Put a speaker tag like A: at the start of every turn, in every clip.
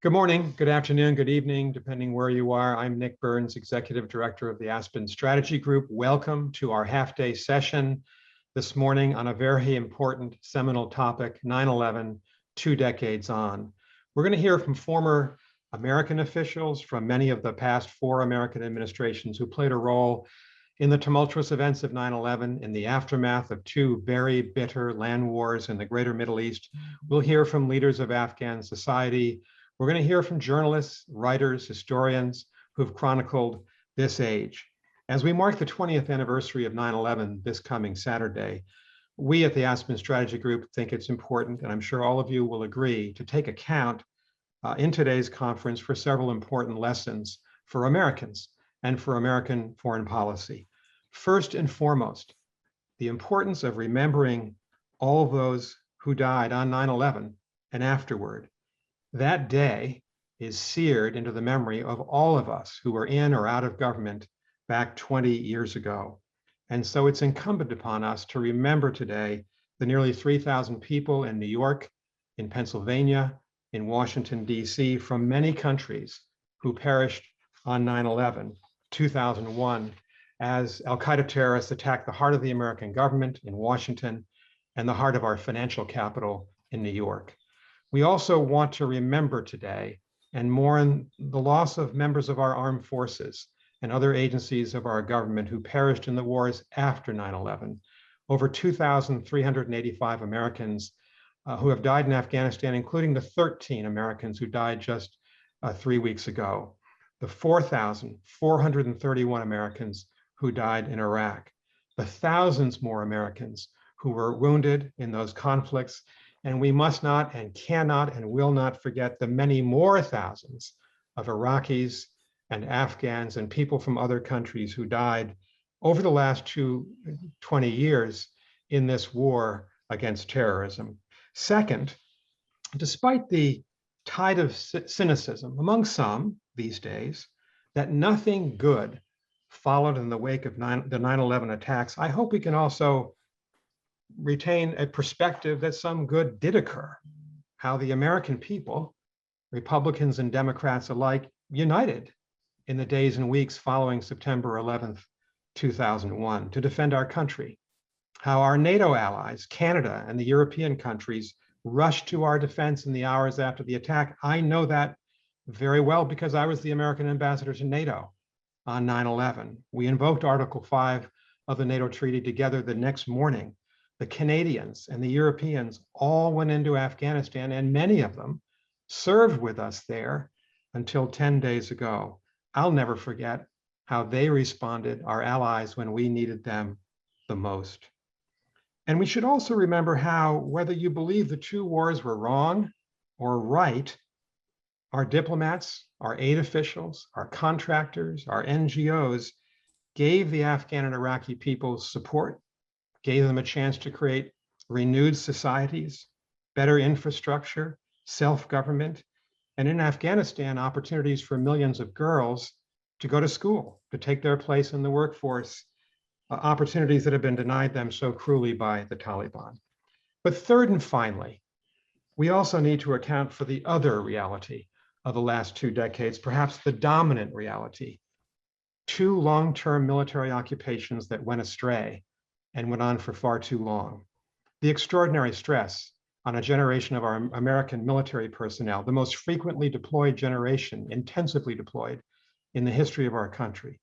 A: Good morning, good afternoon, good evening, depending where you are. I'm Nick Burns, Executive Director of the Aspen Strategy Group. Welcome to our half-day session this morning on a very important seminal topic, 9/11, 2 decades on. We're going to hear from former American officials from many of the past 4 American administrations who played a role in the tumultuous events of 9/11, in the aftermath of 2 very bitter land wars in the greater Middle East. We'll hear from leaders of Afghan society. We're going to hear from journalists, writers, historians who've chronicled this age. As we mark the 20th anniversary of 9/11 this coming Saturday, we at the Aspen Strategy Group think it's important, and I'm sure all of you will agree, to take account in today's conference for several important lessons for Americans and for American foreign policy. First and foremost, the importance of remembering all of those who died on 9/11 and afterward. That day is seared into the memory of all of us who were in or out of government back 20 years ago. And so it's incumbent upon us to remember today the nearly 3,000 people in New York, in Pennsylvania, in Washington, D.C., from many countries who perished on 9/11, 2001, as al-Qaeda terrorists attacked the heart of the American government in Washington and the heart of our financial capital in New York. We also want to remember today and mourn the loss of members of our armed forces and other agencies of our government who perished in the wars after 9/11. Over 2,385 Americans who have died in Afghanistan, including the 13 Americans who died just 3 weeks ago. The 4,431 Americans who died in Iraq. The thousands more Americans who were wounded in those conflicts. And we must not and cannot and will not forget the many more thousands of Iraqis and Afghans and people from other countries who died over the last 20 years in this war against terrorism. Second, despite the tide of cynicism among some these days that nothing good followed in the wake of the 9/11 attacks, I hope we can also retain a perspective that some good did occur, how the American people, Republicans and Democrats alike, united in the days and weeks following September 11th, 2001, to defend our country, how our NATO allies, Canada and the European countries, rushed to our defense in the hours after the attack. I know that very well because I was the American ambassador to NATO on 9/11. We invoked Article 5 of the NATO treaty together the next morning. The Canadians and the Europeans all went into Afghanistan, and many of them served with us there until 10 days ago. I'll never forget how they responded, our allies, when we needed them the most. And we should also remember how, whether you believe the 2 wars were wrong or right, our diplomats, our aid officials, our contractors, our NGOs gave the Afghan and Iraqi peoples support, gave them a chance to create renewed societies, better infrastructure, self-government, and in Afghanistan, opportunities for millions of girls to go to school, to take their place in the workforce, opportunities that have been denied them so cruelly by the Taliban. But third and finally, we also need to account for the other reality of the last 2 decades, perhaps the dominant reality. 2 long-term military occupations that went astray and went on for far too long. The extraordinary stress on a generation of our American military personnel, the most frequently deployed generation, intensively deployed in the history of our country.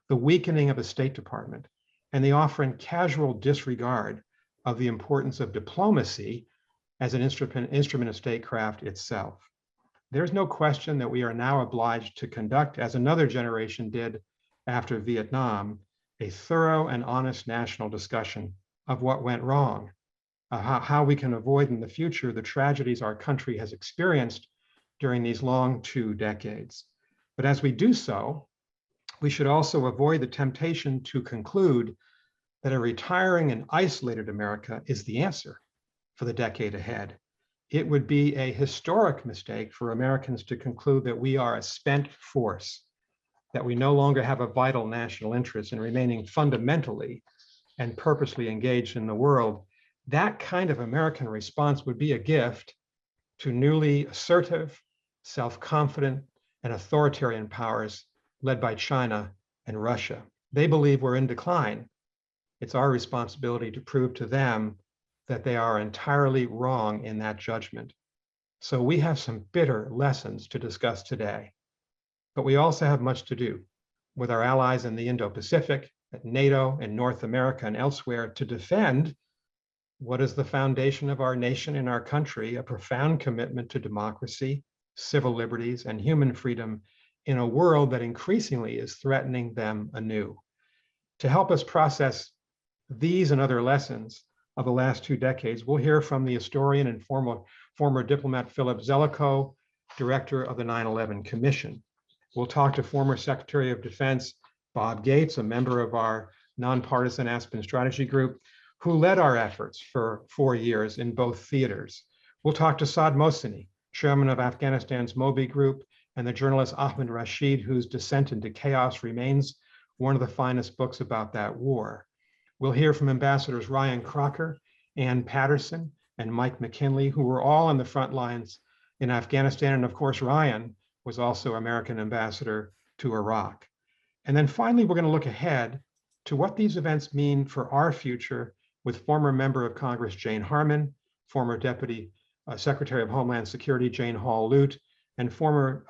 A: The weakening of the State Department and the often casual disregard of the importance of diplomacy as an instrument of statecraft itself. There's no question that we are now obliged to conduct, as another generation did after Vietnam, a thorough and honest national discussion of what went wrong, how we can avoid in the future the tragedies our country has experienced during these long 2 decades. But as we do so, we should also avoid the temptation to conclude that a retiring and isolated America is the answer for the decade ahead. It would be a historic mistake for Americans to conclude that we are a spent force, that we no longer have a vital national interest in remaining fundamentally and purposely engaged in the world. That kind of American response would be a gift to newly assertive, self-confident, and authoritarian powers led by China and Russia. They believe we're in decline. It's our responsibility to prove to them that they are entirely wrong in that judgment. So we have some bitter lessons to discuss today, but we also have much to do with our allies in the Indo-Pacific, at NATO, in North America, and elsewhere to defend what is the foundation of our nation and our country, a profound commitment to democracy, civil liberties, and human freedom in a world that increasingly is threatening them anew. To help us process these and other lessons of the last 2 decades, we'll hear from the historian and former diplomat Philip Zelikow, director of the 9/11 Commission. We'll talk to former Secretary of Defense Bob Gates, a member of our nonpartisan Aspen Strategy Group, who led our efforts for 4 years in both theaters. We'll talk to Saad Mohseni, chairman of Afghanistan's MOBY group, and the journalist Ahmed Rashid, whose Descent into Chaos remains one of the finest books about that war. We'll hear from Ambassadors Ryan Crocker, Ann Patterson, and Mike McKinley, who were all on the front lines in Afghanistan. And of course, Ryan was also American ambassador to Iraq. And then finally, we're going to look ahead to what these events mean for our future with former member of Congress Jane Harman, former Deputy Secretary of Homeland Security Jane Holl Lute, and former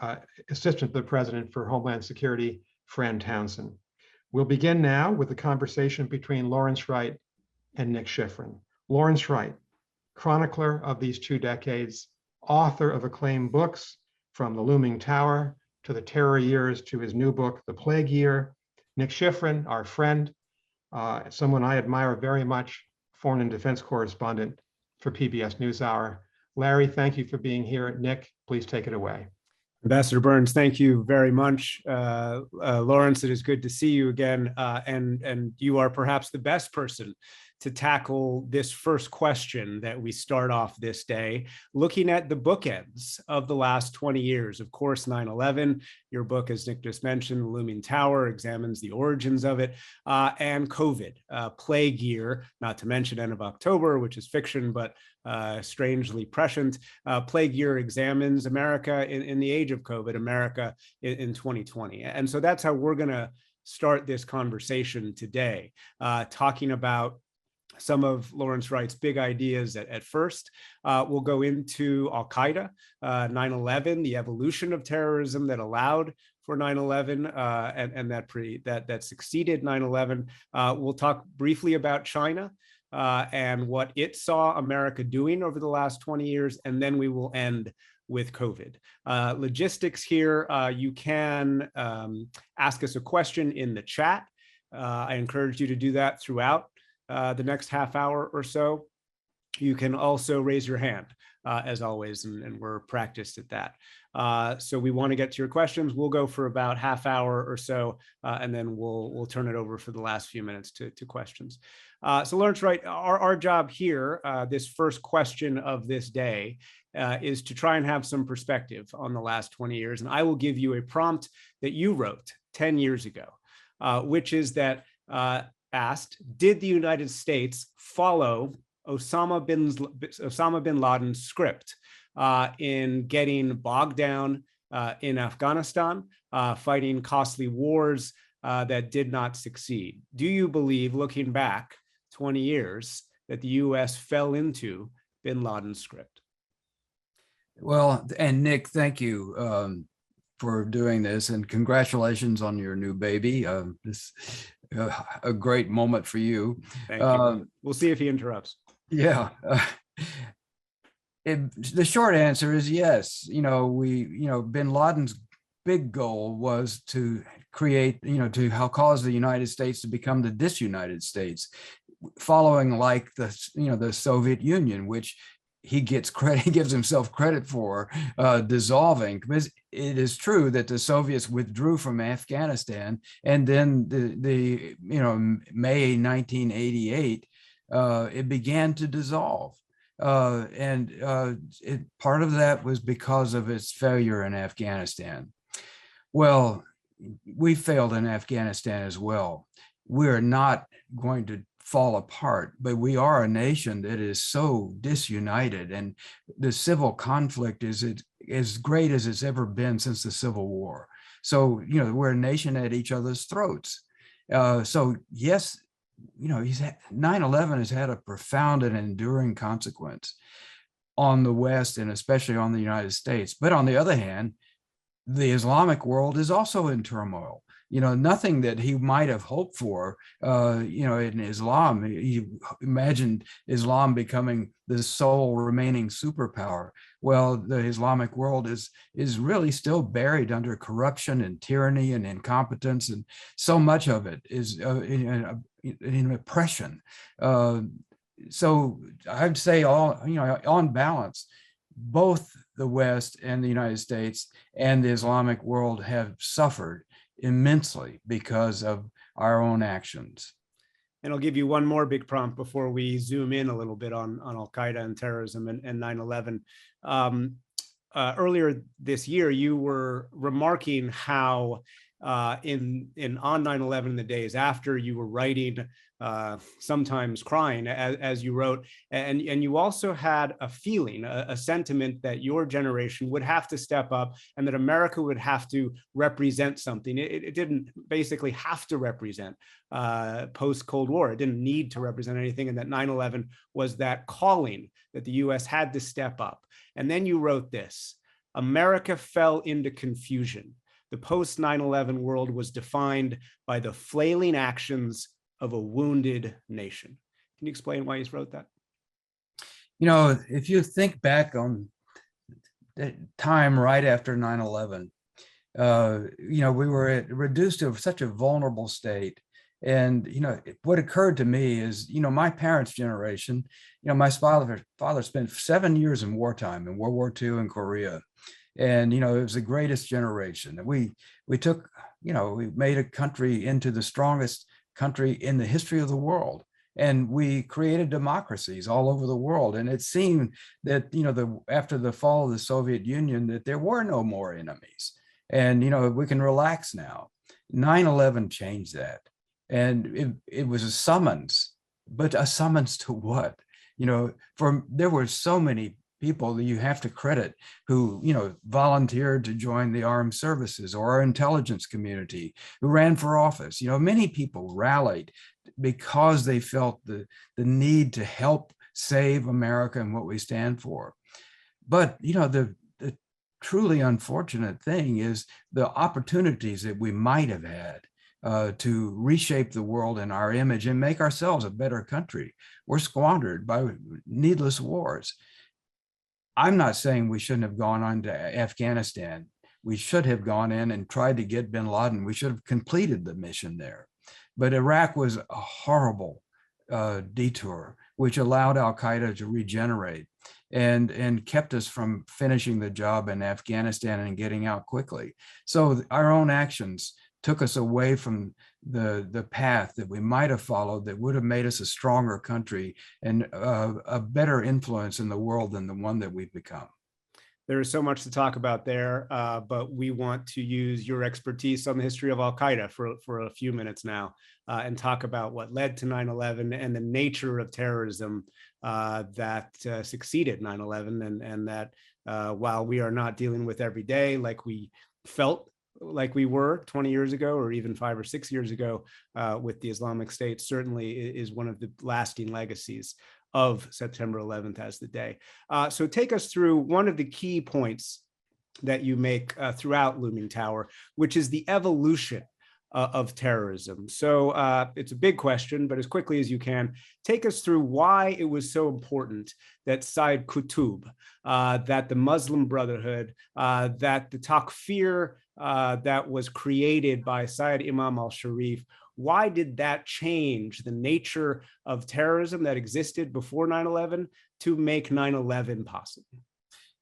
A: Assistant to the President for Homeland Security Fran Townsend. We'll begin now with the conversation between Lawrence Wright and Nick Schifrin. Lawrence Wright, chronicler of these 2 decades, author of acclaimed books from The Looming Tower to the Terror Years to his new book, The Plague Year. Nick Schifrin, our friend, someone I admire very much, foreign and defense correspondent for PBS NewsHour. Larry, thank you for being here. Nick, please take it away.
B: Ambassador Burns, thank you very much. Lawrence, it is good to see you again. And you are perhaps the best person to tackle this first question that we start off this day, looking at the bookends of the last 20 years. Of course, 9/11, your book, as Nick just mentioned, The Looming Tower, examines the origins of it, and COVID, Plague Year, not to mention End of October, which is fiction, but strangely prescient. Plague Year examines America in the age of COVID, America in 2020. And so that's how we're going to start this conversation today, talking about some of Lawrence Wright's big ideas at first. We'll go into Al-Qaeda, 9/11, the evolution of terrorism that allowed for 9/11 and that succeeded 9/11. We'll talk briefly about China and what it saw America doing over the last 20 years, and then we will end with COVID. Logistics here, you can ask us a question in the chat. I encourage you to do that throughout the next half hour or so. You can also raise your hand, as always, and we're practiced at that. So we want to get to your questions. We'll go for about half hour or so, and then we'll turn it over for the last few minutes to questions. So Lawrence Wright, our job here, this first question of this day, is to try and have some perspective on the last 20 years. And I will give you a prompt that you wrote 10 years ago, which is that asked, did the United States follow Osama bin Laden's script in getting bogged down in Afghanistan, fighting costly wars that did not succeed? Do you believe, looking back 20 years, that the U.S. fell into bin Laden's script?
C: Well, and Nick, thank you for doing this, and congratulations on your new baby. This a great moment for you.
B: Thank you. We'll see if he interrupts.
C: Yeah. The short answer is yes. Bin Laden's big goal was to create, to cause the United States to become the disunited states, following like the Soviet Union, which he gets credit, he gives himself credit for dissolving. Because it is true that the Soviets withdrew from Afghanistan, and then the May 1988, it began to dissolve. Part of that was because of its failure in Afghanistan. Well, we failed in Afghanistan as well. We're not going to fall apart, but we are a nation that is so disunited, and the civil conflict is as great as it's ever been since the Civil War. So, we're a nation at each other's throats. So yes, 9/11 has had a profound and enduring consequence on the West and especially on the United States. But on the other hand, the Islamic world is also in turmoil. Nothing that he might have hoped for, in Islam. He imagined Islam becoming the sole remaining superpower. Well, the Islamic world is really still buried under corruption and tyranny and incompetence, and so much of it is in oppression. So I'd say on balance, both the West and the United States and the Islamic world have suffered immensely because of our own actions.
B: And I'll give you one more big prompt before we zoom in a little bit on Al-Qaeda and terrorism and 9/11. Earlier this year, you were remarking how on 9/11, in the days after, you were writing, sometimes crying, as you wrote, and you also had a feeling, a sentiment that your generation would have to step up and that America would have to represent something. It didn't basically have to represent post-Cold War. It didn't need to represent anything, and that 9/11 was that calling that the US had to step up. And then you wrote this: America fell into confusion. The post 9/11 world was defined by the flailing actions of a wounded nation. Can you explain why you wrote that?
C: If you think back on the time right after 9/11, we were reduced to such a vulnerable state. And, what occurred to me is, my parents' generation, my father spent 7 years in wartime, in World War II in Korea. And, it was the greatest generation. And we took, we made a country into the strongest country in the history of the world. And we created democracies all over the world. And it seemed that, after the fall of the Soviet Union, that there were no more enemies. And, we can relax now. 9/11 changed that. And it was a summons, but a summons to what? There were so many people that you have to credit who, volunteered to join the armed services or our intelligence community, who ran for office. Many people rallied because they felt the need to help save America and what we stand for. But, the truly unfortunate thing is the opportunities that we might have had to reshape the world in our image and make ourselves a better country were squandered by needless wars. I'm not saying we shouldn't have gone on to Afghanistan. We should have gone in and tried to get bin Laden. We should have completed the mission there. But Iraq was a horrible detour, which allowed Al-Qaeda to regenerate and kept us from finishing the job in Afghanistan and getting out quickly. So our own actions took us away from the path that we might have followed that would have made us a stronger country and a better influence in the world than the one that we've become.
B: There is so much to talk about there, but we want to use your expertise on the history of Al-Qaeda for a few minutes now and talk about what led to 9/11 and the nature of terrorism that succeeded 9/11, and that while we are not dealing with every day like we felt like we were 20 years ago or even 5 or 6 years ago with the Islamic State, certainly is one of the lasting legacies of September 11th as the day. So take us through one of the key points that you make throughout Looming Tower, which is the evolution of terrorism. So it's a big question, but as quickly as you can, take us through why it was so important that Said Qutb, that the Muslim Brotherhood, that the Takfir that was created by Syed Imam al-Sharif, why did that change the nature of terrorism that existed before 9/11 to make 9/11 possible?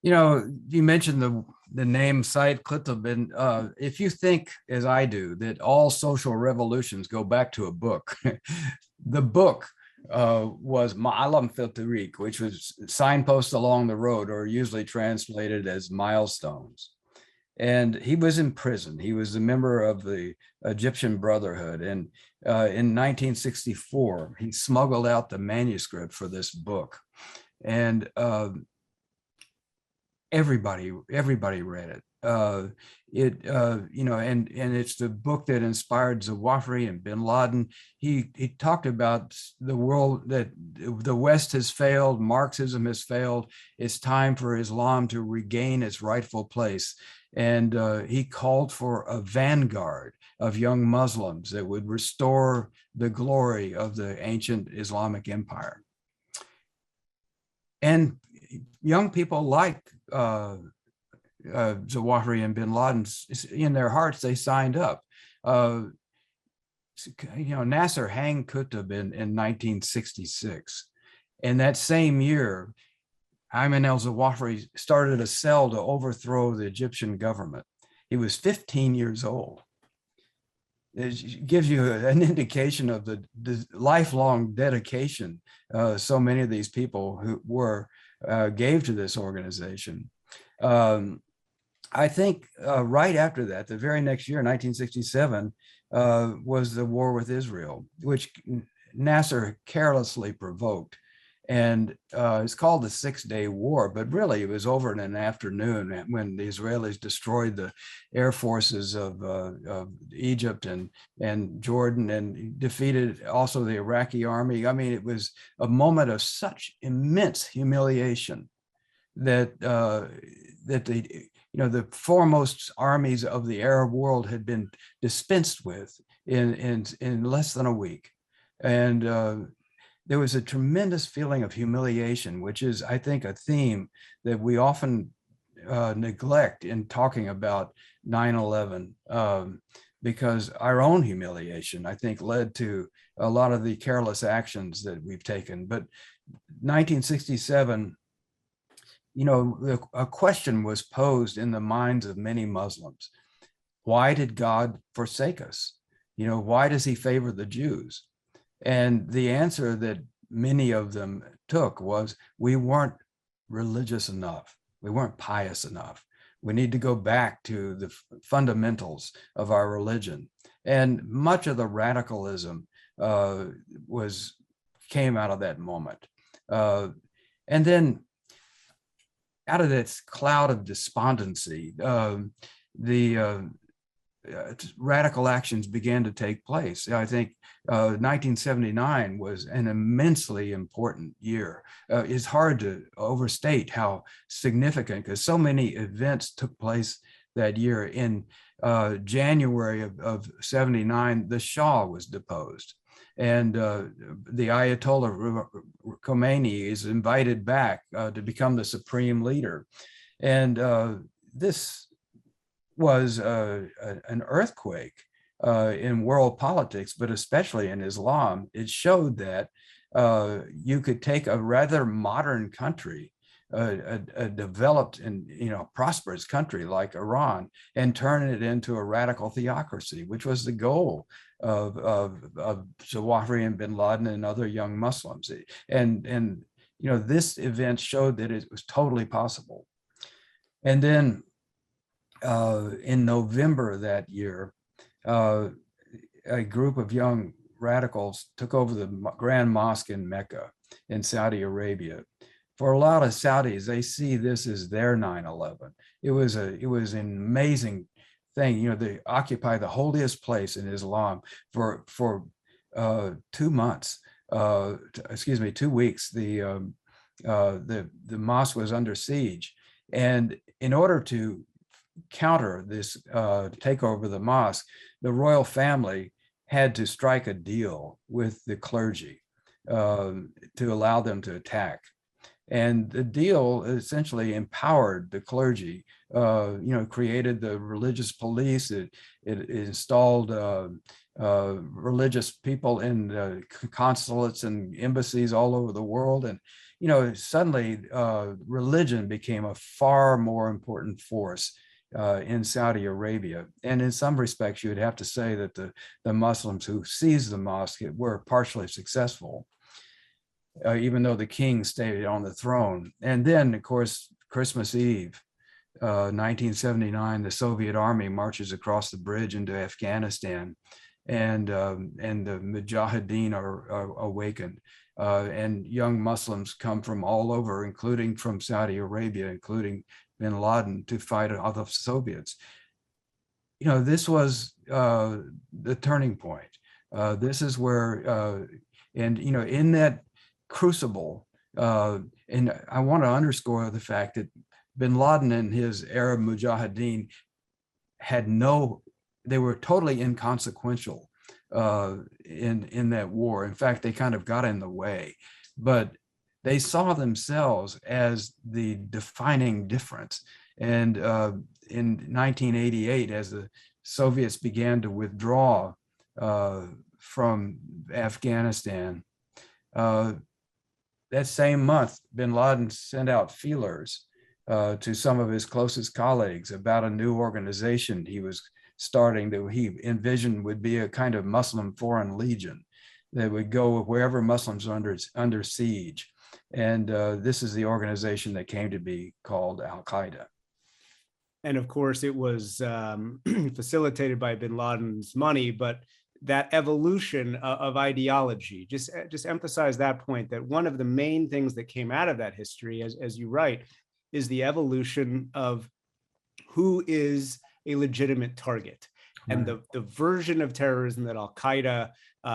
C: You mentioned the name Said Qutb, and if you think, as I do, that all social revolutions go back to a book, the book was Ma'alam fil Tariq, which was signposts along the road, or usually translated as milestones. And he was in prison. He was a member of the Egyptian Brotherhood. And in 1964, he smuggled out the manuscript for this book. And everybody read it. And it's the book that inspired Zawahiri and bin Laden. He talked about the world, that the West has failed, Marxism has failed. It's time for Islam to regain its rightful place. And he called for a vanguard of young Muslims that would restore the glory of the ancient Islamic empire. And young people like Zawahiri and bin Laden, in their hearts, they signed up. Nasser hanged Qutb in 1966. And that same year, Ayman al-Zawahiri started a cell to overthrow the Egyptian government. He was 15 years old. It gives you an indication of the lifelong dedication so many of these people who gave to this organization. I think right after that, the very next year, 1967, was the war with Israel, which Nasser carelessly provoked. And it's called the 6-Day War, but really it was over in an afternoon when the Israelis destroyed the air forces of Egypt and Jordan, and defeated also the Iraqi army. I mean, it was a moment of such immense humiliation that the foremost armies of the Arab world had been dispensed with in less than a week. And there was a tremendous feeling of humiliation, which is, I think, a theme that we often neglect in talking about 9/11, because our own humiliation, I think, led to a lot of the careless actions that we've taken. But 1967, a question was posed in the minds of many Muslims. Why did God forsake us? Why does he favor the Jews? And the answer that many of them took was, we weren't religious enough. We weren't pious enough. We need to go back to the fundamentals of our religion. And much of the radicalism came out of that moment. And then out of this cloud of despondency, the radical actions began to take place. I think 1979 was an immensely important year. It's hard to overstate how significant, because so many events took place that year. In January of 79, the Shah was deposed. And the Ayatollah Khomeini is invited back to become the supreme leader. And this was an earthquake in world politics, but especially in Islam. It showed that you could take a rather modern country, a developed and prosperous country like Iran, and turn it into a radical theocracy, which was the goal of Zawahiri and bin Laden and other young Muslims. And this event showed that it was totally possible. And then in November of that year, a group of young radicals took over the Grand Mosque in Mecca in Saudi Arabia. For a lot of Saudis, they see this as their 9/11. It was an amazing thing. They occupy the holiest place in Islam for 2 months. 2 weeks. The mosque was under siege, and in order to counter this takeover of the mosque, the royal family had to strike a deal with the clergy to allow them to attack. And the deal essentially empowered the clergy, created the religious police. It installed religious people in consulates and embassies all over the world. And, suddenly religion became a far more important force in Saudi Arabia. And in some respects, you would have to say that the Muslims who seized the mosque were partially successful, even though the king stayed on the throne. And then, of course, Christmas Eve, 1979, the Soviet army marches across the bridge into Afghanistan, and the Mujahideen are awakened. and young Muslims come from all over, including from Saudi Arabia, including bin Laden, to fight off the Soviets. This was the turning point. This is where, in that crucible, and I want to underscore the fact that bin Laden and his Arab Mujahideen they were totally inconsequential in that war. In fact, they kind of got in the way, but they saw themselves as the defining difference. And in 1988, as the Soviets began to withdraw from Afghanistan, that same month, bin Laden sent out feelers to some of his closest colleagues about a new organization he was starting that he envisioned would be a kind of Muslim Foreign Legion that would go wherever Muslims are under siege. And this is the organization that came to be called Al-Qaeda.
B: And of course, it was facilitated by bin Laden's money, but that evolution of ideology, just emphasize that point, that one of the main things that came out of that history, as you write, is the evolution of who is a legitimate target. Right. And the version of terrorism that Al-Qaeda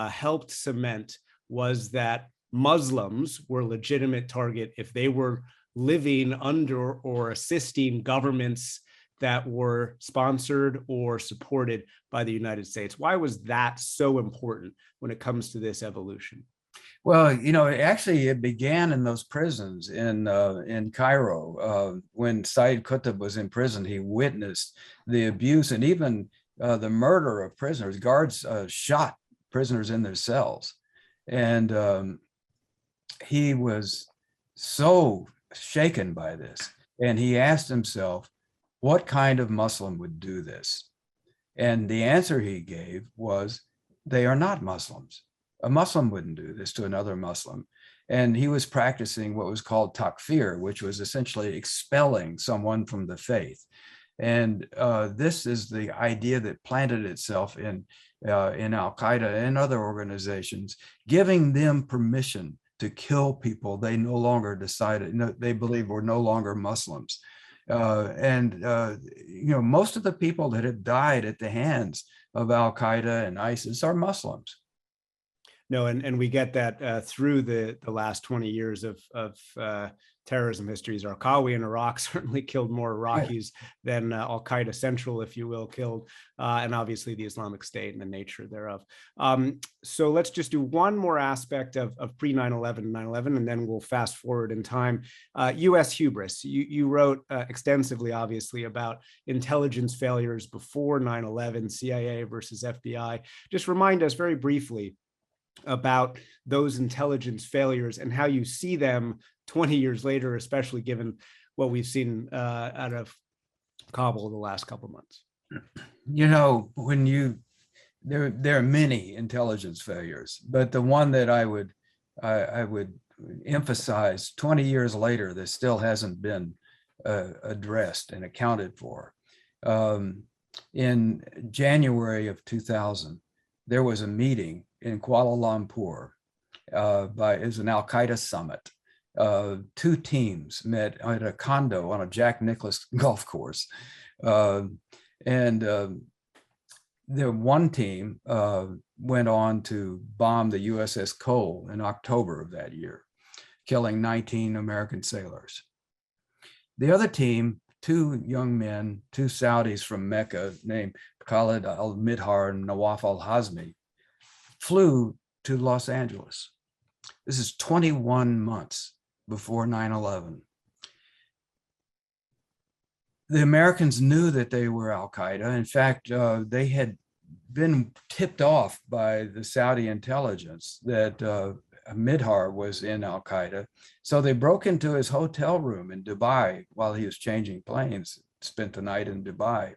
B: helped cement was that Muslims were a legitimate target if they were living under or assisting governments that were sponsored or supported by the United States. Why was that so important when it comes to this evolution?
C: Well, actually it began in those prisons in Cairo. When Said Qutb was in prison, he witnessed the abuse and even the murder of prisoners. Guards shot prisoners in their cells. And he was so shaken by this. And he asked himself, what kind of Muslim would do this? And the answer he gave was, they are not Muslims. A Muslim wouldn't do this to another Muslim. And he was practicing what was called takfir, which was essentially expelling someone from the faith. And this is the idea that planted itself in Al-Qaeda and other organizations, giving them permission to kill people they no longer they believe were no longer Muslims. Most of the people that have died at the hands of Al-Qaeda and ISIS are Muslims.
B: No, and we get that through the last 20 years of terrorism histories. Zarqawi in Iraq certainly killed more Iraqis than Al-Qaeda Central, if you will, killed, and obviously the Islamic State and the nature thereof. So let's just do one more aspect of pre-9/11 and 9/11, and then we'll fast forward in time. U.S. hubris. You wrote extensively, obviously, about intelligence failures before 9/11, CIA versus FBI. Just remind us very briefly about those intelligence failures and how you see them 20 years later, especially given what we've seen out of Kabul the last couple of months.
C: There are many intelligence failures, but the one that I would emphasize 20 years later that still hasn't been addressed and accounted for. In January of 2000, there was a meeting in Kuala Lumpur. It was an Al-Qaeda summit. Two teams met at a condo on a Jack Nicklaus golf course. The one team went on to bomb the USS Holl in October of that year, killing 19 American sailors. The other team, two young men, two Saudis from Mecca named Khalid al-Midhar and Nawaf al-Hazmi, flew to Los Angeles. This is 21 months before 9/11. The Americans knew that they were Al-Qaeda. In fact, they had been tipped off by the Saudi intelligence that Midhar was in Al-Qaeda. So they broke into his hotel room in Dubai while he was changing planes, spent the night in Dubai.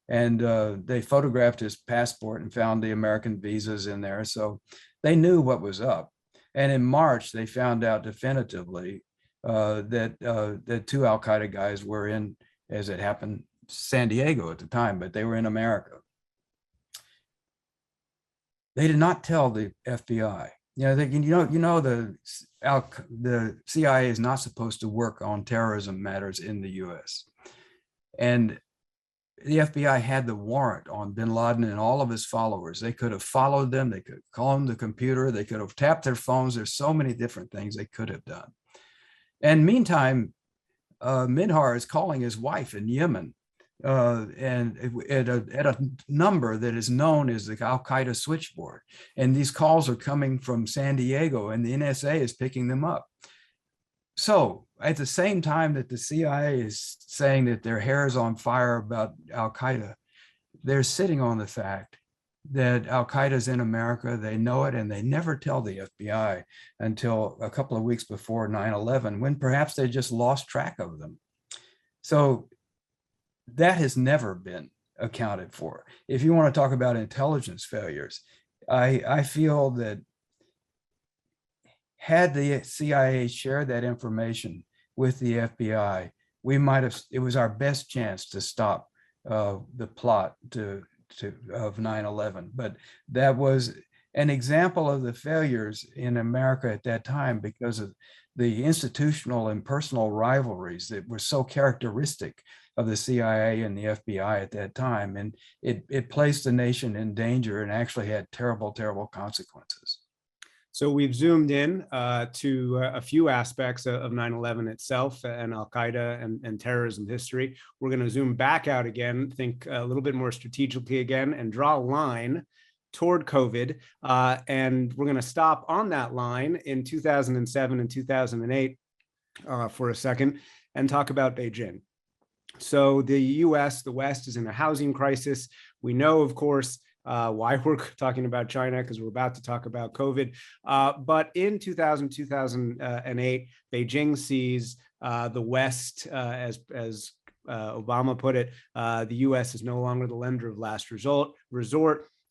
C: And they photographed his passport and found the American visas in there. So they knew what was up. And in March, they found out definitively that two Al-Qaeda guys were in, as it happened, San Diego at the time, but they were in America. They did not tell the FBI. the CIA is not supposed to work on terrorism matters in the U.S. And the FBI had the warrant on bin Laden and all of his followers. They could have followed them. They could call them the computer. They could have tapped their phones. There's so many different things they could have done. And meantime, Minhar is calling his wife in Yemen, and at a number that is known as the Al-Qaeda switchboard. And these calls are coming from San Diego, and the NSA is picking them up. So at the same time that the CIA is saying that their hair is on fire about Al-Qaeda, they're sitting on the fact that Al-Qaeda is in America. They know it, and they never tell the FBI until a couple of weeks before 9/11, when perhaps they just lost track of them. So that has never been accounted for. If you want to talk about intelligence failures, I feel that had the CIA shared that information with the FBI, we might have, it was our best chance to stop the plot of 9/11. But that was an example of the failures in America at that time because of the institutional and personal rivalries that were so characteristic of the CIA and the FBI at that time. And it placed the nation in danger and actually had terrible, terrible consequences.
B: So we've zoomed in to a few aspects of 9/11 itself and Al-Qaeda and terrorism history. We're going to zoom back out again, think a little bit more strategically again, and draw a line toward COVID. And we're going to stop on that line in 2007 and 2008 for a second and talk about Beijing. So the US, the West, is in a housing crisis. We know, of course, why we're talking about China, because we're about to talk about COVID. But in 2008, Beijing sees the West, as Obama put it, the US is no longer the lender of last resort.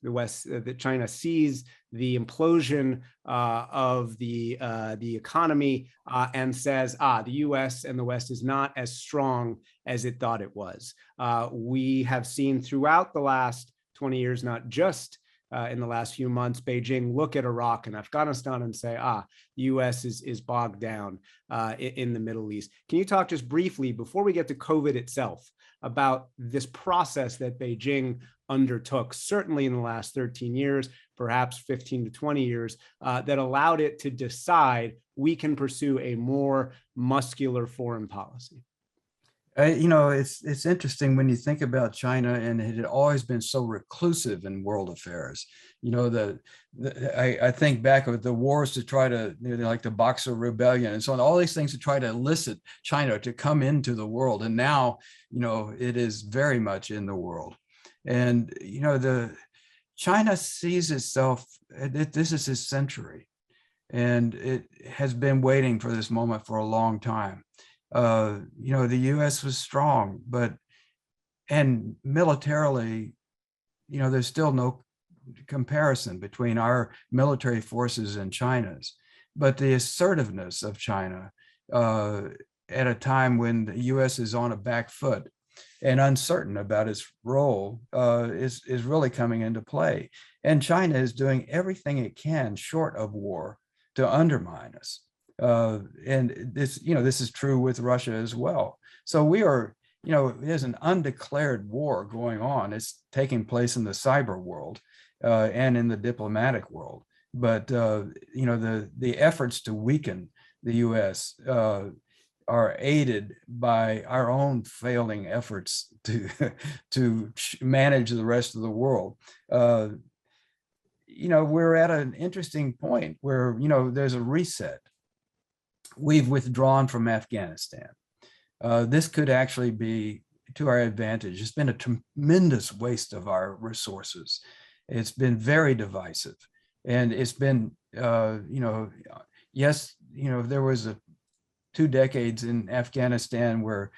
B: The West, that China sees the implosion of the economy and says, the US and the West is not as strong as it thought it was. We have seen throughout the last 20 years, not just in the last few months, Beijing look at Iraq and Afghanistan and say, the US is bogged down in the Middle East. Can you talk just briefly, before we get to COVID itself, about this process that Beijing undertook, certainly in the last 13 years, perhaps 15 to 20 years, that allowed it to decide we can pursue a more muscular foreign policy?
C: It's interesting when you think about China, and it had always been so reclusive in world affairs. I think back of the wars to try to, like the Boxer Rebellion and so on, all these things to try to elicit China to come into the world. And now, it is very much in the world. And, China sees itself, this is its century, and it has been waiting for this moment for a long time. The US was strong, and militarily, there's still no comparison between our military forces and China's. But the assertiveness of China at a time when the US is on a back foot and uncertain about its role is really coming into play. And China is doing everything it can short of war to undermine us. And this is true with Russia as well. So we are, there's an undeclared war going on. It's taking place in the cyber world and in the diplomatic world. But, the efforts to weaken the US are aided by our own failing efforts to manage the rest of the world. We're at an interesting point where, there's a reset. We've withdrawn from Afghanistan. This could actually be to our advantage. It's been a tremendous waste of our resources. It's been very divisive. And it's been, yes, there was 2 decades in Afghanistan where,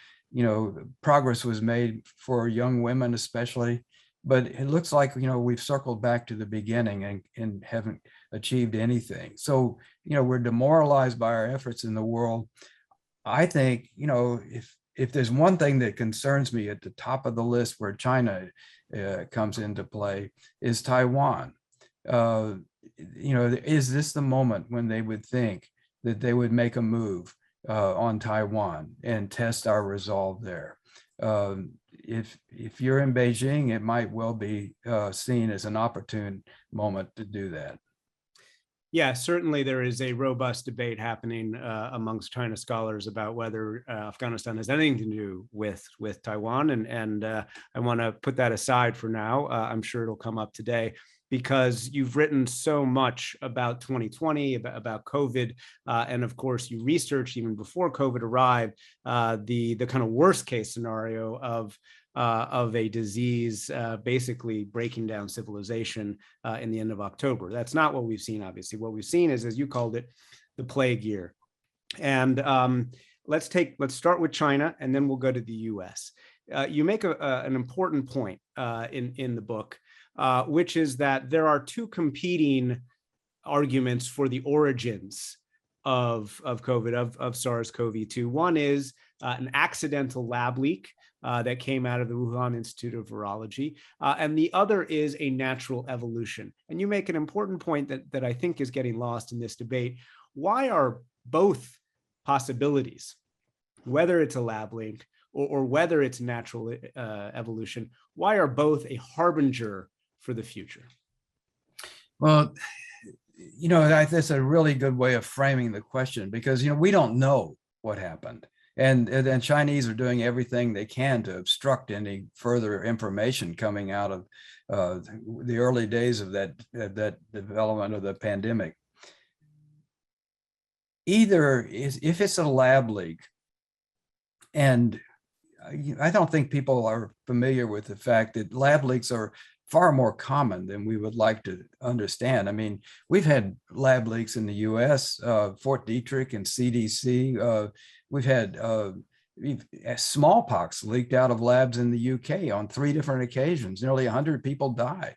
C: progress was made for young women especially. But it looks like, we've circled back to the beginning and haven't achieved anything. So, we're demoralized by our efforts in the world. I think, if there's one thing that concerns me at the top of the list where China comes into play is Taiwan. is this the moment when they would think that they would make a move on Taiwan and test our resolve there? If you're in Beijing, it might well be seen as an opportune moment to do that.
B: Yeah, certainly there is a robust debate happening amongst China scholars about whether Afghanistan has anything to do with Taiwan, and I want to put that aside for now. I'm sure it'll come up today, because you've written so much about 2020, about COVID, and of course you researched even before COVID arrived the kind of worst case scenario of a disease basically breaking down civilization in the end of October. That's not what we've seen, obviously. What we've seen is, as you called it, the plague year. And let's start with China, and then we'll go to the US. You make an important point in the book, which is that there are two competing arguments for the origins of COVID, of SARS-CoV-2. One is an accidental lab leak that came out of the Wuhan Institute of Virology, and the other is a natural evolution. And you make an important point that I think is getting lost in this debate. Why are both possibilities, whether it's a lab leak or whether it's natural evolution, why are both a harbinger for the future?
C: Well, that's a really good way of framing the question, because we don't know what happened. And Chinese are doing everything they can to obstruct any further information coming out of the early days of that development of the pandemic. Either if it's a lab leak, and I don't think people are familiar with the fact that lab leaks are far more common than we would like to understand. I mean, we've had lab leaks in the US, Fort Detrick and CDC. We've had smallpox leaked out of labs in the UK on 3 different occasions. Nearly 100 people died.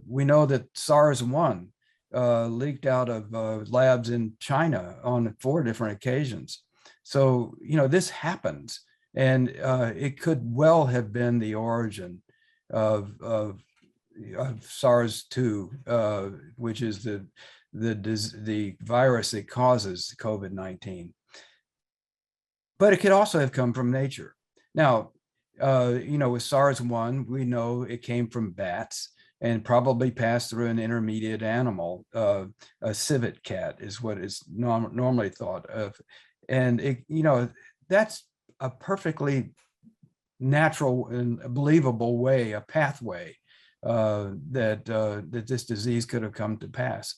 C: We know that SARS-1 leaked out of labs in China on 4 different occasions. So, this happens, and it could well have been the origin of SARS-2, which is the virus that causes COVID-19. But it could also have come from nature. Now, with SARS-1, we know it came from bats and probably passed through an intermediate animal. A civet cat is what is normally thought of. And, that's a perfectly natural and believable way, a pathway that this disease could have come to pass.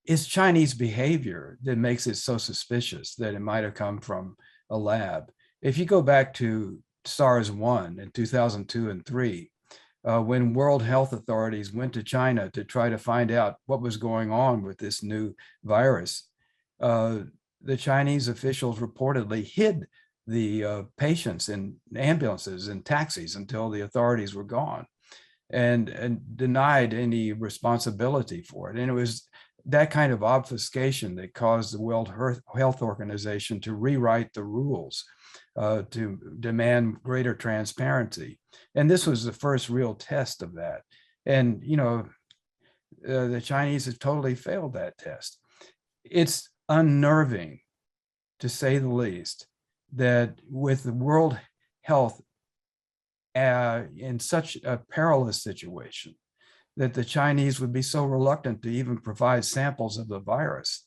C: It's Chinese behavior that makes it so suspicious that it might have come from a lab. If you go back to SARS-1 in 2002 and 3, when World Health authorities went to China to try to find out what was going on with this new virus, the Chinese officials reportedly hid the patients in ambulances and taxis until the authorities were gone, and denied any responsibility for it. And it was that kind of obfuscation that caused the World Health Organization to rewrite the rules to demand greater transparency. And this was the first real test of that. And, the Chinese have totally failed that test. It's unnerving, to say the least, that with the World Health in such a perilous situation, that the Chinese would be so reluctant to even provide samples of the virus,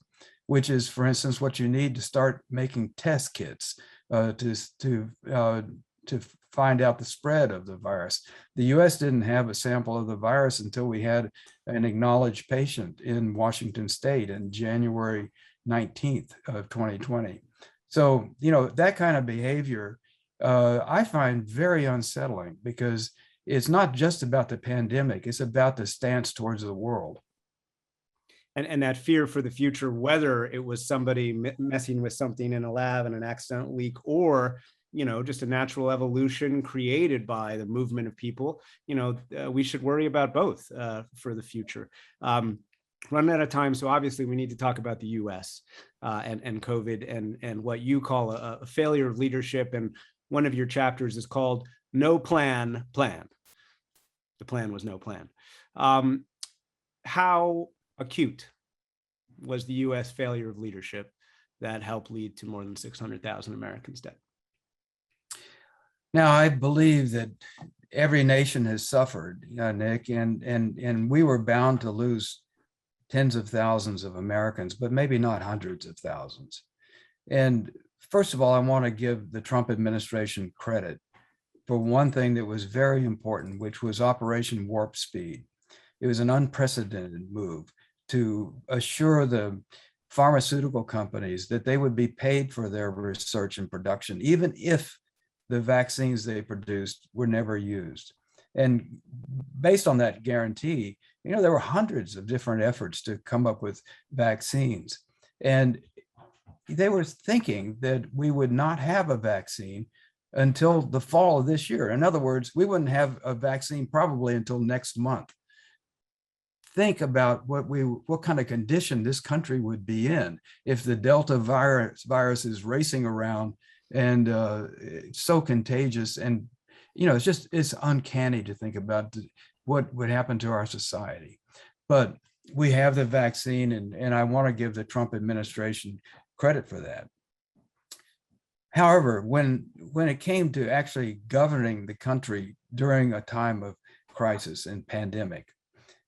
C: which is, for instance, what you need to start making test kits to find out the spread of the virus. The US didn't have a sample of the virus until we had an acknowledged patient in Washington State in January 19th of 2020. So, that kind of behavior I find very unsettling, because it's not just about the pandemic, it's about the stance towards the world.
B: And that fear for the future, whether it was somebody messing with something in a lab and an accidental leak, or just a natural evolution created by the movement of people, we should worry about both for the future. Running out of time, so obviously we need to talk about the US and COVID and what you call a failure of leadership. And one of your chapters is called No Plan, Plan. The plan was no plan. How acute was the US failure of leadership that helped lead to more than 600,000 Americans dead?
C: Now, I believe that every nation has suffered, Nick, and we were bound to lose tens of thousands of Americans, but maybe not hundreds of thousands. And first of all, I want to give the Trump administration credit for one thing that was very important, which was Operation Warp Speed. It was an unprecedented move to assure the pharmaceutical companies that they would be paid for their research and production, even if the vaccines they produced were never used. And based on that guarantee, there were hundreds of different efforts to come up with vaccines. And they were thinking that we would not have a vaccine until the fall of this year. In other words, we wouldn't have a vaccine probably until next month. Think about what kind of condition this country would be in if the Delta virus is racing around and it's so contagious. And, it's uncanny to think about what would happen to our society. But we have the vaccine, and I want to give the Trump administration credit for that. However, when it came to actually governing the country during a time of crisis and pandemic,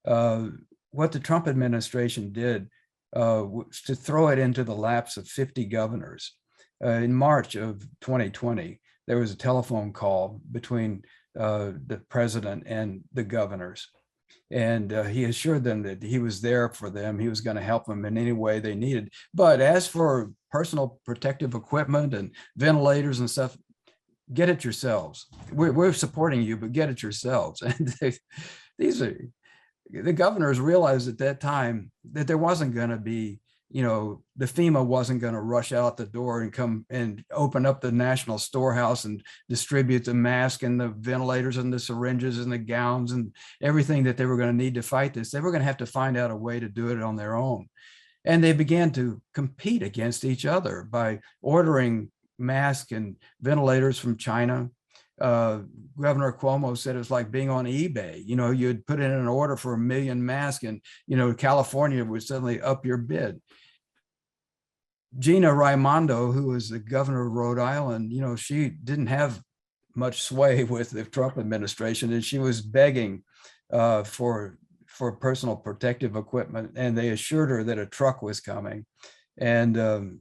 C: what the Trump administration did was to throw it into the laps of 50 governors. In March of 2020, there was a telephone call between the president and the governors. And he assured them that he was there for them. He was going to help them in any way they needed. But as for personal protective equipment and ventilators and stuff, get it yourselves. We're supporting you, but get it yourselves. And the governors realized at that time that there wasn't going to be, the FEMA wasn't going to rush out the door and come and open up the national storehouse and distribute the mask and the ventilators and the syringes and the gowns and everything that they were going to need to fight this. They were going to have to find out a way to do it on their own. And they began to compete against each other by ordering masks and ventilators from China. Governor Cuomo said it was like being on eBay. You'd put in an order for 1 million masks and, California would suddenly up your bid. Gina Raimondo, who was the governor of Rhode Island, she didn't have much sway with the Trump administration, and she was begging for personal protective equipment, and they assured her that a truck was coming. And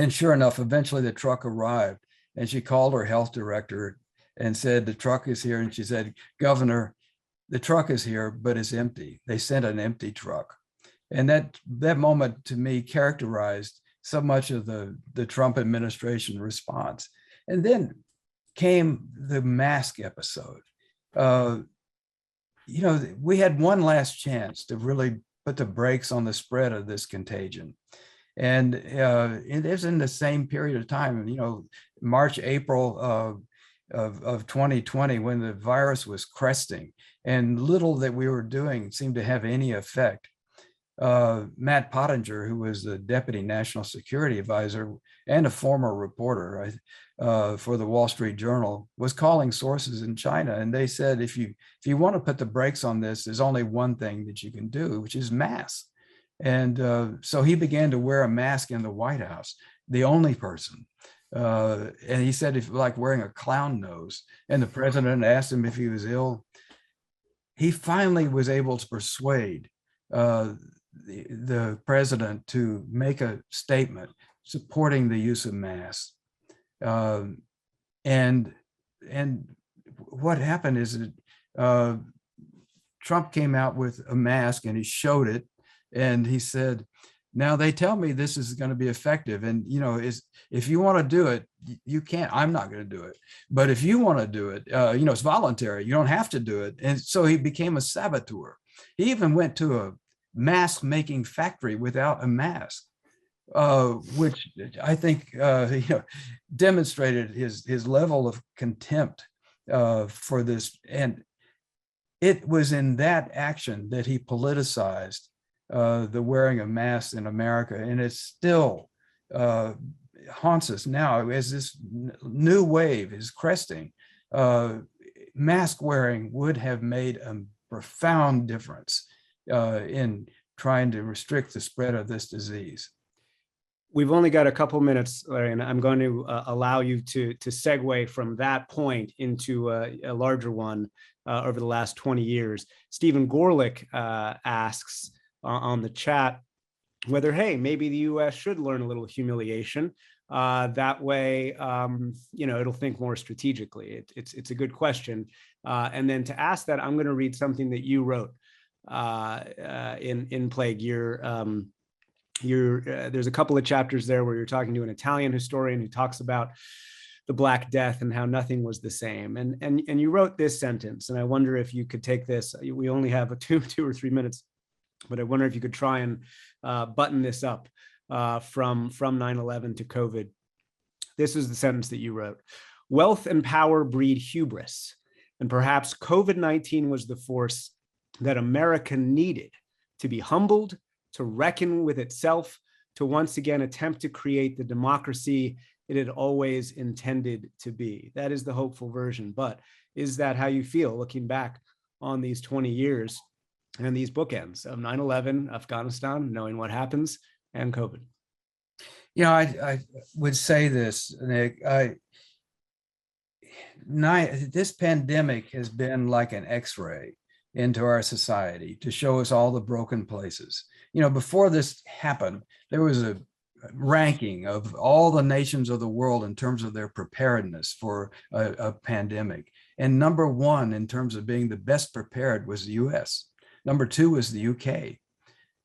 C: sure enough, eventually the truck arrived, and she called her health director and said, the truck is here. And she said, Governor, the truck is here, but it's empty. They sent an empty truck. And that moment to me characterized so much of the Trump administration response. And then came the mask episode. We had one last chance to really put the brakes on the spread of this contagion. And it is in the same period of time, March, April of 2020, when the virus was cresting and little that we were doing seemed to have any effect. Matt Pottinger, who was the deputy national security advisor and a former reporter for the Wall Street Journal, was calling sources in China. And they said, if you want to put the brakes on this, there's only one thing that you can do, which is masks. And so he began to wear a mask in the White House, the only person. And he said, if like wearing a clown nose, and the president asked him if he was ill. He finally was able to persuade the president to make a statement supporting the use of masks. And what happened is that Trump came out with a mask and he showed it, and he said, now they tell me this is going to be effective. And, if you want to do it, you can't, I'm not going to do it. But if you want to do it, it's voluntary. You don't have to do it. And so he became a saboteur. He even went to a mask making factory without a mask, which I think, demonstrated his level of contempt for this. And it was in that action that he politicized the wearing of masks in America, and it still haunts us now as this new wave is cresting. Mask wearing would have made a profound difference in trying to restrict the spread of this disease.
B: We've only got a couple minutes, Larry, and I'm going to allow you to segue from that point into a larger one over the last 20 years. Stephen Gorlick asks on the chat whether, hey, maybe the US should learn a little humiliation. That way, it'll think more strategically. It's a good question. And then to ask that, I'm going to read something that you wrote in Plague Year. There's a couple of chapters there where you're talking to an Italian historian who talks about the Black Death and how nothing was the same. And you wrote this sentence, and I wonder if you could take this. We only have two or 3 minutes, but I wonder if you could try and button this up from 9/11 to COVID. This is the sentence that you wrote. Wealth and power breed hubris, and perhaps COVID-19 was the force that America needed to be humbled, to reckon with itself, to once again attempt to create the democracy it had always intended to be. That is the hopeful version. But is that how you feel looking back on these 20 years and these bookends of 9/11, Afghanistan, knowing what happens, and COVID?
C: I would say this, Nick. This pandemic has been like an X-ray into our society to show us all the broken places. Before this happened, there was a ranking of all the nations of the world in terms of their preparedness for a pandemic. And number one, in terms of being the best prepared, was the US. Number two was the UK.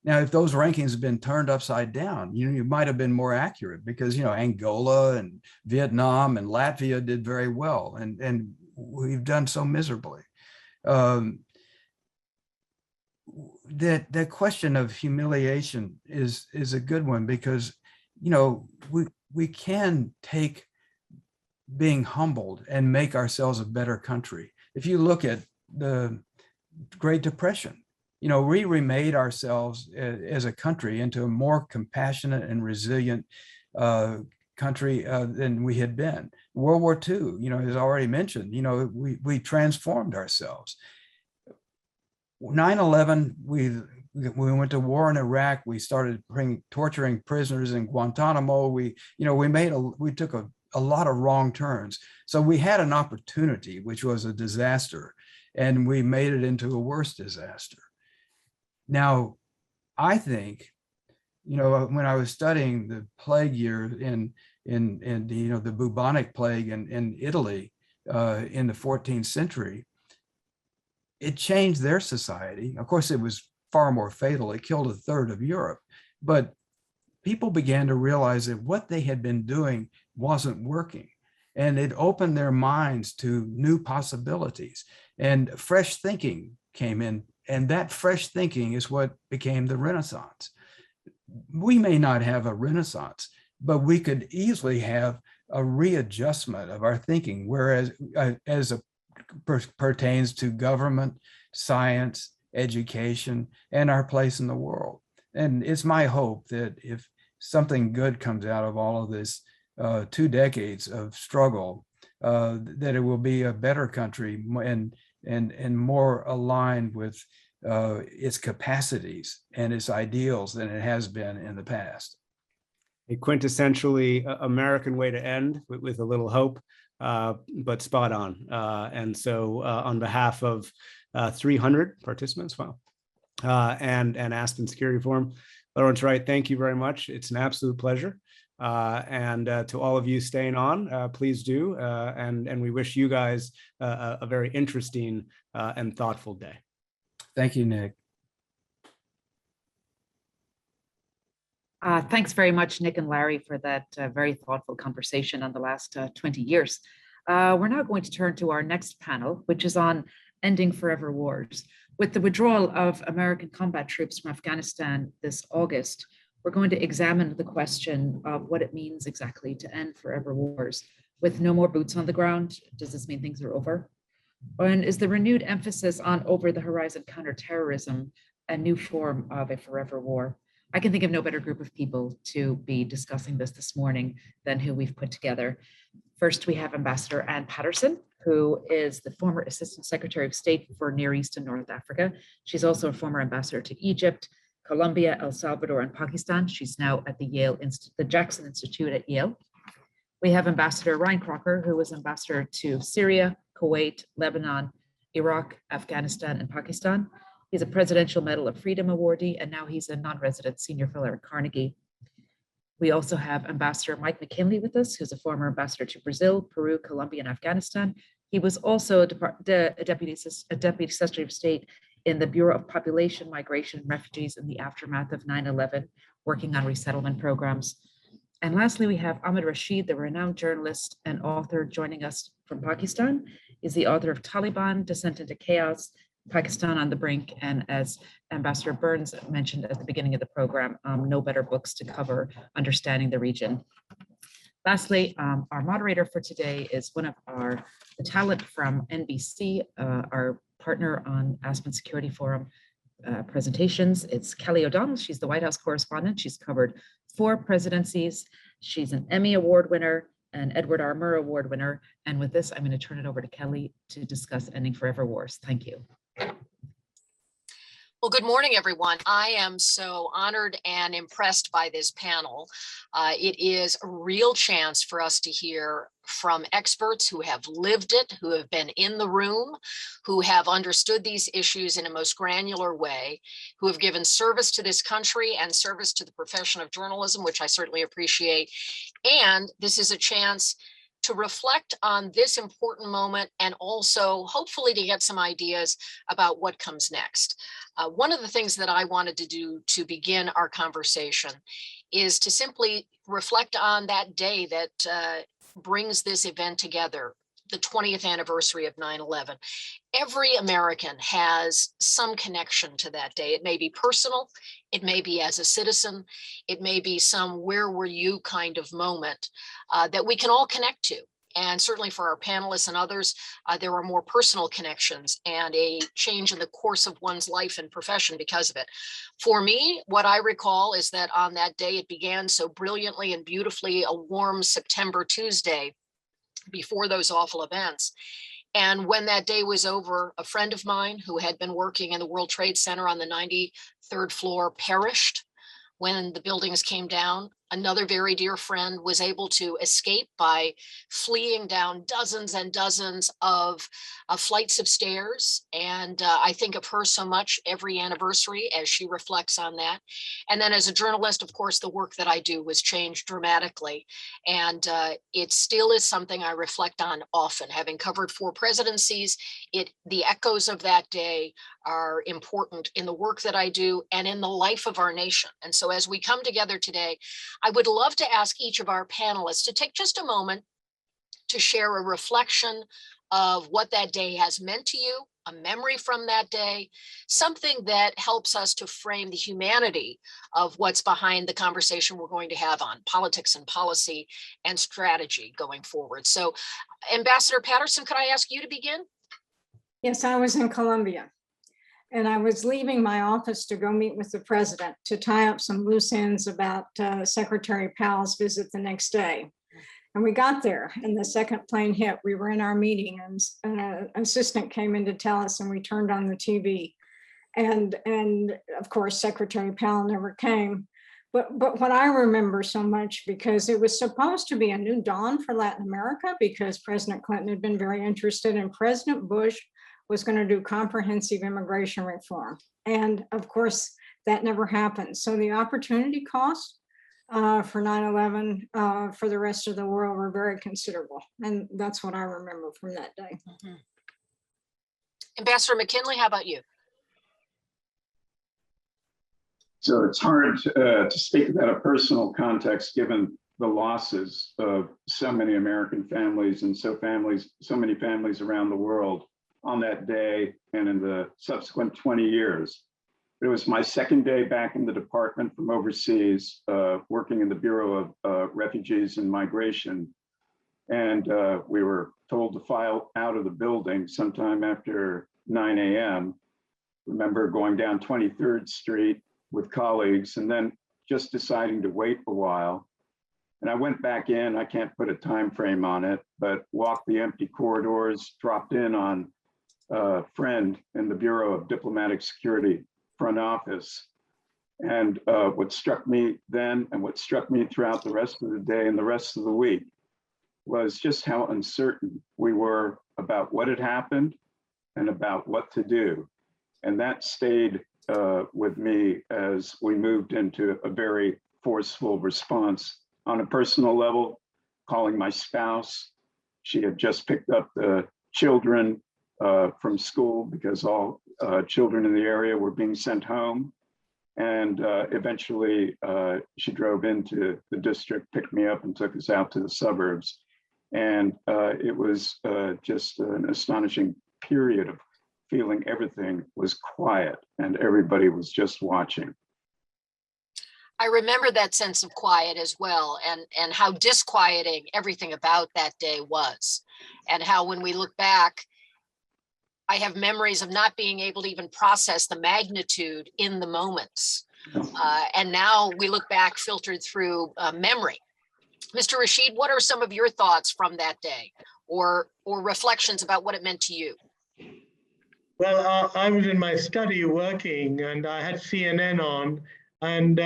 C: Now, if those rankings have been turned upside down, you might have been more accurate because, Angola and Vietnam and Latvia did very well, and we've done so miserably. That question of humiliation is a good one because, we can take being humbled and make ourselves a better country. If you look at the Great Depression, we remade ourselves as a country into a more compassionate and resilient country than we had been. World War II, as already mentioned, we transformed ourselves. 9/11, we went to war in Iraq. We started torturing prisoners in Guantanamo. We took a lot of wrong turns. So we had an opportunity, which was a disaster, and we made it into a worse disaster. Now, I think, when I was studying the plague year in the bubonic plague in Italy in the 14th century, it changed their society. Of course, it was far more fatal. It killed a third of Europe. But people began to realize that what they had been doing wasn't working. And it opened their minds to new possibilities. And fresh thinking came in. And that fresh thinking is what became the Renaissance. We may not have a Renaissance, but we could easily have a readjustment of our thinking, whereas as it pertains to government, science, education, and our place in the world. And it's my hope that if something good comes out of all of this 2 decades of struggle, that it will be a better country and more aligned with its capacities and its ideals than it has been in the past.
B: A quintessentially American way to end with a little hope, but spot on. And so on behalf of 300 participants, wow, and Aspen Security Forum, Lawrence Wright, thank you very much. It's an absolute pleasure. And to all of you staying on, please do. And we wish you guys a very interesting and thoughtful day.
C: Thank you, Nick.
D: Thanks very much, Nick and Larry, for that very thoughtful conversation on the last 20 years. We're now going to turn to our next panel, which is on ending forever wars. With the withdrawal of American combat troops from Afghanistan this August, we're going to examine the question of what it means exactly to end forever wars. With no more boots on the ground, does this mean things are over? And is the renewed emphasis on over-the-horizon counterterrorism a new form of a forever war? I can think of no better group of people to be discussing this morning than who we've put together. First, we have Ambassador Ann Patterson, who is the former Assistant Secretary of State for Near East and North Africa. She's also a former ambassador to Egypt, Colombia, El Salvador, and Pakistan. She's now at the Jackson Institute at Yale. We have Ambassador Ryan Crocker, who was ambassador to Syria, Kuwait, Lebanon, Iraq, Afghanistan, and Pakistan. He's a Presidential Medal of Freedom awardee, and now he's a non-resident senior fellow at Carnegie. We also have Ambassador Mike McKinley with us, who's a former ambassador to Brazil, Peru, Colombia, and Afghanistan. He was also a Deputy Secretary of State in the Bureau of Population, Migration, and Refugees in the aftermath of 9/11, working on resettlement programs. And lastly, we have Ahmed Rashid, the renowned journalist and author joining us from Pakistan. He's the author of Taliban, Descent into Chaos, Pakistan on the Brink, and as Ambassador Burns mentioned at the beginning of the program, no better books to cover understanding the region. Lastly, our moderator for today is one of the talent from NBC, our partner on Aspen Security Forum presentations. It's Kelly O'Donnell. She's the White House correspondent. She's covered 4 presidencies. She's an Emmy Award winner, an Edward R. Murrow Award winner. And with this, I'm going to turn it over to Kelly to discuss Ending Forever Wars. Thank you.
E: Well, good morning, everyone. I am so honored and impressed by this panel. It is a real chance for us to hear from experts who have lived it, who have been in the room, who have understood these issues in a most granular way, who have given service to this country and service to the profession of journalism, which I certainly appreciate. And this is a chance to reflect on this important moment and also hopefully to get some ideas about what comes next. One of the things that I wanted to do to begin our conversation is to simply reflect on that day that brings this event together, the 20th anniversary of 9/11. Every American has some connection to that day. It may be personal, it may be as a citizen, it may be some where were you kind of moment that we can all connect to. And certainly for our panelists and others, there are more personal connections and a change in the course of one's life and profession because of it. For me, what I recall is that on that day, it began so brilliantly and beautifully, a warm September Tuesday before those awful events. And when that day was over, a friend of mine who had been working in the World Trade Center on the 93rd floor perished when the buildings came down. Another very dear friend was able to escape by fleeing down dozens and dozens of flights of stairs. And I think of her so much every anniversary as she reflects on that. And then as a journalist, of course, the work that I do was changed dramatically. And it still is something I reflect on often. Having covered 4 presidencies, the echoes of that day are important in the work that I do and in the life of our nation. And so as we come together today, I would love to ask each of our panelists to take just a moment to share a reflection of what that day has meant to you, a memory from that day, something that helps us to frame the humanity of what's behind the conversation we're going to have on politics and policy and strategy going forward. So, Ambassador Patterson, could I ask you to begin?
F: Yes, I was in Colombia. And I was leaving my office to go meet with the president to tie up some loose ends about Secretary Powell's visit the next day. And we got there and the second plane hit. We were in our meeting and an assistant came in to tell us and we turned on the TV. And of course, Secretary Powell never came. But what I remember so much, because it was supposed to be a new dawn for Latin America because President Clinton had been very interested and President Bush was going to do comprehensive immigration reform. And of course, that never happened. So the opportunity costs for 9/11 for the rest of the world were very considerable. And that's what I remember from that day.
E: Mm-hmm. Ambassador McKinley, how about you?
G: So it's hard to speak about a personal context given the losses of so many American families and so many families around the world on that day and in the subsequent 20 years. It was my second day back in the department from overseas, working in the Bureau of Refugees and Migration. And we were told to file out of the building sometime after 9 a.m. Remember going down 23rd Street with colleagues and then just deciding to wait a while. And I went back in, I can't put a time frame on it, but walked the empty corridors, dropped in on a friend in the Bureau of Diplomatic Security front office. And what struck me then and what struck me throughout the rest of the day and the rest of the week was just how uncertain we were about what had happened and about what to do. And that stayed with me as we moved into a very forceful response on a personal level, calling my spouse. She had just picked up the children from school because all children in the area were being sent home. And eventually she drove into the district, picked me up and took us out to the suburbs. And it was just an astonishing period of feeling everything was quiet and everybody was just watching.
E: I remember that sense of quiet as well, and how disquieting everything about that day was, and how when we look back, I have memories of not being able to even process the magnitude in the moments. And now we look back filtered through memory. Mr. Rashid, what are some of your thoughts from that day, or reflections about what it meant to you?
H: Well, I was in my study working and I had CNN on, and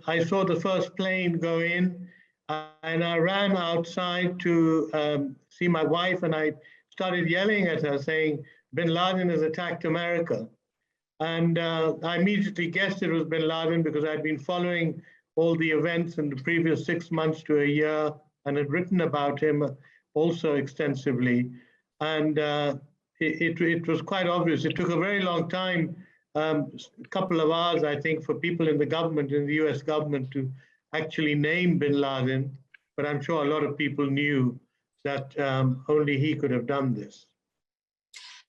H: I saw the first plane go in, and I ran outside to see my wife, and I started yelling at her saying, Bin Laden has attacked America. And I immediately guessed it was Bin Laden because I'd been following all the events in the previous 6 months to a year and had written about him also extensively. And it was quite obvious. It took a very long time, a couple of hours, I think, for people in the government, in the US government, to actually name Bin Laden. But I'm sure a lot of people knew that only he could have done this.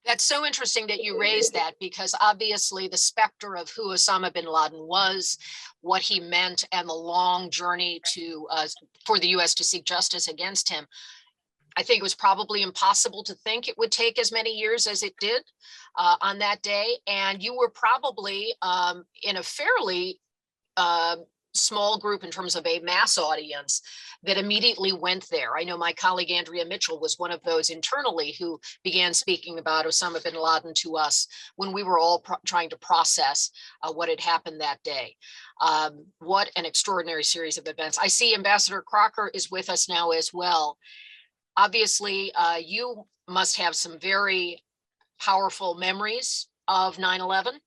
E: That's so interesting that you raised that, because obviously the specter of who Osama bin Laden was, what he meant, and the long journey to for the US to seek justice against him. I think it was probably impossible to think it would take as many years as it did on that day. And you were probably in a fairly small group in terms of a mass audience that immediately went there. I know my colleague Andrea Mitchell was one of those internally who began speaking about Osama bin Laden to us when we were all trying to process what had happened that day. What an extraordinary series of events. I see Ambassador Crocker is with us now as well. Obviously, you must have some very powerful memories of 9/11.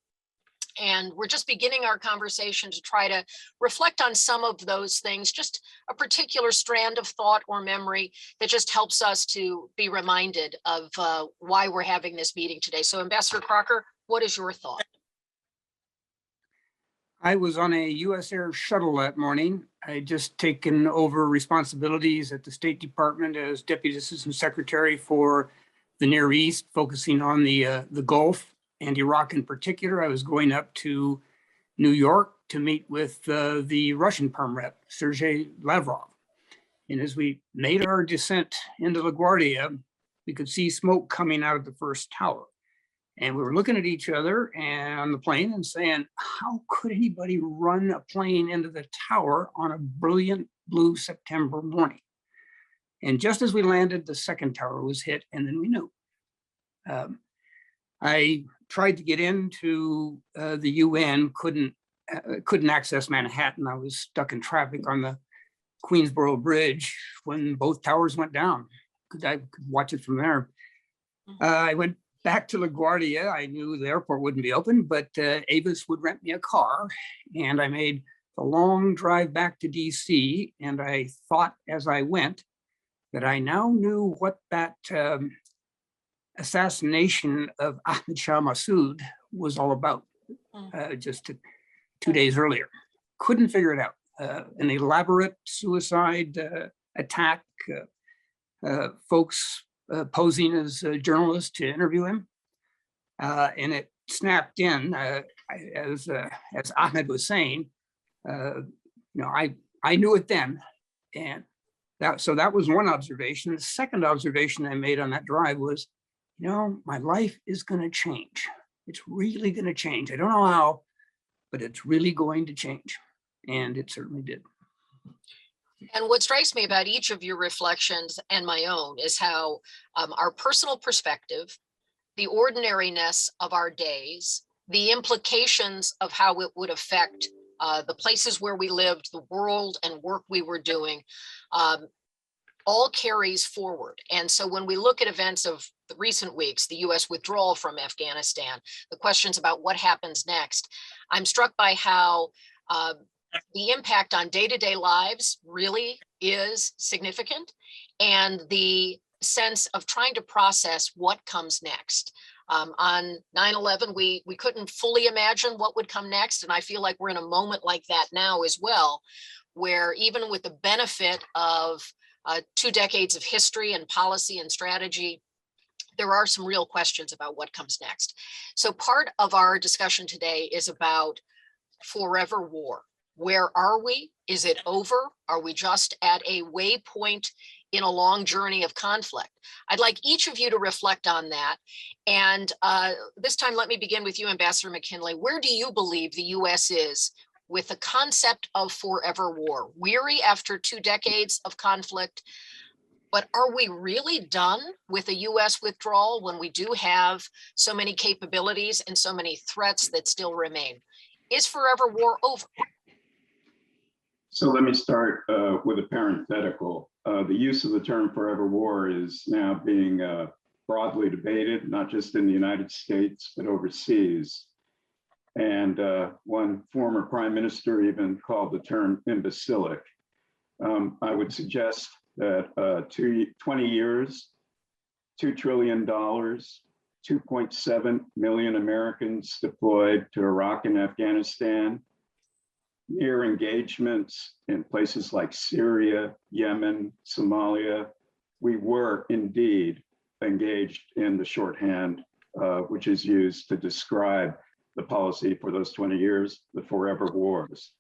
E: And we're just beginning our conversation to try to reflect on some of those things, just a particular strand of thought or memory that just helps us to be reminded of why we're having this meeting today. So Ambassador Crocker, what is your thought?
I: I was on a US Air shuttle that morning. I had just taken over responsibilities at the State Department as Deputy Assistant Secretary for the Near East, focusing on the Gulf and Iraq in particular. I was going up to New York to meet with the Russian Perm Rep, Sergei Lavrov. And as we made our descent into LaGuardia, we could see smoke coming out of the first tower. And we were looking at each other and on the plane and saying, how could anybody run a plane into the tower on a brilliant blue September morning? And just as we landed, the second tower was hit, and then we knew. I tried to get into the UN, couldn't access Manhattan. I was stuck in traffic on the Queensboro Bridge when both towers went down. I could watch it from there. I went back to LaGuardia. I knew the airport wouldn't be open, but Avis would rent me a car, and I made a long drive back to DC. And I thought as I went that I now knew what that assassination of Ahmed Shah Massoud was all about, just 2 days earlier. Couldn't figure it out. An elaborate suicide attack, folks posing as journalists to interview him. And it snapped in, as Ahmed was saying, I knew it then. And so that was one observation. The second observation I made on that drive was, my life is going to change. It's really going to change. I don't know how, but it's really going to change. And it certainly did.
E: And what strikes me about each of your reflections and my own is how our personal perspective, the ordinariness of our days, the implications of how it would affect the places where we lived, the world and work we were doing, all carries forward. And so when we look at events of the recent weeks, the US withdrawal from Afghanistan, the questions about what happens next, I'm struck by how the impact on day-to-day lives really is significant, and the sense of trying to process what comes next. On 9/11, we couldn't fully imagine what would come next. And I feel like we're in a moment like that now as well, where even with the benefit of 2 decades of history and policy and strategy, there are some real questions about what comes next. So part of our discussion today is about forever war. Where are we? Is it over? Are we just at a waypoint in a long journey of conflict? I'd like each of you to reflect on that. And this time, let me begin with you, Ambassador McKinley. Where do you believe the US is with the concept of forever war? Weary after 2 decades of conflict, but are we really done with a US withdrawal when we do have so many capabilities and so many threats that still remain? Is forever war over?
G: So let me start with a parenthetical. The use of the term forever war is now being broadly debated, not just in the United States, but overseas. And one former prime minister even called the term imbecilic. I would suggest that 20 years, $2 trillion, 2.7 million Americans deployed to Iraq and Afghanistan, near engagements in places like Syria, Yemen, Somalia. We were indeed engaged in the shorthand, which is used to describe the policy for those 20 years, the forever wars.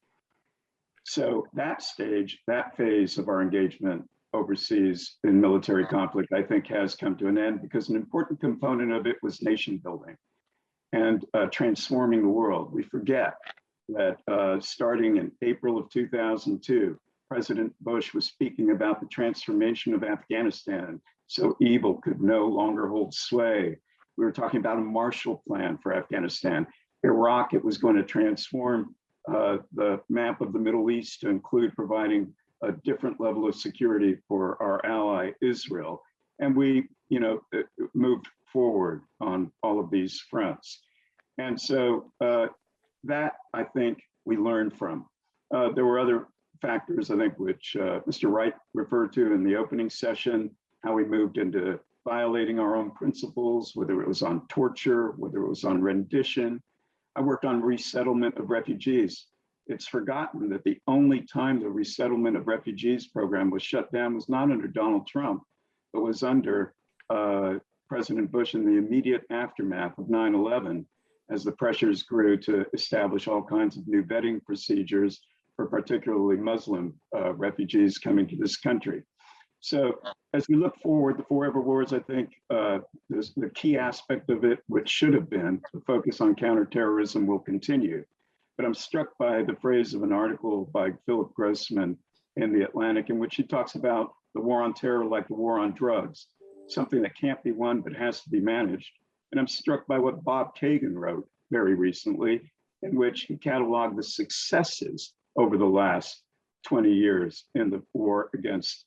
G: So that stage, that phase of our engagement overseas in military conflict, I think has come to an end, because an important component of it was nation building and transforming the world. We forget that starting in April of 2002, President Bush was speaking about the transformation of Afghanistan so evil could no longer hold sway. We were talking about a Marshall Plan for Afghanistan. Iraq, it was going to transform the map of the Middle East to include providing a different level of security for our ally, Israel. And we, moved forward on all of these fronts. And so that, I think, we learned from. There were other factors, I think, which Mr. Wright referred to in the opening session, how we moved into violating our own principles, whether it was on torture, whether it was on rendition. I worked on resettlement of refugees. It's forgotten that the only time the resettlement of refugees program was shut down was not under Donald Trump, but was under President Bush in the immediate aftermath of 9/11, as the pressures grew to establish all kinds of new vetting procedures for particularly Muslim refugees coming to this country. So as we look forward, the forever wars, I think the key aspect of it, which should have been the focus on counterterrorism, will continue. But I'm struck by the phrase of an article by Philip Grossman in The Atlantic, in which he talks about the war on terror like the war on drugs, something that can't be won but has to be managed. And I'm struck by what Bob Kagan wrote very recently, in which he cataloged the successes over the last 20 years in the war against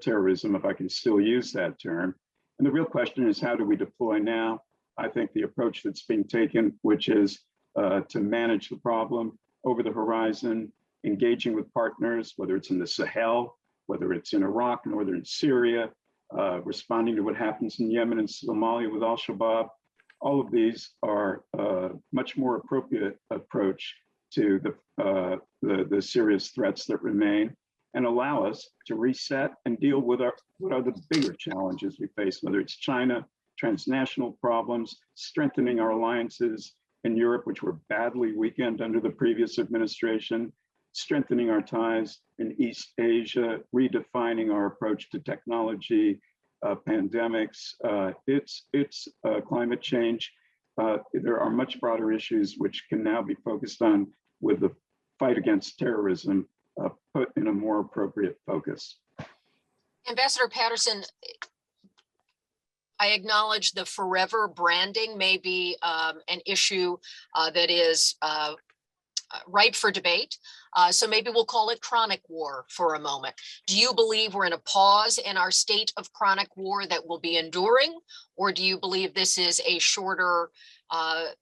G: terrorism, if I can still use that term. And the real question is, how do we deploy now? I think the approach that's being taken, which is to manage the problem over the horizon, engaging with partners, whether it's in the Sahel, whether it's in Iraq, northern Syria, responding to what happens in Yemen and Somalia with al-Shabaab. All of these are a much more appropriate approach to the serious threats that remain, and allow us to reset and deal with what are the bigger challenges we face, whether it's China, transnational problems, strengthening our alliances in Europe, which were badly weakened under the previous administration, strengthening our ties in East Asia, redefining our approach to technology, pandemics, it's climate change. There are much broader issues which can now be focused on with the fight against terrorism put in a more appropriate focus.
E: Ambassador Patterson, I acknowledge the forever branding may be an issue that is ripe for debate. So maybe we'll call it chronic war for a moment. Do you believe we're in a pause in our state of chronic war that will be enduring? Or do you believe this is a shorter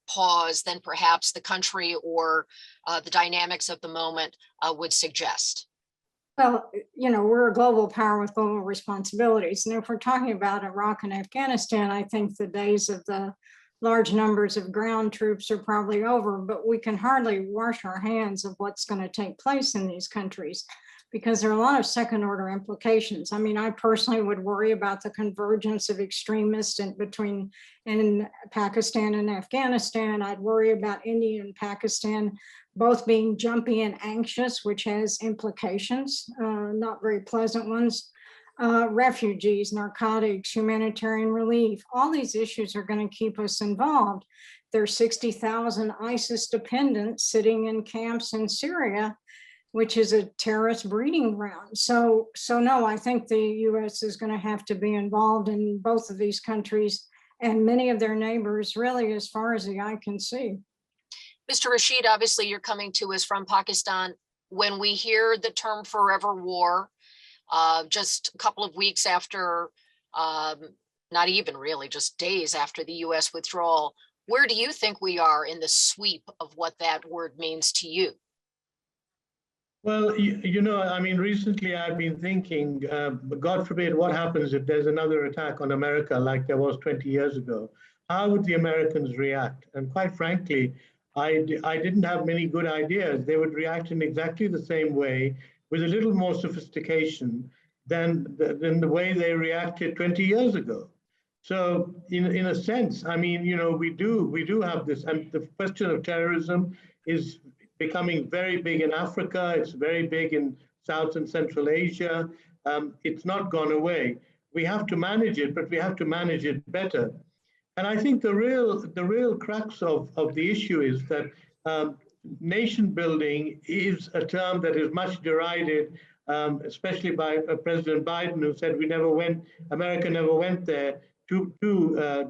E: pause than perhaps the country or the dynamics of the moment would suggest?
F: Well, we're a global power with global responsibilities. And if we're talking about Iraq and Afghanistan, I think the days of the large numbers of ground troops are probably over, but we can hardly wash our hands of what's going to take place in these countries because there are a lot of second order implications. I mean, I personally would worry about the convergence of extremists in Pakistan and Afghanistan. I'd worry about India and Pakistan both being jumpy and anxious, which has implications, not very pleasant ones. Refugees, narcotics, humanitarian relief, all these issues are going to keep us involved. There's 60,000 ISIS dependents sitting in camps in Syria, which is a terrorist breeding ground. So no, I think the US is going to have to be involved in both of these countries and many of their neighbors, really, as far as the eye can see.
E: Mr. Rashid, obviously you're coming to us from Pakistan. When we hear the term forever war, just a couple of weeks after, not even really, just days after the US withdrawal, where do you think we are in the sweep of what that word means to you?
H: Well, I mean, recently I've been thinking, God forbid, what happens if there's another attack on America like there was 20 years ago? How would the Americans react? And quite frankly, I didn't have many good ideas. They would react in exactly the same way, with a little more sophistication than the way they reacted 20 years ago. So in a sense, I mean, we do have this, and the question of terrorism is becoming very big in Africa. It's very big in South and Central Asia. It's not gone away. We have to manage it, but we have to manage it better. And I think the real crux of the issue is that nation building is a term that is much derided, especially by President Biden, who said America never went there to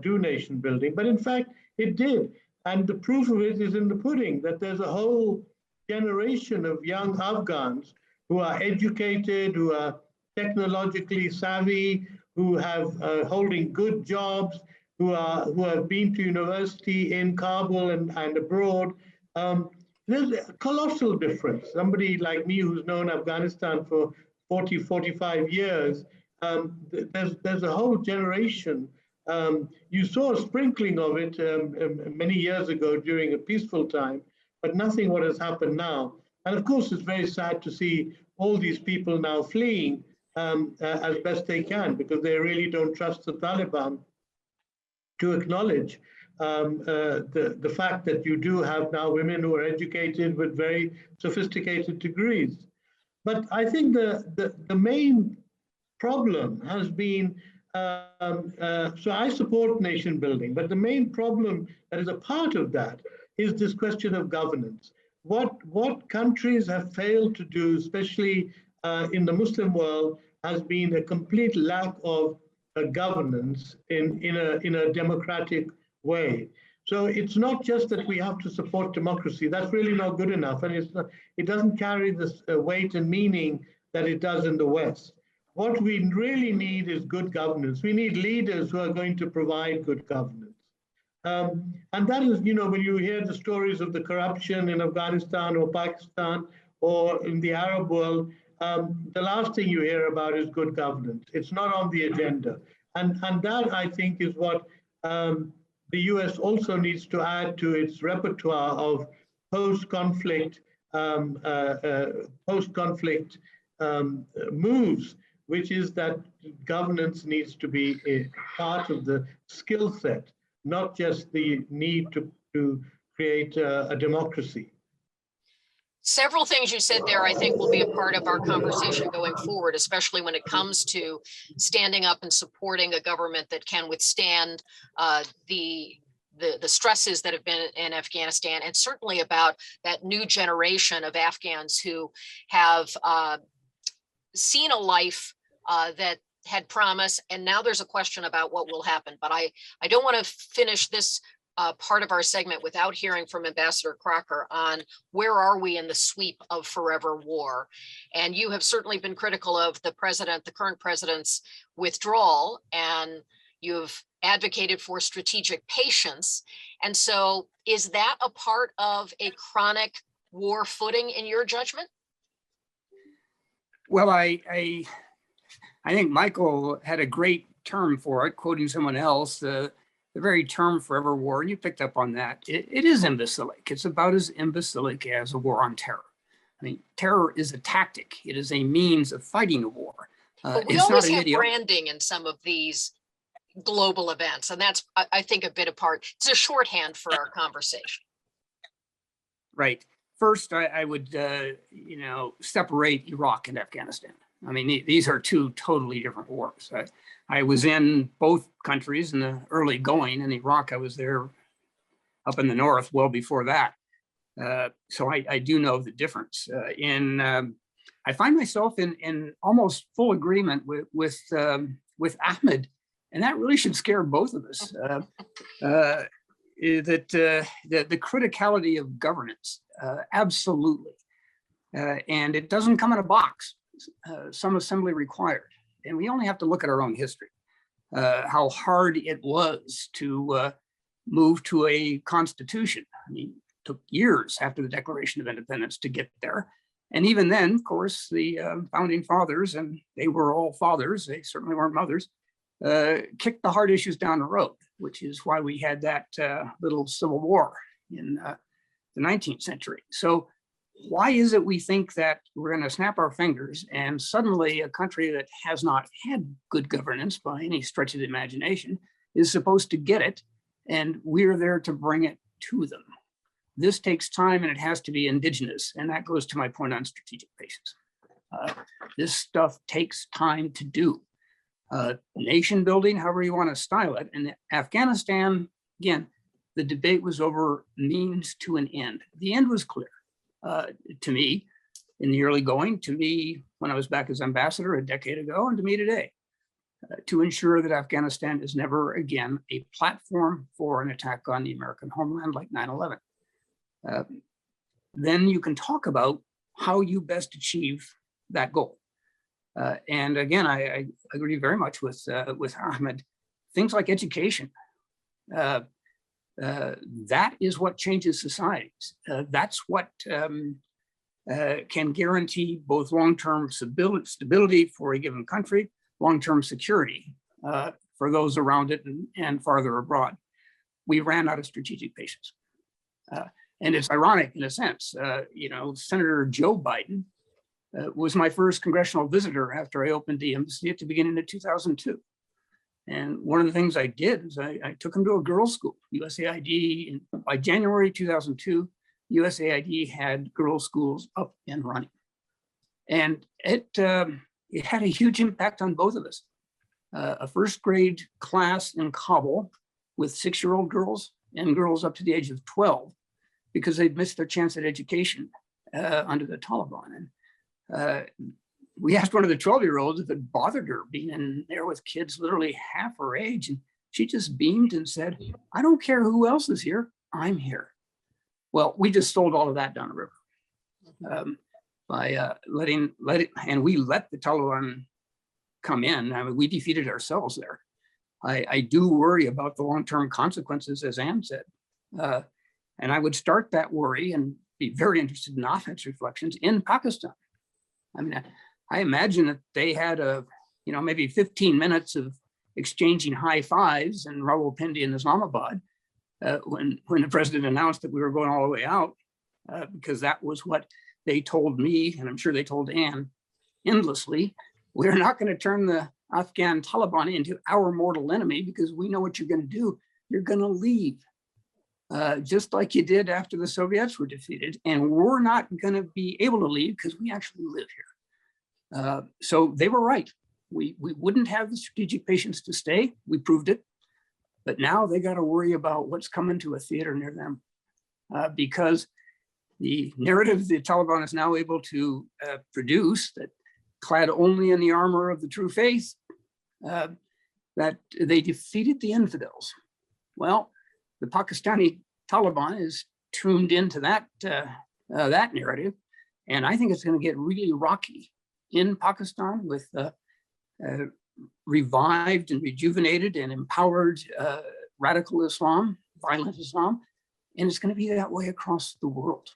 H: do nation building. But in fact, it did. And the proof of it is in the pudding, that there's a whole generation of young Afghans who are educated, who are technologically savvy, who have holding good jobs, who have been to university in Kabul and abroad. There's a colossal difference. Somebody like me who's known Afghanistan for 40, 45 years, there's a whole generation. You saw a sprinkling of it many years ago during a peaceful time, but nothing what has happened now. And of course, it's very sad to see all these people now fleeing as best they can, because they really don't trust the Taliban to acknowledge the fact that you do have now women who are educated with very sophisticated degrees. But I think the main problem has been, so I support nation building, but the main problem that is a part of that is this question of governance. What countries have failed to do, especially in the Muslim world, has been a complete lack of governance in a democratic way. So it's not just that we have to support democracy. That's really not good enough, and it doesn't carry this weight and meaning that it does in the West. What we really need is good governance. We need leaders who are going to provide good governance. And that is, when you hear the stories of the corruption in Afghanistan or Pakistan or in the Arab world, the last thing you hear about is good governance. It's not on the agenda. And that, I think, is what the US also needs to add to its repertoire of post-conflict moves, which is that governance needs to be a part of the skill set, not just the need to create a democracy.
E: Several things you said there, I think, will be a part of our conversation going forward, especially when it comes to standing up and supporting a government that can withstand the stresses that have been in Afghanistan, and certainly about that new generation of Afghans who have seen a life that had promise, and now there's a question about what will happen. But I don't want to finish this part of our segment without hearing from Ambassador Crocker on where are we in the sweep of forever war. And you have certainly been critical of the current president's withdrawal, and you've advocated for strategic patience. And so is that a part of a chronic war footing in your judgment?
I: Well, I think Michael had a great term for it, quoting someone else, the very term forever war, and you picked up on that. It is imbecilic. It's about as imbecilic as a war on terror. I mean, terror is a tactic. It is a means of fighting a war.
E: But we
I: it's
E: always
I: not an
E: have
I: ideology.
E: branding in some of these global events, and that's, I think, a bit apart. It's a shorthand for our conversation.
I: Right. First, I would, separate Iraq and Afghanistan. I mean, these are two totally different wars. I was in both countries in the early going. In Iraq, I was there up in the north well before that. So I do know the difference. I find myself in almost full agreement with Ahmed, and that really should scare both of us. That the criticality of governance, absolutely, and it doesn't come in a box. Some assembly required, and we only have to look at our own history, how hard it was to move to a constitution. I mean, it took years after the Declaration of Independence to get there. And even then, of course, the founding fathers, and they were all fathers, they certainly weren't mothers, kicked the hard issues down the road, which is why we had that little civil war in the 19th century. So why is it we think that we're going to snap our fingers and suddenly a country that has not had good governance by any stretch of the imagination is supposed to get it, and we're there to bring it to them? This takes time, and it has to be indigenous. And that goes to my point on strategic patience. This stuff takes time to do. Nation building, however you want to style it. And Afghanistan, again, the debate was over means to an end. The end was clear to me in the early going, to me when I was back as ambassador a decade ago, and to me today, to ensure that Afghanistan is never again a platform for an attack on the American homeland like 9/11. Then you can talk about how you best achieve that goal. And again, I agree very much with Ahmed. Things like education, that is what changes societies. That's what can guarantee both long-term stability for a given country, long-term security for those around it and farther abroad. We ran out of strategic patience. And it's ironic in a sense, Senator Joe Biden was my first congressional visitor after I opened the embassy at the beginning of 2002. And one of the things I did is I took him to a girls' school, USAID. And by January 2002, USAID had girls' schools up and running. And it had a huge impact on both of us. A first grade class in Kabul with 6-year-old girls and girls up to the age of 12, because they'd missed their chance at education under the Taliban. And we asked one of the 12-year-olds if it bothered her being in there with kids literally half her age. And she just beamed and said, "I don't care who else is here, I'm here." Well, we just sold all of that down the river by letting it, and we let the Taliban come in. I mean, we defeated ourselves there. I do worry about the long-term consequences, as Ann said. And I would start that worry and be very interested in Ahmed's reflections in Pakistan. I mean, I imagine that they had maybe 15 minutes of exchanging high fives in Rawalpindi in Islamabad when the president announced that we were going all the way out, because that was what they told me, and I'm sure they told Ann endlessly. We're not going to turn the Afghan Taliban into our mortal enemy because we know what you're going to do. You're going to leave. Just like you did after the Soviets were defeated. And we're not going to be able to leave because we actually live here. So they were right. We wouldn't have the strategic patience to stay. We proved it. But now they got to worry about what's coming to a theater near them, because the narrative the Taliban is now able to produce, that clad only in the armor of the true faith, that they defeated the infidels. Well, the Pakistani Taliban is tuned into that narrative. And I think it's going to get really rocky in Pakistan with revived and rejuvenated and empowered radical Islam, violent Islam. And it's going to be that way across the world.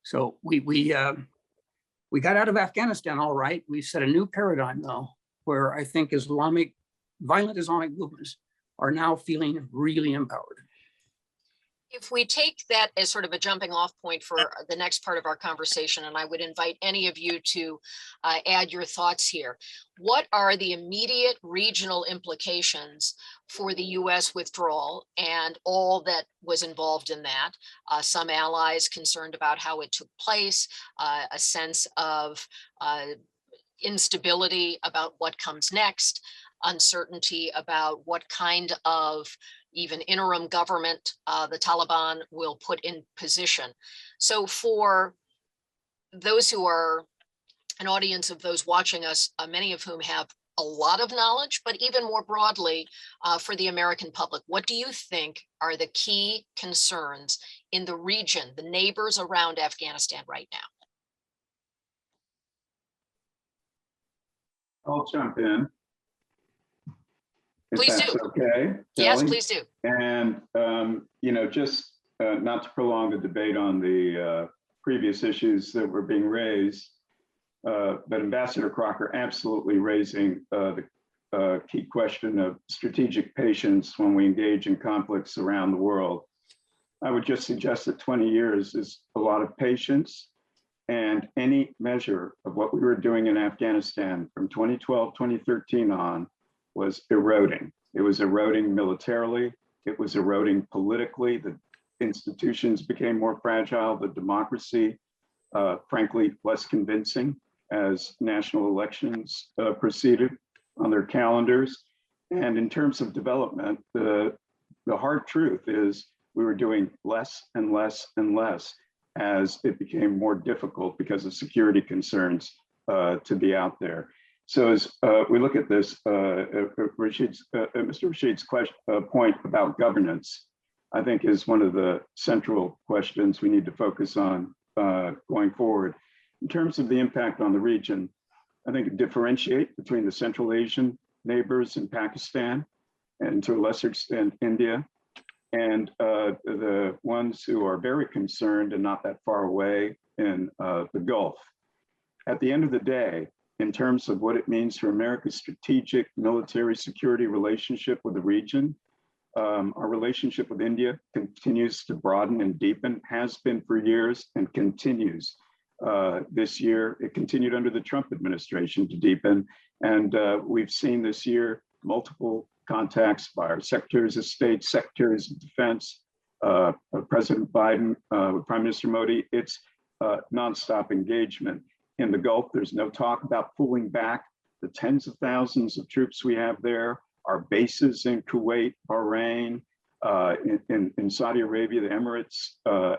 I: So we got out of Afghanistan all right. We set a new paradigm though, where I think violent Islamic movements are now feeling really empowered.
E: If we take that as sort of a jumping off point for the next part of our conversation, and I would invite any of you to add your thoughts here, what are the immediate regional implications for the US withdrawal and all that was involved in that? Some allies concerned about how it took place, a sense of instability about what comes next, uncertainty about what kind of even interim government the Taliban will put in position. So for those who are an audience of those watching us, many of whom have a lot of knowledge, but even more broadly for the American public, what do you think are the key concerns in the region, the neighbors around Afghanistan right now?
G: I'll jump in. If
E: Please
G: that's
E: do.
G: Okay.
E: Yes,
G: Kelly?
E: please do.
G: And, just not to prolong the debate on the previous issues that were being raised, but Ambassador Crocker absolutely raising the key question of strategic patience when we engage in conflicts around the world. I would just suggest that 20 years is a lot of patience, and any measure of what we were doing in Afghanistan from 2012, 2013 on was eroding. It was eroding militarily. It was eroding politically. The institutions became more fragile. The democracy, frankly, less convincing as national elections proceeded on their calendars. And in terms of development, the hard truth is we were doing less and less and less as it became more difficult because of security concerns to be out there. So as we look at this, Mr. Rashid's point about governance, I think is one of the central questions we need to focus on going forward. In terms of the impact on the region, I think differentiate between the Central Asian neighbors in Pakistan and to a lesser extent India, and the ones who are very concerned and not that far away in the Gulf. At the end of the day, in terms of what it means for America's strategic military security relationship with the region, our relationship with India continues to broaden and deepen, has been for years and continues. This year, it continued under the Trump administration to deepen. And we've seen this year multiple contacts by our secretaries of state, secretaries of defense, President Biden, Prime Minister Modi. It's nonstop engagement. In the Gulf, there's no talk about pulling back the tens of thousands of troops we have there, our bases in Kuwait, Bahrain, in Saudi Arabia, the Emirates,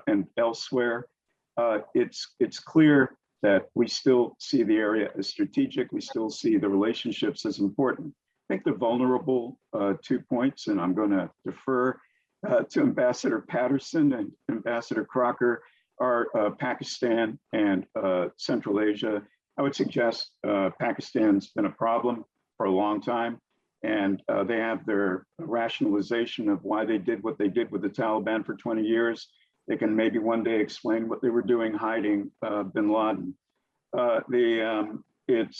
G: and elsewhere. It's clear that we still see the area as strategic. We still see the relationships as important. I think the vulnerable 2 points, and I'm going to defer to Ambassador Patterson and Ambassador Crocker, are Pakistan and Central Asia. I would suggest Pakistan's been a problem for a long time, and they have their rationalization of why they did what they did with the Taliban for 20 years. They can maybe one day explain what they were doing hiding bin Laden. And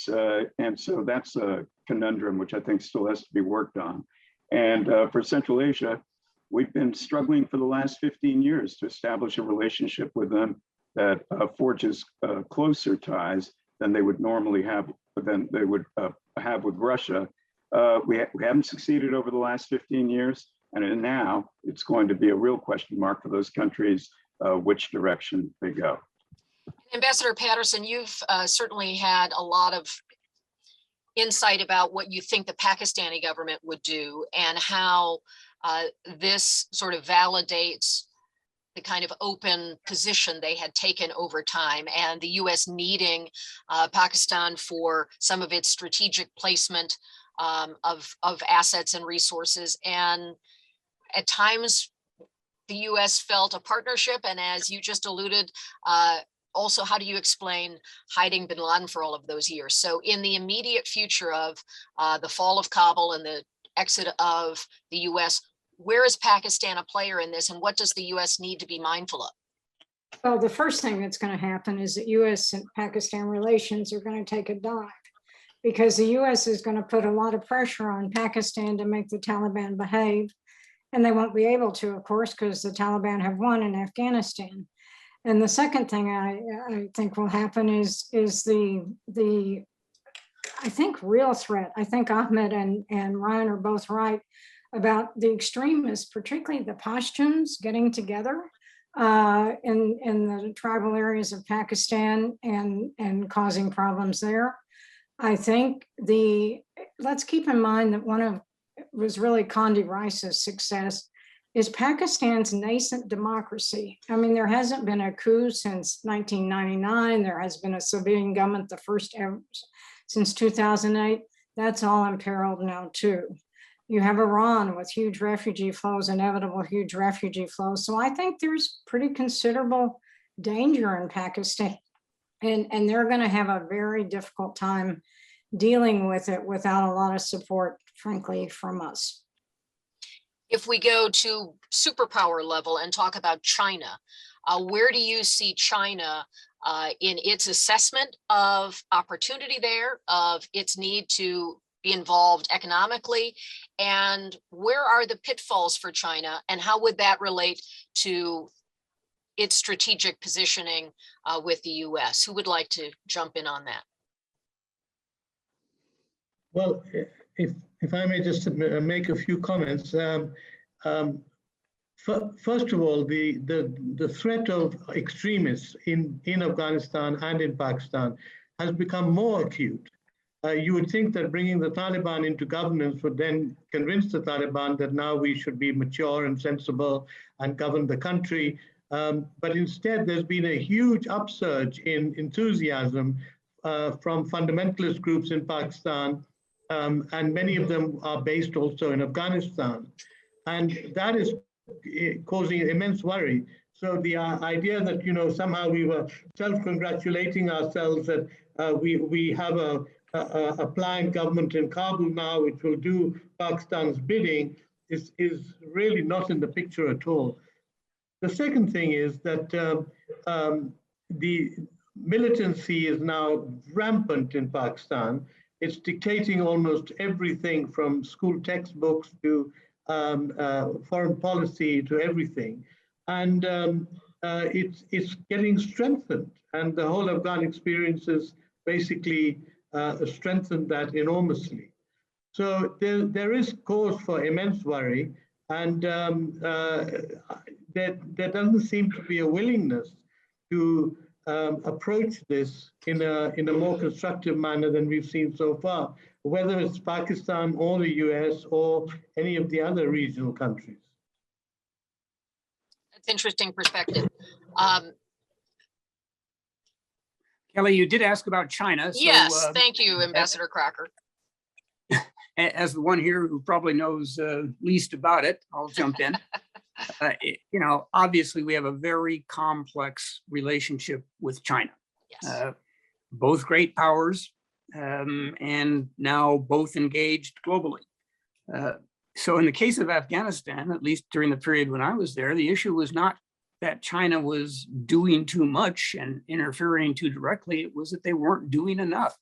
G: so that's a conundrum which I think still has to be worked on. And for Central Asia, we've been struggling for the last 15 years to establish a relationship with them that forges closer ties than they would normally have, than they would have with Russia. We haven't succeeded over the last 15 years, and now it's going to be a real question mark for those countries which direction they go.
E: Ambassador Patterson, you've certainly had a lot of insight about what you think the Pakistani government would do and how this sort of validates the kind of open position they had taken over time, and the US needing Pakistan for some of its strategic placement of assets and resources. And at times the US felt a partnership, and as you just alluded, also, how do you explain hiding bin Laden for all of those years? So in the immediate future of the fall of Kabul and the exit of the US, where is Pakistan a player in this, and what does the US need to be mindful of?
F: Well, the first thing that's going to happen is that US and Pakistan relations are going to take a dive, because the US is going to put a lot of pressure on Pakistan to make the Taliban behave. And they won't be able to, of course, because the Taliban have won in Afghanistan. And the second thing I think will happen is the I think real threat. I think Ahmed and Ryan are both right about the extremists, particularly the Pashtuns, getting together in the tribal areas of Pakistan and causing problems there. I think let's keep in mind that one of was really Condi Rice's success is Pakistan's nascent democracy. I mean, there hasn't been a coup since 1999. There has been a civilian government, the first ever since 2008. That's all imperiled now too. You have Iran with huge refugee flows, inevitable huge refugee flows. So I think there's pretty considerable danger in Pakistan. And they're going to have a very difficult time dealing with it without a lot of support, frankly, from us.
E: If we go to superpower level and talk about China, where do you see China in its assessment of opportunity there, of its need to be involved economically, and where are the pitfalls for China, and how would that relate to its strategic positioning with the US? Who would like to jump in on that?
H: Well, if I may just make a few comments. First of all, the threat of extremists in Afghanistan and in Pakistan has become more acute. You would think that bringing the Taliban into governance would then convince the Taliban that now we should be mature and sensible and govern the country. But instead, there's been a huge upsurge in enthusiasm from fundamentalist groups in Pakistan, and many of them are based also in Afghanistan. And that is causing immense worry. So the idea that, somehow we were self-congratulating ourselves that we have a planned government in Kabul now, which will do Pakistan's bidding, is really not in the picture at all. The second thing is that the militancy is now rampant in Pakistan. It's dictating almost everything from school textbooks to foreign policy to everything. And it's getting strengthened. And the whole Afghan experience has basically strengthened that enormously. So there is cause for immense worry. And there doesn't seem to be a willingness to approach this in a more constructive manner than we've seen so far, whether it's Pakistan or the US or any of the other regional countries.
E: That's interesting perspective.
I: Kelly, you did ask about China. So,
E: yes, thank you, Ambassador Crocker.
I: As the one here who probably knows least about it, I'll jump in. Obviously we have a very complex relationship with China.
E: Yes.
I: Both great powers, and now both engaged globally. So in the case of Afghanistan, at least during the period when I was there, the issue was not that China was doing too much and interfering too directly. It was that they weren't doing enough.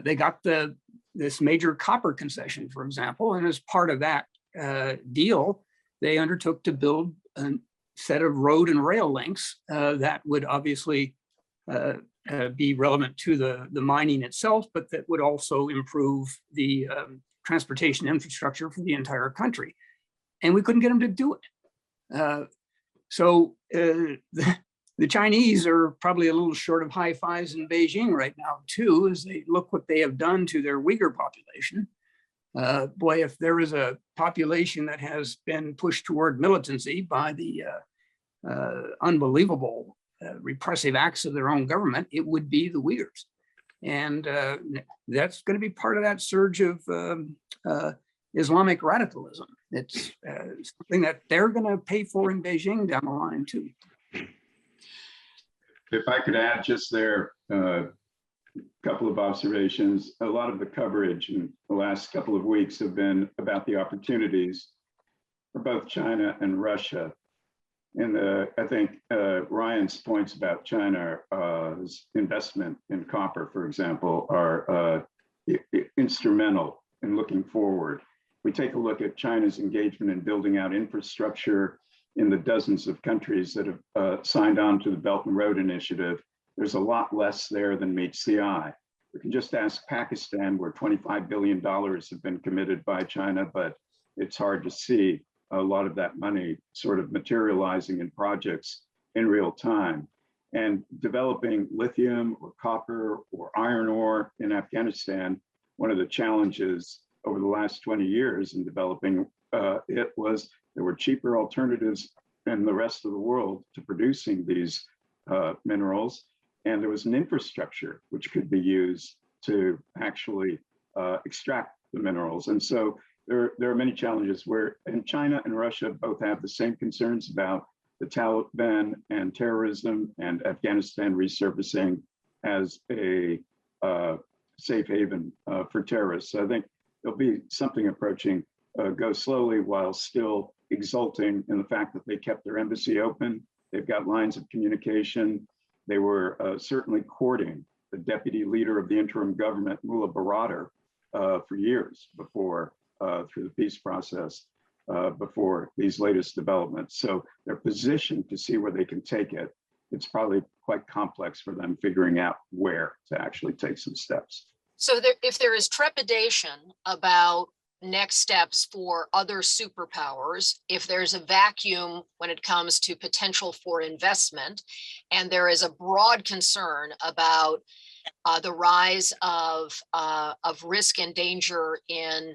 I: They got this major copper concession, for example, and as part of that deal, they undertook to build a set of road and rail links that would obviously be relevant to the mining itself, but that would also improve the transportation infrastructure for the entire country. And we couldn't get them to do it. So the Chinese are probably a little short of high fives in Beijing right now, too, as they look what they have done to their Uyghur population. Boy, if there is a population that has been pushed toward militancy by the unbelievable repressive acts of their own government, it would be the Uyghurs. And that's going to be part of that surge of Islamic radicalism. It's something that they're going to pay for in Beijing down the line too.
G: If I could add just there a couple of observations. A lot of the coverage in the last couple of weeks have been about the opportunities for both China and Russia. And I think Ryan's points about China's investment in copper, for example, are instrumental in looking forward. We take a look at China's engagement in building out infrastructure in the dozens of countries that have signed on to the Belt and Road Initiative. There's a lot less there than meets the eye. We can just ask Pakistan, where $25 billion have been committed by China, but it's hard to see a lot of that money sort of materializing in projects in real time. And developing lithium or copper or iron ore in Afghanistan, one of the challenges over the last 20 years in developing it was there were cheaper alternatives in the rest of the world to producing these minerals. And there was an infrastructure which could be used to actually extract the minerals. And so there are many challenges where, and China and Russia both have the same concerns about the Taliban and terrorism and Afghanistan resurfacing as a safe haven for terrorists. So I think there'll be something approaching go slowly while still exulting in the fact that they kept their embassy open. They've got lines of communication. They were certainly courting the deputy leader of the interim government, Mullah Baradar, for years before, through the peace process, before these latest developments. So they're positioned to see where they can take it. It's probably quite complex for them figuring out where to actually take some steps.
E: So if there is trepidation about next steps for other superpowers, if there's a vacuum when it comes to potential for investment, and there is a broad concern about the rise of risk and danger in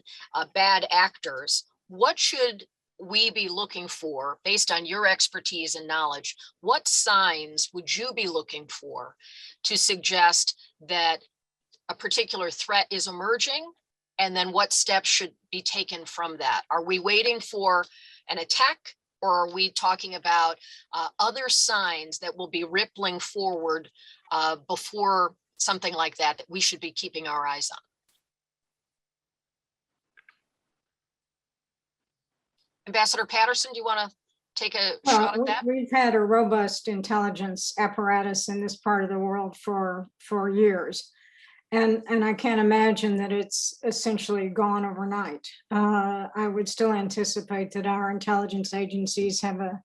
E: bad actors, what should we be looking for based on your expertise and knowledge? What signs would you be looking for to suggest that a particular threat is emerging? And then what steps should be taken from that? Are we waiting for an attack, or are we talking about other signs that will be rippling forward before something like that we should be keeping our eyes on? Ambassador Patterson, do you want to take a shot at that?
F: We've had a robust intelligence apparatus in this part of the world for years. And I can't imagine that it's essentially gone overnight. I would still anticipate that our intelligence agencies have a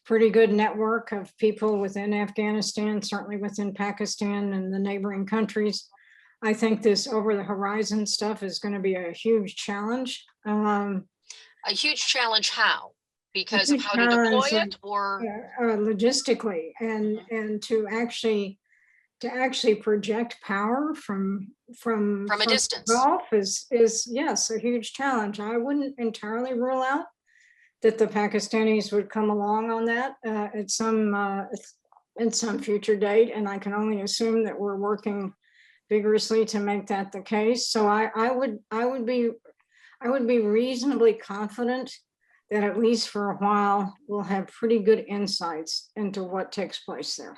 F: pretty good network of people within Afghanistan, certainly within Pakistan and the neighboring countries. I think this over the horizon stuff is going to be a huge challenge.
E: A huge challenge how? Because of how to deploy it, or
F: logistically, and to actually project power from
E: a distance.
F: Gulf is yes, a huge challenge. I wouldn't entirely rule out that the Pakistanis would come along on that at some future date, and I can only assume that we're working vigorously to make that the case. So I would be reasonably confident that at least for a while we'll have pretty good insights into what takes place there.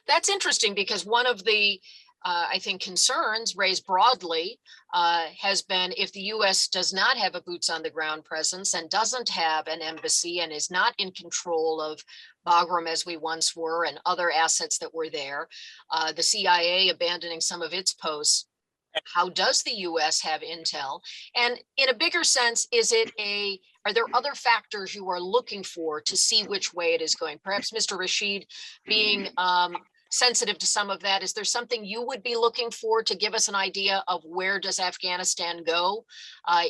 E: That's interesting, because one of the, I think, concerns raised broadly has been if the U.S. does not have a boots on the ground presence and doesn't have an embassy and is not in control of Bagram as we once were and other assets that were there, the CIA abandoning some of its posts, how does the U.S. have intel? And in a bigger sense, are there other factors you are looking for to see which way it is going? Perhaps Mr. Rashid, being sensitive to some of that, is there something you would be looking for to give us an idea of where does Afghanistan go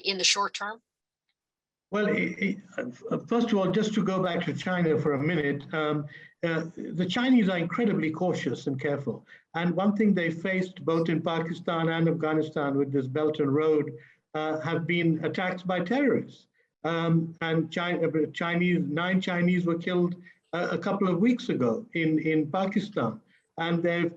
E: in the short term?
H: Well, first of all, just to go back to China for a minute, the Chinese are incredibly cautious and careful. And one thing they faced both in Pakistan and Afghanistan with this Belt and Road have been attacks by terrorists. And 9 Chinese were killed a couple of weeks ago in Pakistan. And they've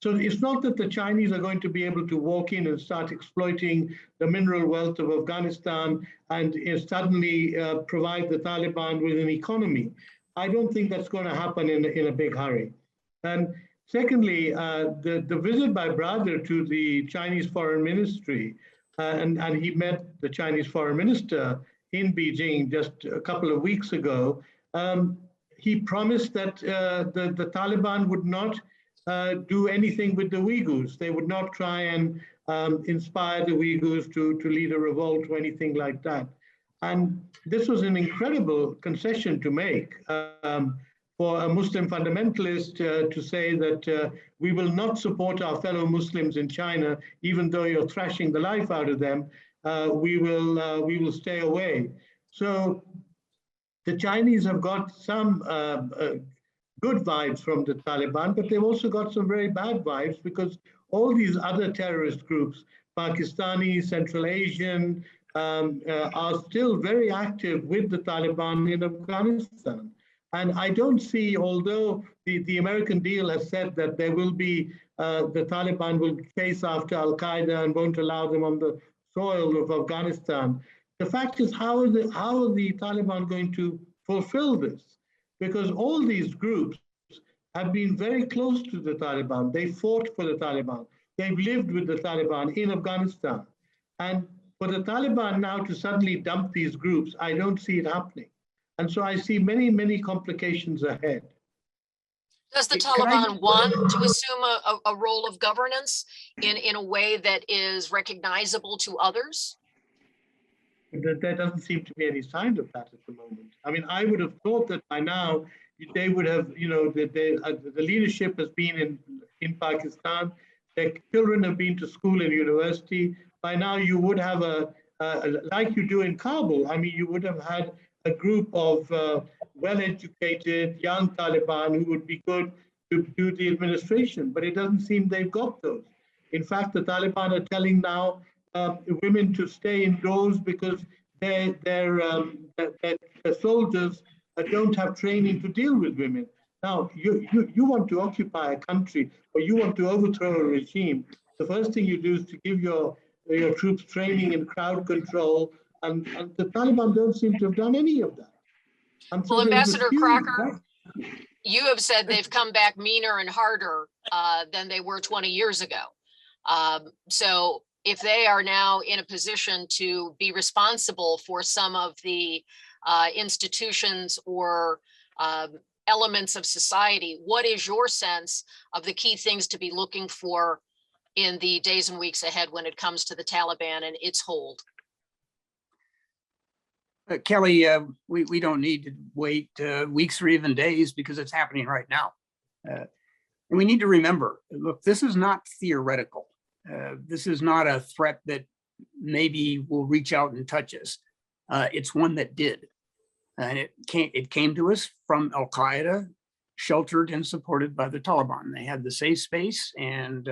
H: So it's not that the Chinese are going to be able to walk in and start exploiting the mineral wealth of Afghanistan and suddenly provide the Taliban with an economy. I don't think that's going to happen in a big hurry. And secondly, the visit by Brother to the Chinese Foreign Ministry, and he met the Chinese Foreign Minister in Beijing just a couple of weeks ago. He promised that the Taliban would not do anything with the Uyghurs. They would not try and inspire the Uyghurs to lead a revolt or anything like that. And this was an incredible concession to make for a Muslim fundamentalist to say that we will not support our fellow Muslims in China, even though you're thrashing the life out of them. We will stay away. So the Chinese have got some good vibes from the Taliban, but they've also got some very bad vibes because all these other terrorist groups, Pakistani, Central Asian, are still very active with the Taliban in Afghanistan. And I don't see, although the American deal has said that there will be, the Taliban will chase after Al-Qaeda and won't allow them on the soil of Afghanistan. The fact is, how are the Taliban going to fulfill this? Because all these groups have been very close to the Taliban. They fought for the Taliban. They've lived with the Taliban in Afghanistan. And for the Taliban now to suddenly dump these groups, I don't see it happening. And so I see many, many complications ahead.
E: Does the Taliban want to assume a role of governance in a way that is recognizable to others?
H: There doesn't seem to be any sign of that at the moment. I mean, I would have thought that by now they would have, the leadership has been in Pakistan. Their children have been to school and university. By now, you would have like you do in Kabul. I mean, you would have had a group of well-educated young Taliban who would be good to do the administration, but it doesn't seem they've got those. In fact, the Taliban are telling now women to stay indoors because their soldiers don't have training to deal with women. Now, you want to occupy a country or you want to overthrow a regime. The first thing you do is to give your troops training in crowd control, and the Taliban don't seem to have done any of that. And so
E: well, Ambassador Crocker, you have said they've come back meaner and harder than they were 20 years ago. So if they are now in a position to be responsible for some of the institutions or elements of society, what is your sense of the key things to be looking for in the days and weeks ahead when it comes to the Taliban and its hold?
I: Kelly, we don't need to wait weeks or even days because it's happening right now. And we need to remember, look, this is not theoretical. This is not a threat that maybe will reach out and touch us. It's one that did. And it came to us from Al-Qaeda, sheltered and supported by the Taliban. They had the safe space and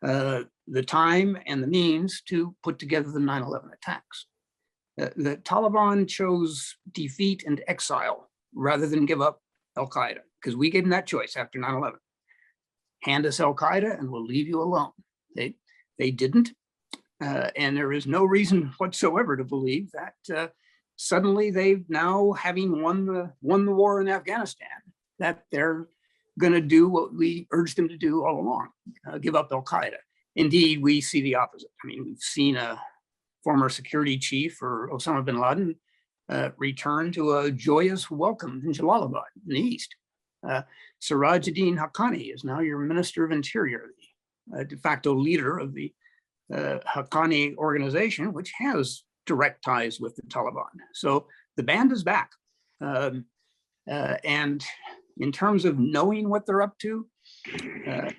I: the time and the means to put together the 9/11 attacks. The Taliban chose defeat and exile rather than give up Al-Qaeda, because we gave them that choice after 9/11. Hand us Al-Qaeda and we'll leave you alone. They didn't, and there is no reason whatsoever to believe that suddenly they've now, having won the war in Afghanistan, that they're going to do what we urged them to do all along, give up Al-Qaeda. Indeed, we see the opposite. I mean, we've seen a former security chief for Osama bin Laden return to a joyous welcome in Jalalabad in the east. Sirajuddin Haqqani is now your Minister of Interior, the de facto leader of the Haqqani organization, which has direct ties with the Taliban. So the band is back. And in terms of knowing what they're up to, I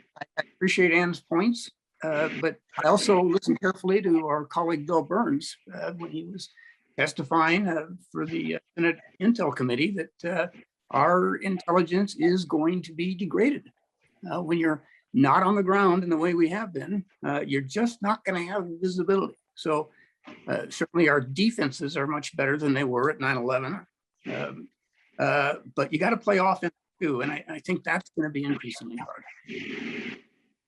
I: appreciate Ann's points, but I also listened carefully to our colleague Bill Burns when he was testifying for the Senate Intel Committee that our intelligence is going to be degraded. When you're not on the ground in the way we have been, you're just not going to have visibility. So certainly our defenses are much better than they were at 9/11. But you got to play offense too. And I think that's going to be increasingly hard.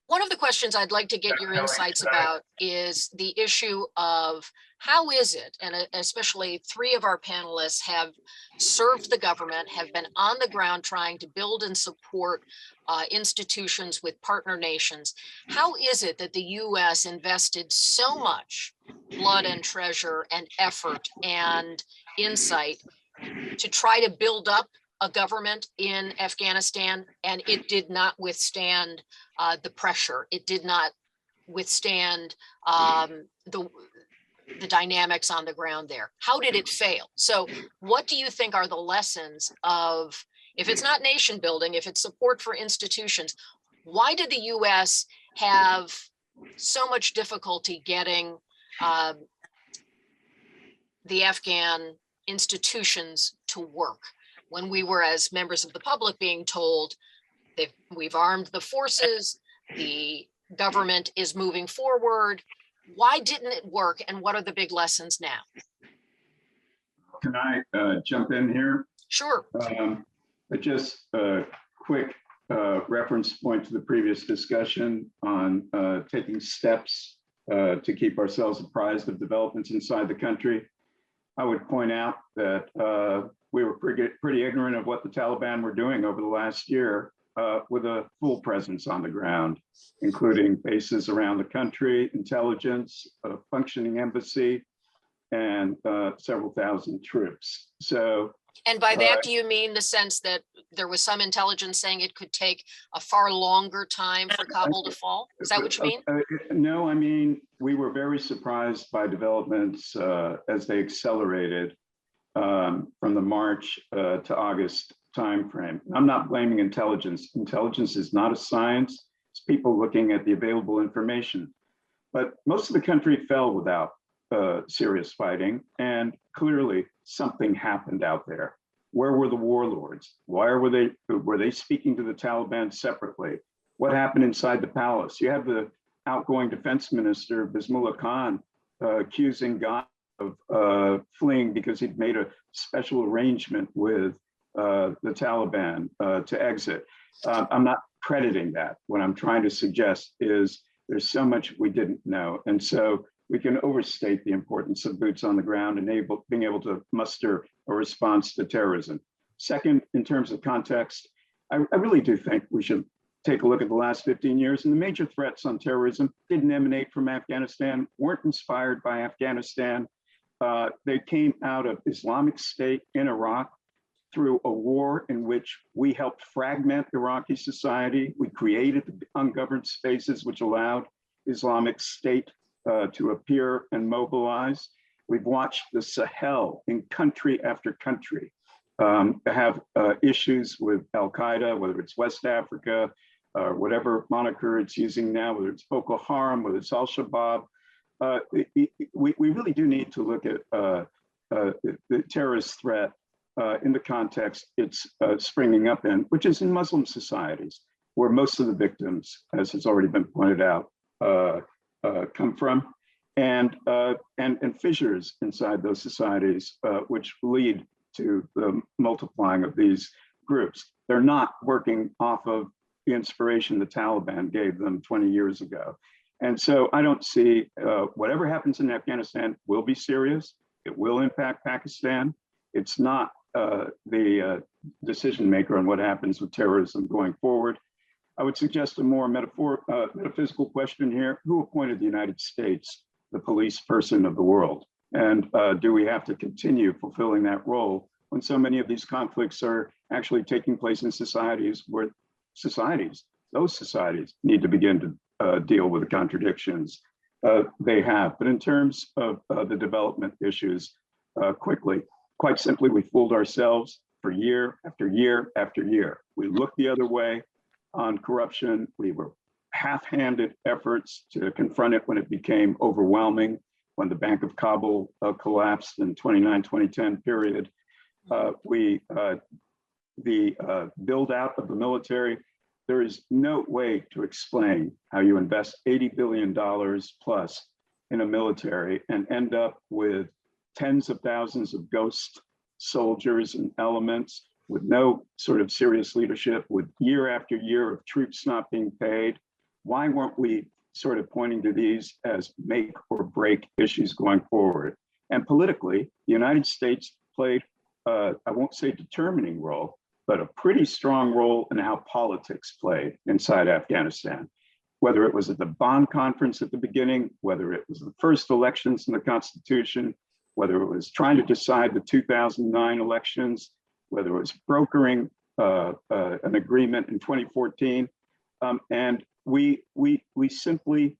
E: One of the questions I'd like to get your insights about is the issue of how is it, and especially three of our panelists have served the government, have been on the ground trying to build and support institutions with partner nations. How is it that the US invested so much blood and treasure and effort and insight to try to build up a government in Afghanistan, and it did not withstand the pressure. It did not withstand the dynamics on the ground there. How did it fail? So what do you think are the lessons of, if it's not nation building, if it's support for institutions, why did the US have so much difficulty getting the Afghan institutions to work, when we were, as members of the public, being told we've armed the forces, the government is moving forward? Why didn't it work, and what are the big lessons now?
G: Can I jump in here?
E: Sure.
G: Just a quick reference point to the previous discussion on taking steps to keep ourselves apprised of developments inside the country. I would point out that we were pretty ignorant of what the Taliban were doing over the last year with a full presence on the ground, including bases around the country, intelligence, a functioning embassy, and several thousand troops. So,
E: and by that, do you mean the sense that there was some intelligence saying it could take a far longer time for Kabul to fall? Is that what you mean?
G: No, I mean, we were very surprised by developments as they accelerated from the March to August timeframe. I'm not blaming intelligence. Intelligence is not a science. It's people looking at the available information. But most of the country fell without serious fighting, and clearly something happened out there. Where were the warlords? Why were they speaking to the Taliban separately? What happened inside the palace? You have the outgoing defense minister, Bismillah Khan, accusing God of fleeing because he'd made a special arrangement with the Taliban to exit. I'm not crediting that. What I'm trying to suggest is there's so much we didn't know. And so we can overstate the importance of boots on the ground and being able to muster a response to terrorism. Second, in terms of context, I really do think we should take a look at the last 15 years, and the major threats on terrorism didn't emanate from Afghanistan, weren't inspired by Afghanistan. They came out of Islamic State in Iraq through a war in which we helped fragment Iraqi society. We created the ungoverned spaces which allowed Islamic State to appear and mobilize. We've watched the Sahel in country after country have issues with Al-Qaeda, whether it's West Africa, whatever moniker it's using now, whether it's Boko Haram, whether it's Al-Shabaab. We really do need to look at the terrorist threat in the context it's springing up in, which is in Muslim societies, where most of the victims, as has already been pointed out, come from, and fissures inside those societies, which lead to the multiplying of these groups. They're not working off of the inspiration the Taliban gave them 20 years ago. And so I don't see whatever happens in Afghanistan will be serious. It will impact Pakistan. It's not the decision maker on what happens with terrorism going forward. I would suggest a more metaphysical question here. Who appointed the United States the police person of the world? And do we have to continue fulfilling that role when so many of these conflicts are actually taking place in societies where those societies need to begin to deal with the contradictions they have? But in terms of the development issues, quite simply, we fooled ourselves for year after year after year. We looked the other way on corruption. We were half-handed efforts to confront it when it became overwhelming, when the Bank of Kabul collapsed in 2009-2010 period. The build out of the military, there is no way to explain how you invest $80 billion plus in a military and end up with tens of thousands of ghost soldiers and elements with no sort of serious leadership, with year after year of troops not being paid. Why weren't we sort of pointing to these as make or break issues going forward? And politically, the United States played, I won't say determining role, but a pretty strong role in how politics played inside Afghanistan. Whether it was at the Bonn conference at the beginning, whether it was the first elections in the Constitution, whether it was trying to decide the 2009 elections, whether it was brokering an agreement in 2014. And we simply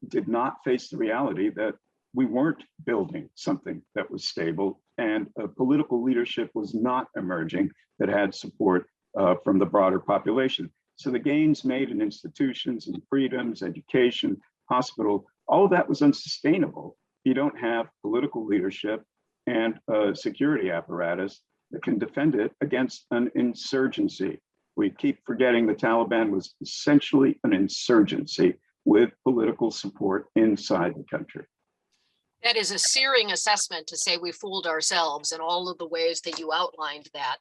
G: did not face the reality that we weren't building something that was stable, and political leadership was not emerging that had support from the broader population. So the gains made in institutions and freedoms, education, hospital, all of that was unsustainable. You don't have political leadership and a security apparatus that can defend it against an insurgency. We keep forgetting the Taliban was essentially an insurgency with political support inside the country.
E: That is a searing assessment to say we fooled ourselves in all of the ways that you outlined that.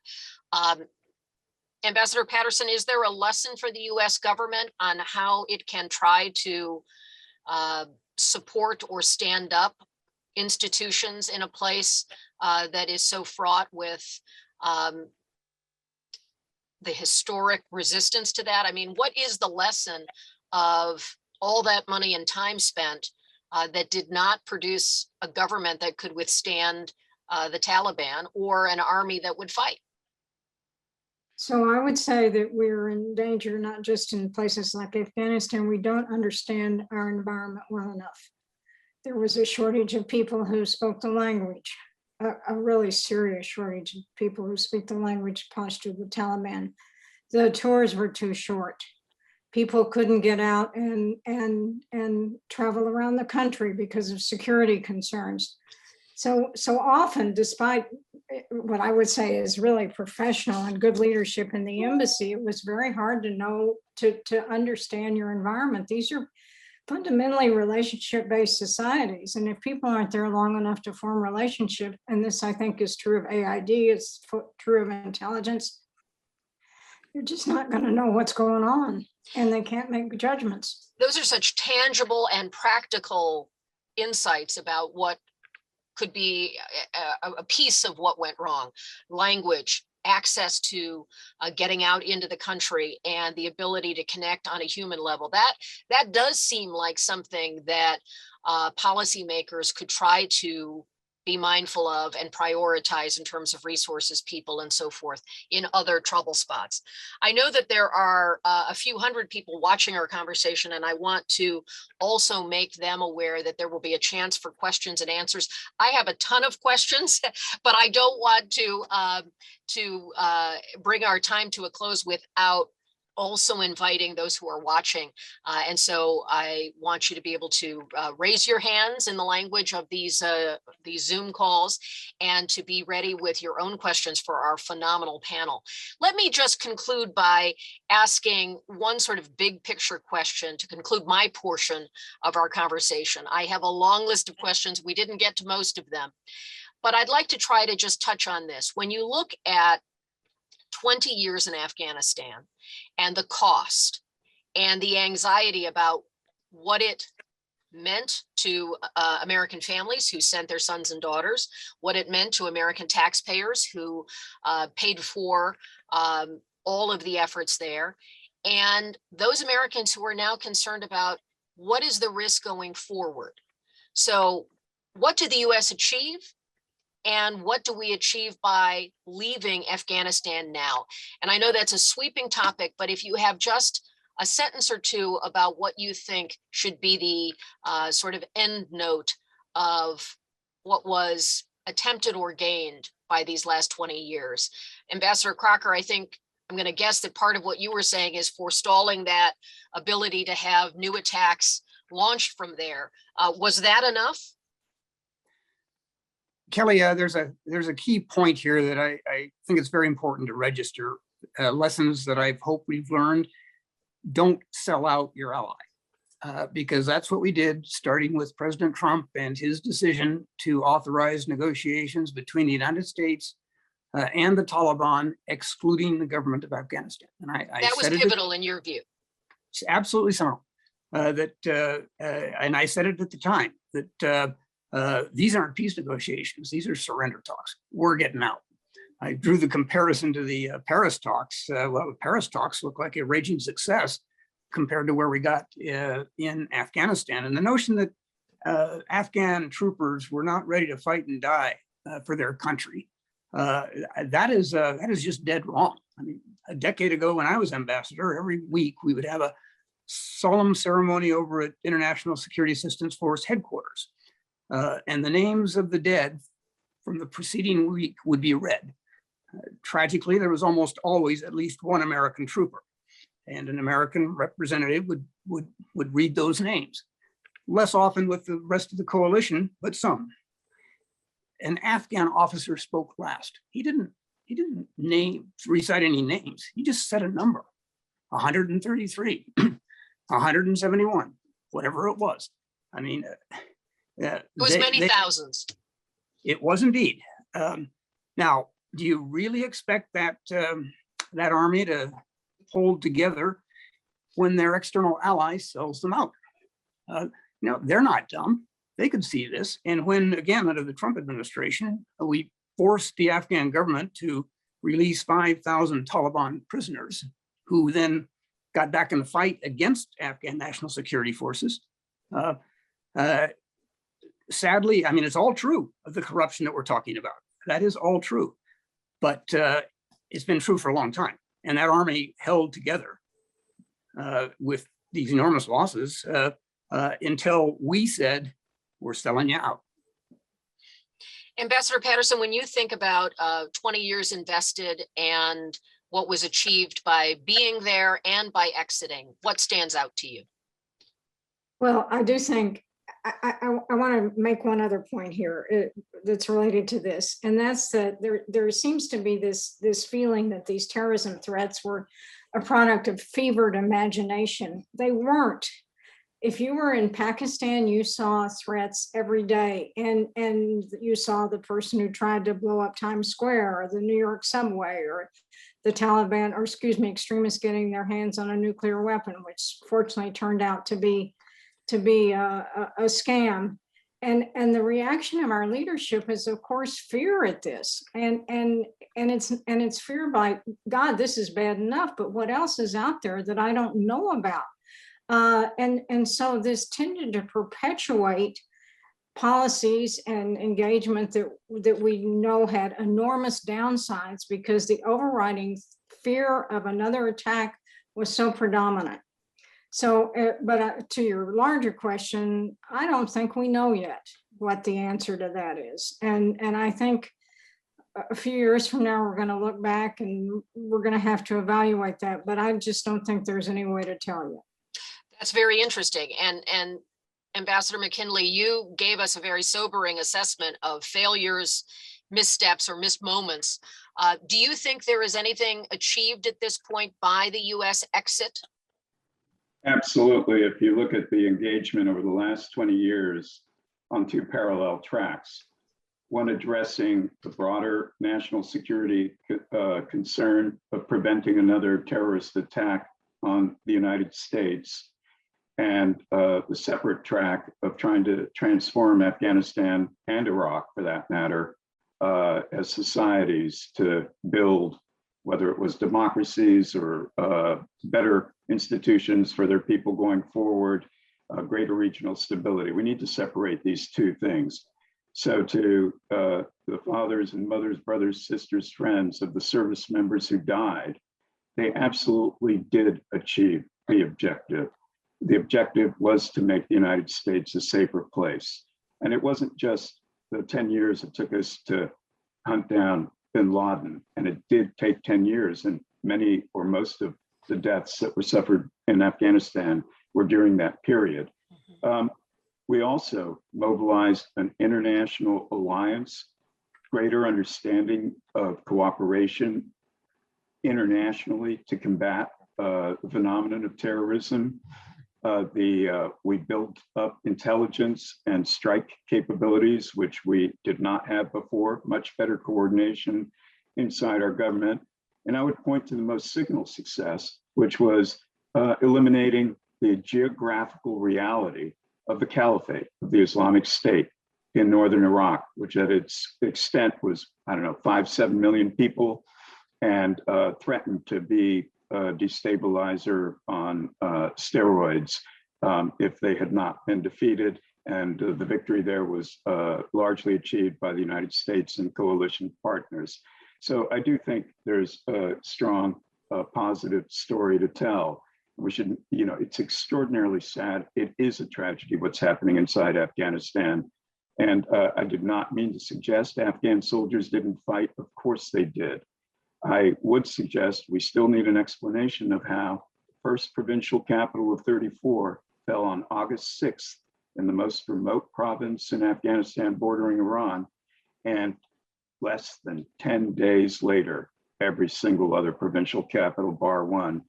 E: Ambassador Patterson, is there a lesson for the US government on how it can try to support or stand up institutions in a place that is so fraught with the historic resistance to that? I mean, what is the lesson of all that money and time spent that did not produce a government that could withstand the Taliban or an army that would fight?
F: So I would say that we're in danger, not just in places like Afghanistan. We don't understand our environment well enough. There was a shortage of people who spoke the language, a really serious shortage of people who speak the language posture of the Taliban. The tours were too short. People couldn't get out and travel around the country because of security concerns. So often, despite what I would say is really professional and good leadership in the embassy, it was very hard to know, to understand your environment. These are fundamentally relationship-based societies. And if people aren't there long enough to form relationship, and this I think is true of AID, it's true of intelligence, you're just not going to know what's going on, and they can't make judgments.
E: Those are such tangible and practical insights about what could be a piece of what went wrong. Language, access to getting out into the country, and the ability to connect on a human level. That does seem like something that policymakers could try to be mindful of and prioritize in terms of resources, people, and so forth in other trouble spots. I know that there are a few hundred people watching our conversation, and I want to also make them aware that there will be a chance for questions and answers. I have a ton of questions, but I don't want to bring our time to a close without also inviting those who are watching. And so I want you to be able to raise your hands in the language of these Zoom calls, and to be ready with your own questions for our phenomenal panel. Let me just conclude by asking one sort of big picture question to conclude my portion of our conversation. I have a long list of questions. We didn't get to most of them, but I'd like to try to just touch on this. When you look at 20 years in Afghanistan and the cost and the anxiety about what it meant to American families who sent their sons and daughters, what it meant to American taxpayers who paid for all of the efforts there, and those Americans who are now concerned about what is the risk going forward. So what did the US achieve? And what do we achieve by leaving Afghanistan now? And I know that's a sweeping topic, but if you have just a sentence or two about what you think should be the sort of end note of what was attempted or gained by these last 20 years. Ambassador Crocker, I think I'm going to guess that part of what you were saying is forestalling that ability to have new attacks launched from there. Was that enough?
I: Kelly, there's a key point here that I think it's very important to register. Lessons that I hope we've learned: don't sell out your ally, because that's what we did, starting with President Trump and his decision to authorize negotiations between the United States, and the Taliban, excluding the government of Afghanistan. And
E: that was pivotal in your view.
I: It's absolutely so. And I said it at the time that these aren't peace negotiations; these are surrender talks. We're getting out. I drew the comparison to the Paris talks. Well, the Paris talks look like a raging success compared to where we got in Afghanistan. And the notion that Afghan troopers were not ready to fight and die for their country, that is just dead wrong. I mean, a decade ago when I was ambassador, every week we would have a solemn ceremony over at International Security Assistance Force headquarters. And the names of the dead from the preceding week would be read. Tragically, there was almost always at least one American trooper, and an American representative would read those names. Less often with the rest of the coalition, but some. An Afghan officer spoke last. He didn't recite any names. He just said a number, 133, 171, whatever it was. I mean,
E: it was many thousands.
I: It was indeed. Now, do you really expect that that army to hold together when their external ally sells them out? No, they're not dumb. They could see this. And when, again, under the Trump administration, we forced the Afghan government to release 5,000 Taliban prisoners who then got back in the fight against Afghan national security forces. Sadly, I mean, it's all true of the corruption that we're talking about. That is all true. But it's been true for a long time. And that army held together with these enormous losses until we said, we're selling you out.
E: Ambassador Patterson, when you think about 20 years invested and what was achieved by being there and by exiting, what stands out to you?
F: Well, I do think I want to make one other point here that's related to this, and that's that there seems to be this feeling that these terrorism threats were a product of fevered imagination. They weren't. If you were in Pakistan, you saw threats every day, and you saw the person who tried to blow up Times Square or the New York subway, or the Taliban, or excuse me, extremists getting their hands on a nuclear weapon, which fortunately turned out to be a scam. And the reaction of our leadership is, of course, fear at this, and it's fear by, God, this is bad enough, but what else is out there that I don't know about? And so this tended to perpetuate policies and engagement that we know had enormous downsides because the overriding fear of another attack was so predominant. So, but to your larger question, I don't think we know yet what the answer to that is. And I think a few years from now, we're going to look back and we're going to have to evaluate that. But I just don't think there's any way to tell you.
E: That's very interesting. And Ambassador McKinley, you gave us a very sobering assessment of failures, missteps, or missed moments. Do you think there is anything achieved at this point by the U.S. exit?
G: Absolutely. If you look at the engagement over the last 20 years on two parallel tracks, one addressing the broader national security concern of preventing another terrorist attack on the United States, and the separate track of trying to transform Afghanistan and Iraq, for that matter, as societies to build, whether it was democracies or better institutions for their people going forward, greater regional stability. We need to separate these two things. So to the fathers and mothers, brothers, sisters, friends of the service members who died, they absolutely did achieve the objective. The objective was to make the United States a safer place. And it wasn't just the 10 years it took us to hunt down bin Laden, and it did take 10 years, and many or most of the deaths that were suffered in Afghanistan were during that period. We also mobilized an international alliance, greater understanding of cooperation internationally to combat the phenomenon of terrorism. We built up intelligence and strike capabilities, which we did not have before, much better coordination inside our government. And I would point to the most signal success, which was eliminating the geographical reality of the caliphate, of the Islamic State in northern Iraq, which at its extent was, I don't know, 5-7 million people, and threatened to be a destabilizer on steroids if they had not been defeated. And the victory there was largely achieved by the United States and coalition partners. So I do think there's a strong positive story to tell. We should, you know, it's extraordinarily sad. It is a tragedy what's happening inside Afghanistan. And I did not mean to suggest Afghan soldiers didn't fight. Of course they did. I would suggest we still need an explanation of how the first provincial capital of 34 fell on August 6th in the most remote province in Afghanistan bordering Iran. And less than 10 days later, every single other provincial capital, bar one,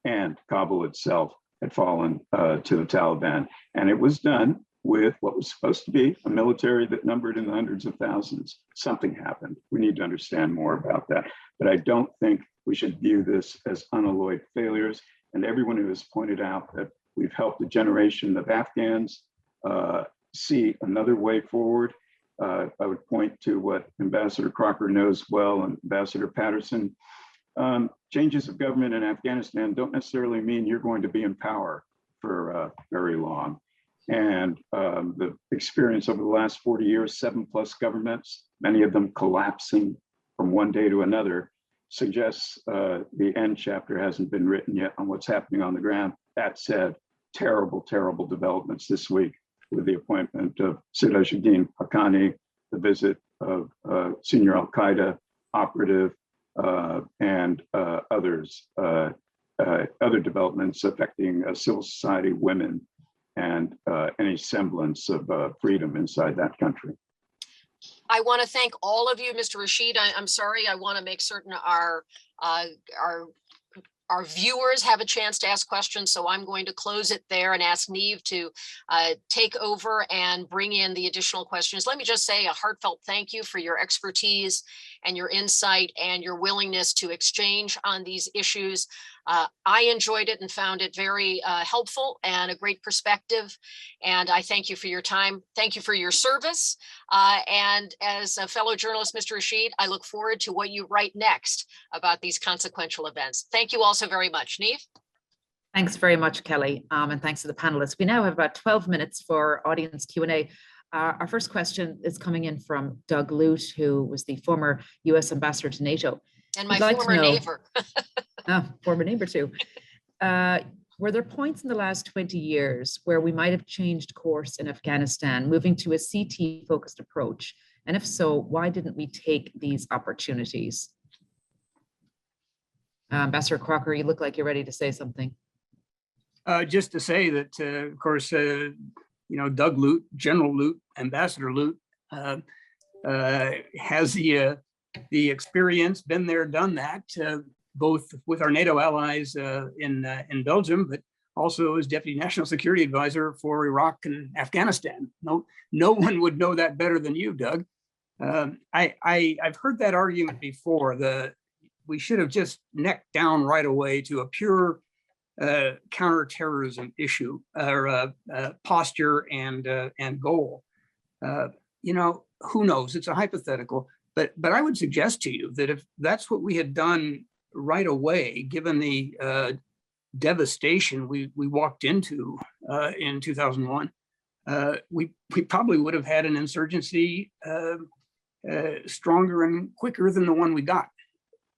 G: and Kabul itself had fallen to the Taliban. And it was done with what was supposed to be a military that numbered in the hundreds of thousands. Something happened. We need to understand more about that. But I don't think we should view this as unalloyed failures. And everyone who has pointed out that we've helped a generation of Afghans see another way forward. I would point to what Ambassador Crocker knows well, and Ambassador Patterson. Changes of government in Afghanistan don't necessarily mean you're going to be in power for very long. And the experience over the last 40 years, 7+ governments, many of them collapsing from one day to another, suggests the end chapter hasn't been written yet on what's happening on the ground. That said, terrible, terrible developments this week with the appointment of Sirajuddin Haqqani, the visit of senior al-Qaeda operative, and others, other developments affecting civil society, women, and any semblance of freedom inside that country.
E: I want to thank all of you, Mr. Rashid. I'm sorry, I want to make certain our viewers have a chance to ask questions, so I'm going to close it there and ask Niamh to take over and bring in the additional questions. Let me just say a heartfelt thank you for your expertise and your insight and your willingness to exchange on these issues. I enjoyed it and found it very helpful and a great perspective. And I thank you for your time. Thank you for your service. And as a fellow journalist, Mr. Rashid, I look forward to what you write next about these consequential events. Thank you all so very much. Niamh?
D: Thanks very much, Kelly, and thanks to the panelists. We now have about 12 minutes for audience Q&A. Our first question is coming in from Doug Lute, who was the former US ambassador to NATO.
E: And my former neighbor.
D: Former neighbor too. Were there points in the last 20 years where we might have changed course in Afghanistan, moving to a CT-focused approach? And if so, why didn't we take these opportunities? Ambassador Crocker, you look like you're ready to say something.
I: Just to say that, of course, you know, Doug Lute, General Lute, Ambassador Lute, has the experience, been there, done that, both with our NATO allies in Belgium, but also as Deputy National Security Advisor for Iraq and Afghanistan. No one would know that better than you, Doug. I've heard that argument before. We should have just necked down right away to a pure counterterrorism issue or posture and goal. You know, who knows? It's a hypothetical, but I would suggest to you that if that's what we had done right away, given the devastation we walked into in 2001, we probably would have had an insurgency stronger and quicker than the one we got.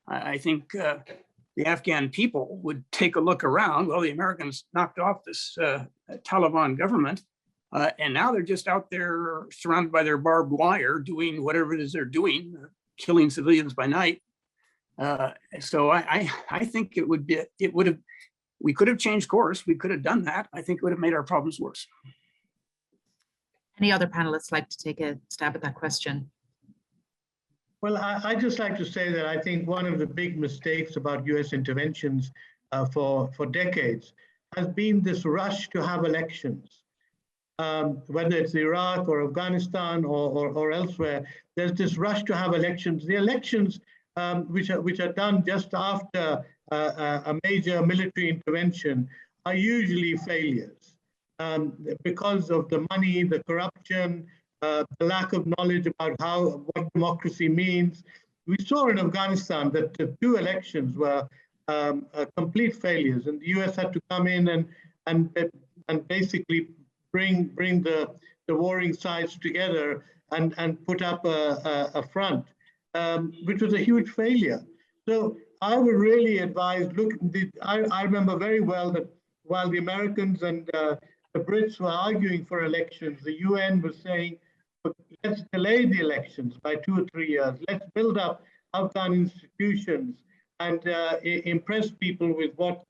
I: I think the Afghan people would take a look around. Well, the Americans knocked off this Taliban government, and now they're just out there surrounded by their barbed wire, doing whatever it is they're doing, killing civilians by night. So I think we could have changed course. We could have done that. I think it would have made our problems worse.
D: Any other panelists like to take a stab at that question?
H: Well, I'd just like to say that I think one of the big mistakes about US interventions for decades has been this rush to have elections. Whether it's Iraq or Afghanistan or elsewhere, there's this rush to have elections. The elections which are done just after a major military intervention are usually failures because of the money, the corruption, the lack of knowledge about what democracy means. We saw in Afghanistan that the 2 elections were complete failures, and the US had to come in and basically bring the warring sides together and put up a front, which was a huge failure. So I would really advise, I remember very well that while the Americans and the Brits were arguing for elections, the UN was saying, let's delay the elections by 2 or 3 years. Let's build up Afghan institutions and impress people with what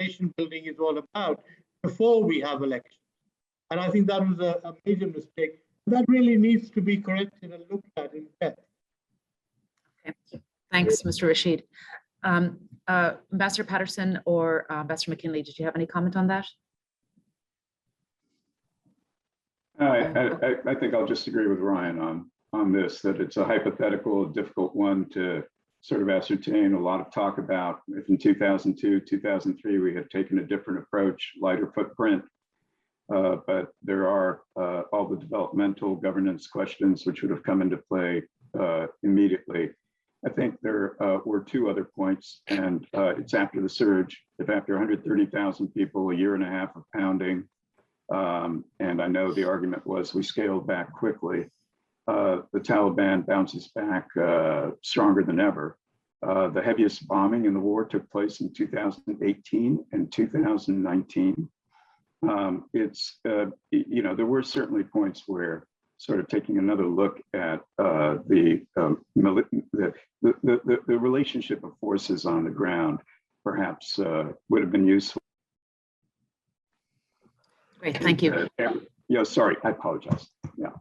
H: nation building is all about before we have elections. And I think that was a major mistake. That really needs to be corrected and looked at in depth.
D: Okay. Thanks, Mr. Rashid. Ambassador Patterson or Ambassador McKinley, did you have any comment on that?
G: I think I'll just agree with Ryan on this, that it's a hypothetical, difficult one to sort of ascertain. A lot of talk about if in 2002, 2003, we had taken a different approach, lighter footprint, but there are all the developmental governance questions which would have come into play immediately. I think there were 2 other points, and it's after the surge. If after 130,000 people, a year and a half of pounding, and I know the argument was we scaled back quickly, the Taliban bounces back stronger than ever. The heaviest bombing in the war took place in 2018 and 2019. There were certainly points where sort of taking another look at the relationship of forces on the ground perhaps would have been useful.
D: Great, thank you.
G: Yeah, sorry, I apologize. Yeah.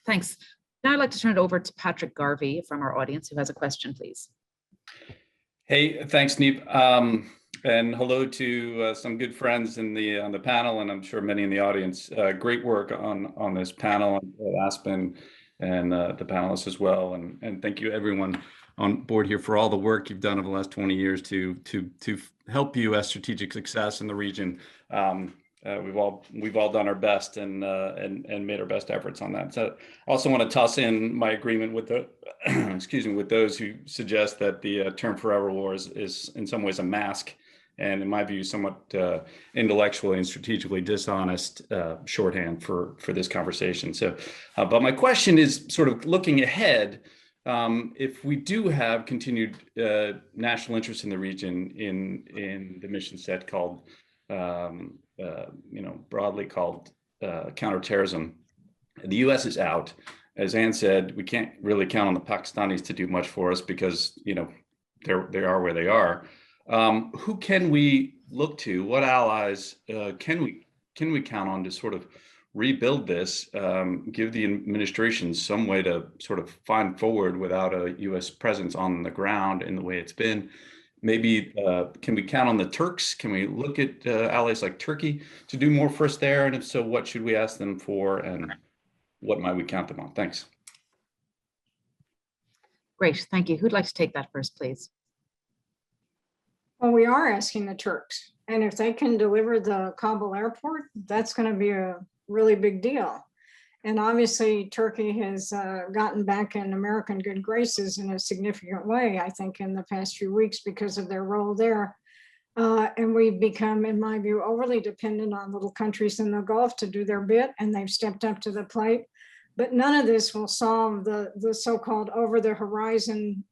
D: Thanks. Now I'd like to turn it over to Patrick Garvey from our audience who has a question, please.
J: Hey, thanks, Neep. And hello to some good friends on the panel, and I'm sure many in the audience. Great work on this panel at Aspen, and the panelists as well. And thank you everyone on board here for all the work you've done over the last 20 years to help U.S. strategic success in the region. We've all done our best and made our best efforts on that. So I also want to toss in my agreement with the with those who suggest that the term forever war is in some ways a mask, and in my view, somewhat intellectually and strategically dishonest shorthand for this conversation. So, but my question is sort of looking ahead. If we do have continued national interest in the region in the mission set called, broadly called counterterrorism, the U.S. is out. As Anne said, we can't really count on the Pakistanis to do much for us because they are where they are. Who can we look to? What allies can we count on to sort of rebuild this? Give the administration some way to sort of find forward without a U.S. presence on the ground in the way it's been. Maybe can we count on the Turks? Can we look at allies like Turkey to do more for us there? And if so, what should we ask them for, and what might we count them on? Thanks.
D: Great, thank you. Who'd like to take that first, please?
F: Well, we are asking the Turks, and if they can deliver the Kabul airport, that's going to be a really big deal. And obviously, Turkey has gotten back in American good graces in a significant way, I think, in the past few weeks because of their role there. And we've become, in my view, overly dependent on little countries in the Gulf to do their bit, and they've stepped up to the plate. But none of this will solve the so-called over-the-horizon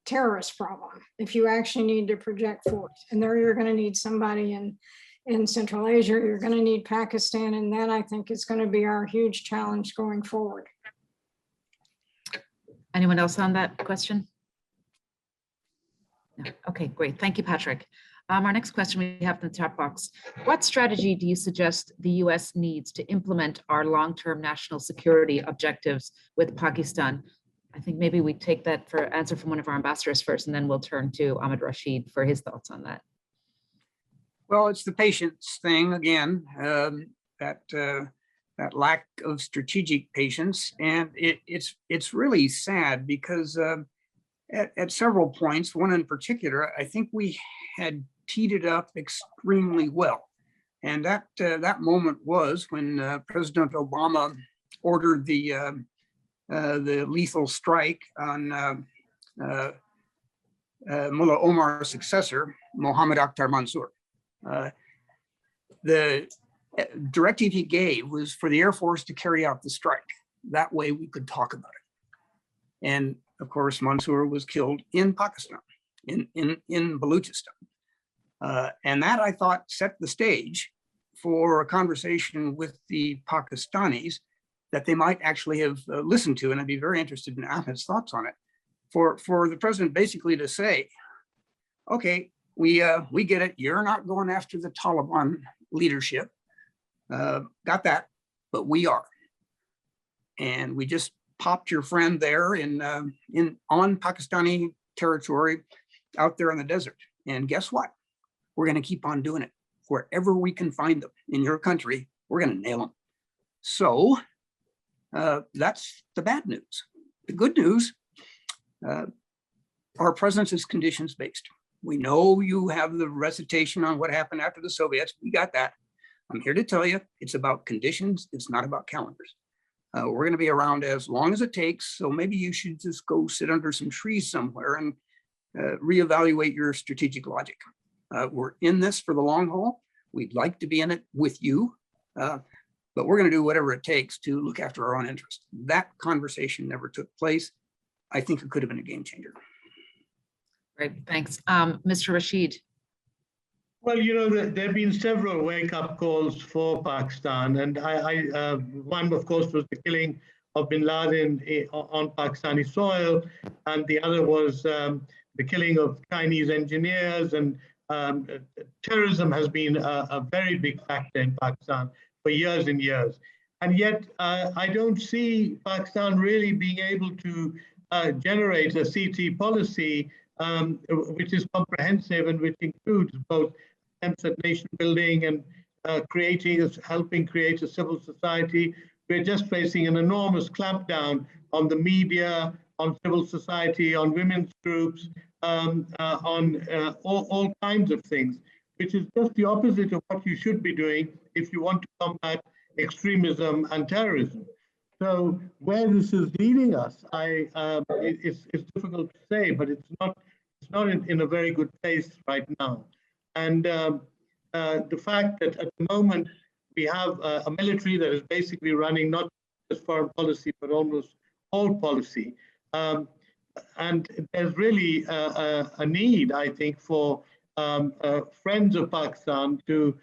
F: terrorist problem if you actually need to project force. And there you're going to need somebody in Central Asia, you're going to need Pakistan, and that I think is going to be our huge challenge going forward.
D: Anyone else on that question? No. Okay, great. Thank you, Patrick. Our next question we have in the chat box. What strategy do you suggest the US needs to implement our long-term national security objectives with Pakistan? I think maybe we take that for answer from one of our ambassadors first, and then we'll turn to Ahmed Rashid for his thoughts on that.
I: Well, it's the patience thing again, that lack of strategic patience, and it's really sad because at several points, one in particular, I think we had teed it up extremely well. And that moment was when President Obama ordered the lethal strike on Mullah Omar's successor, Mohammed Akhtar Mansour. The directive he gave was for the Air Force to carry out the strike. That way we could talk about it. And of course, Mansour was killed in Pakistan, in Balochistan. And that, I thought, set the stage for a conversation with the Pakistanis that they might actually have listened to. And I'd be very interested in Ahmed's thoughts on it. For the president basically to say, okay, we get it. You're not going after the Taliban leadership. Got that, but we are. And we just popped your friend there on Pakistani territory out there in the desert. And guess what? We're going to keep on doing it. Wherever we can find them in your country, we're going to nail them. So that's the bad news. The good news, our presence is conditions based. We know you have the recitation on what happened after the Soviets. We got that. I'm here to tell you, it's about conditions. It's not about calendars. We're going to be around as long as it takes. So maybe you should just go sit under some trees somewhere and reevaluate your strategic logic. We're in this for the long haul. We'd like to be in it with you, but we're going to do whatever it takes to look after our own interests. That conversation never took place. I think it could have been a game changer.
D: Great, thanks. Mr. Rashid.
H: Well, there have been several wake-up calls for Pakistan, and one, of course, was the killing of bin Laden on Pakistani soil, and the other was the killing of Chinese engineers, and terrorism has been a very big factor in Pakistan for years and years. And yet, I don't see Pakistan really being able to generate a CT policy which is comprehensive and which includes both attempts at nation building and helping create a civil society. We're just facing an enormous clampdown on the media, on civil society, on women's groups, on all kinds of things, which is just the opposite of what you should be doing if you want to combat extremism and terrorism. So where this is leading us, it's difficult to say, but it's not in a very good place right now. And the fact that at the moment we have a military that is basically running not just foreign policy, but almost all policy. And there's really a need, I think, for friends of Pakistan to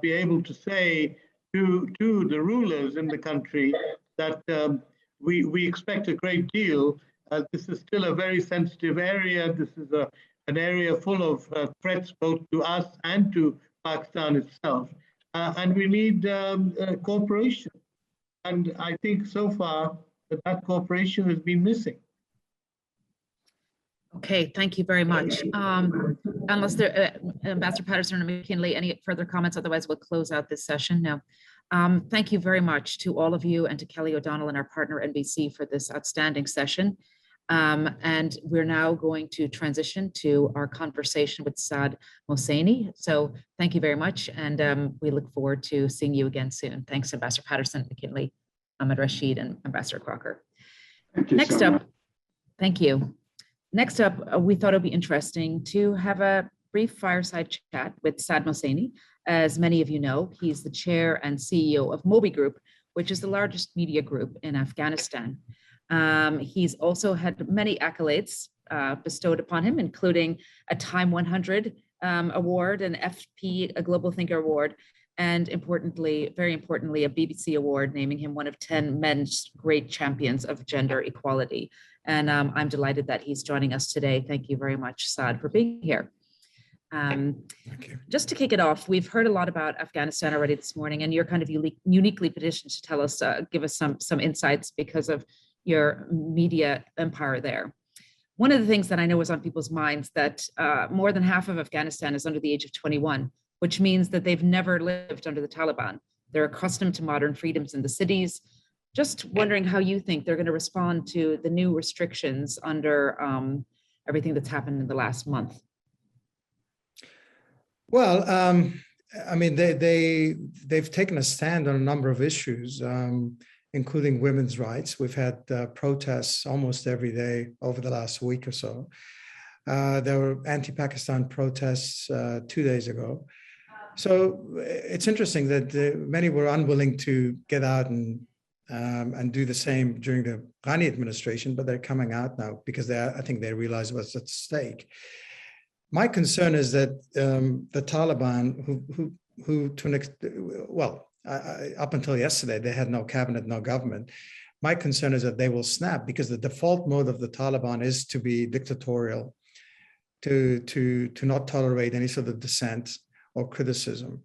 H: be able to say to the rulers in the country that we expect a great deal. This is still a very sensitive area. This is an area full of threats both to us and to Pakistan itself. And we need cooperation. And I think so far that cooperation has been missing.
D: Okay, thank you very much. Unless there, Ambassador Patterson or McKinley, any further comments? Otherwise, we'll close out this session now. Thank you very much to all of you and to Kelly O'Donnell and our partner NBC for this outstanding session. And we're now going to transition to our conversation with Saad Mohseni. So thank you very much. And we look forward to seeing you again soon. Thanks, Ambassador Patterson, McKinley, Ahmed, Rashid, and Ambassador Crocker. Next up, thank you. Next up, we thought it'd be interesting to have a brief fireside chat with Saad Mohseni. As many of you know, he's the chair and CEO of MOBY Group, which is the largest media group in Afghanistan. He's also had many accolades bestowed upon him, including a Time 100 award, an FP, a Global Thinker Award, and importantly, very importantly, a BBC award naming him one of 10 men's great champions of gender equality. And I'm delighted that he's joining us today. Thank you very much, Saad, for being here. Just to kick it off, we've heard a lot about Afghanistan already this morning, and you're kind of uniquely positioned to tell us, give us some insights because of your media empire there. One of the things that I know is on people's minds that more than half of Afghanistan is under the age of 21, which means that they've never lived under the Taliban. They're accustomed to modern freedoms in the cities. Just wondering how you think they're going to respond to the new restrictions under everything that's happened in the last month?
K: Well, I mean, they've taken a stand on a number of issues, including women's rights. We've had protests almost every day over the last week or so. There were anti-Pakistan protests 2 days ago. So it's interesting that many were unwilling to get out and do the same during the Ghani administration, but they're coming out now because I think they realize what's at stake. My concern is that the Taliban, who to an extent, well, up until yesterday, they had no cabinet, no government. My concern is that they will snap because the default mode of the Taliban is to be dictatorial, to not tolerate any sort of dissent or criticism.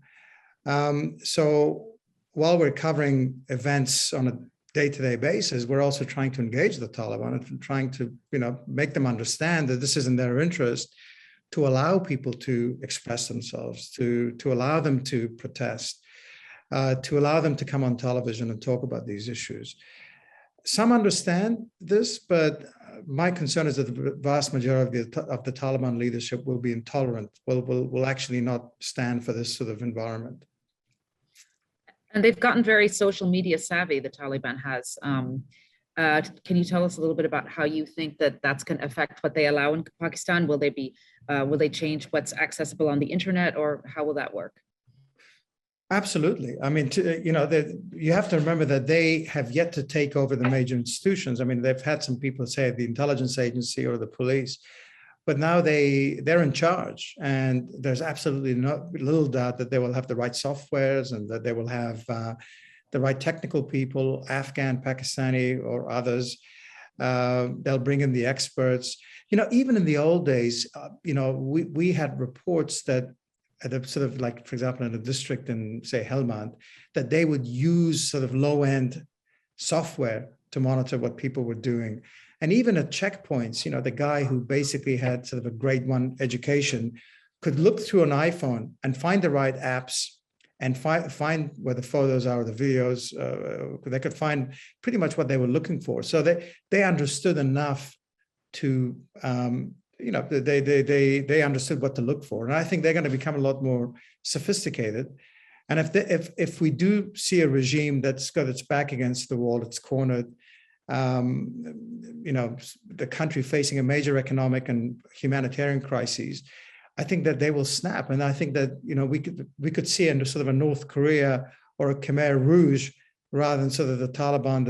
K: So while we're covering events on a day-to-day basis, we're also trying to engage the Taliban and trying to, make them understand that this is in their interest, to allow people to express themselves, to allow them to protest, to allow them to come on television and talk about these issues. Some understand this, but my concern is that the vast majority of the Taliban leadership will be intolerant, will actually not stand for this sort of environment.
D: And they've gotten very social media savvy, the Taliban has. Can you tell us a little bit about how you think that that's going to affect what they allow in Pakistan? Will they change what's accessible on the internet, or how will that work?
K: Absolutely. I mean, you have to remember that they have yet to take over the major institutions. I mean, they've had some people say the intelligence agency or the police, but now they're in charge, and there's absolutely little doubt that they will have the right softwares and that they will have the right technical people, Afghan, Pakistani, or others. They'll bring in the experts. Even in the old days, we had reports that at a sort of like, for example, in a district in, say, Helmand, that they would use sort of low-end software to monitor what people were doing. And even at checkpoints, the guy who basically had sort of a grade 1 education could look through an iPhone and find the right apps and find where the photos are, the videos. They could find pretty much what they were looking for. So they understood enough to, they understood what to look for. And I think they're going to become a lot more sophisticated. And if we do see a regime that's got its back against the wall, it's cornered, the country facing a major economic and humanitarian crises, I think that they will snap. And I think that, we could see into sort of a North Korea or a Khmer Rouge rather than sort of the Taliban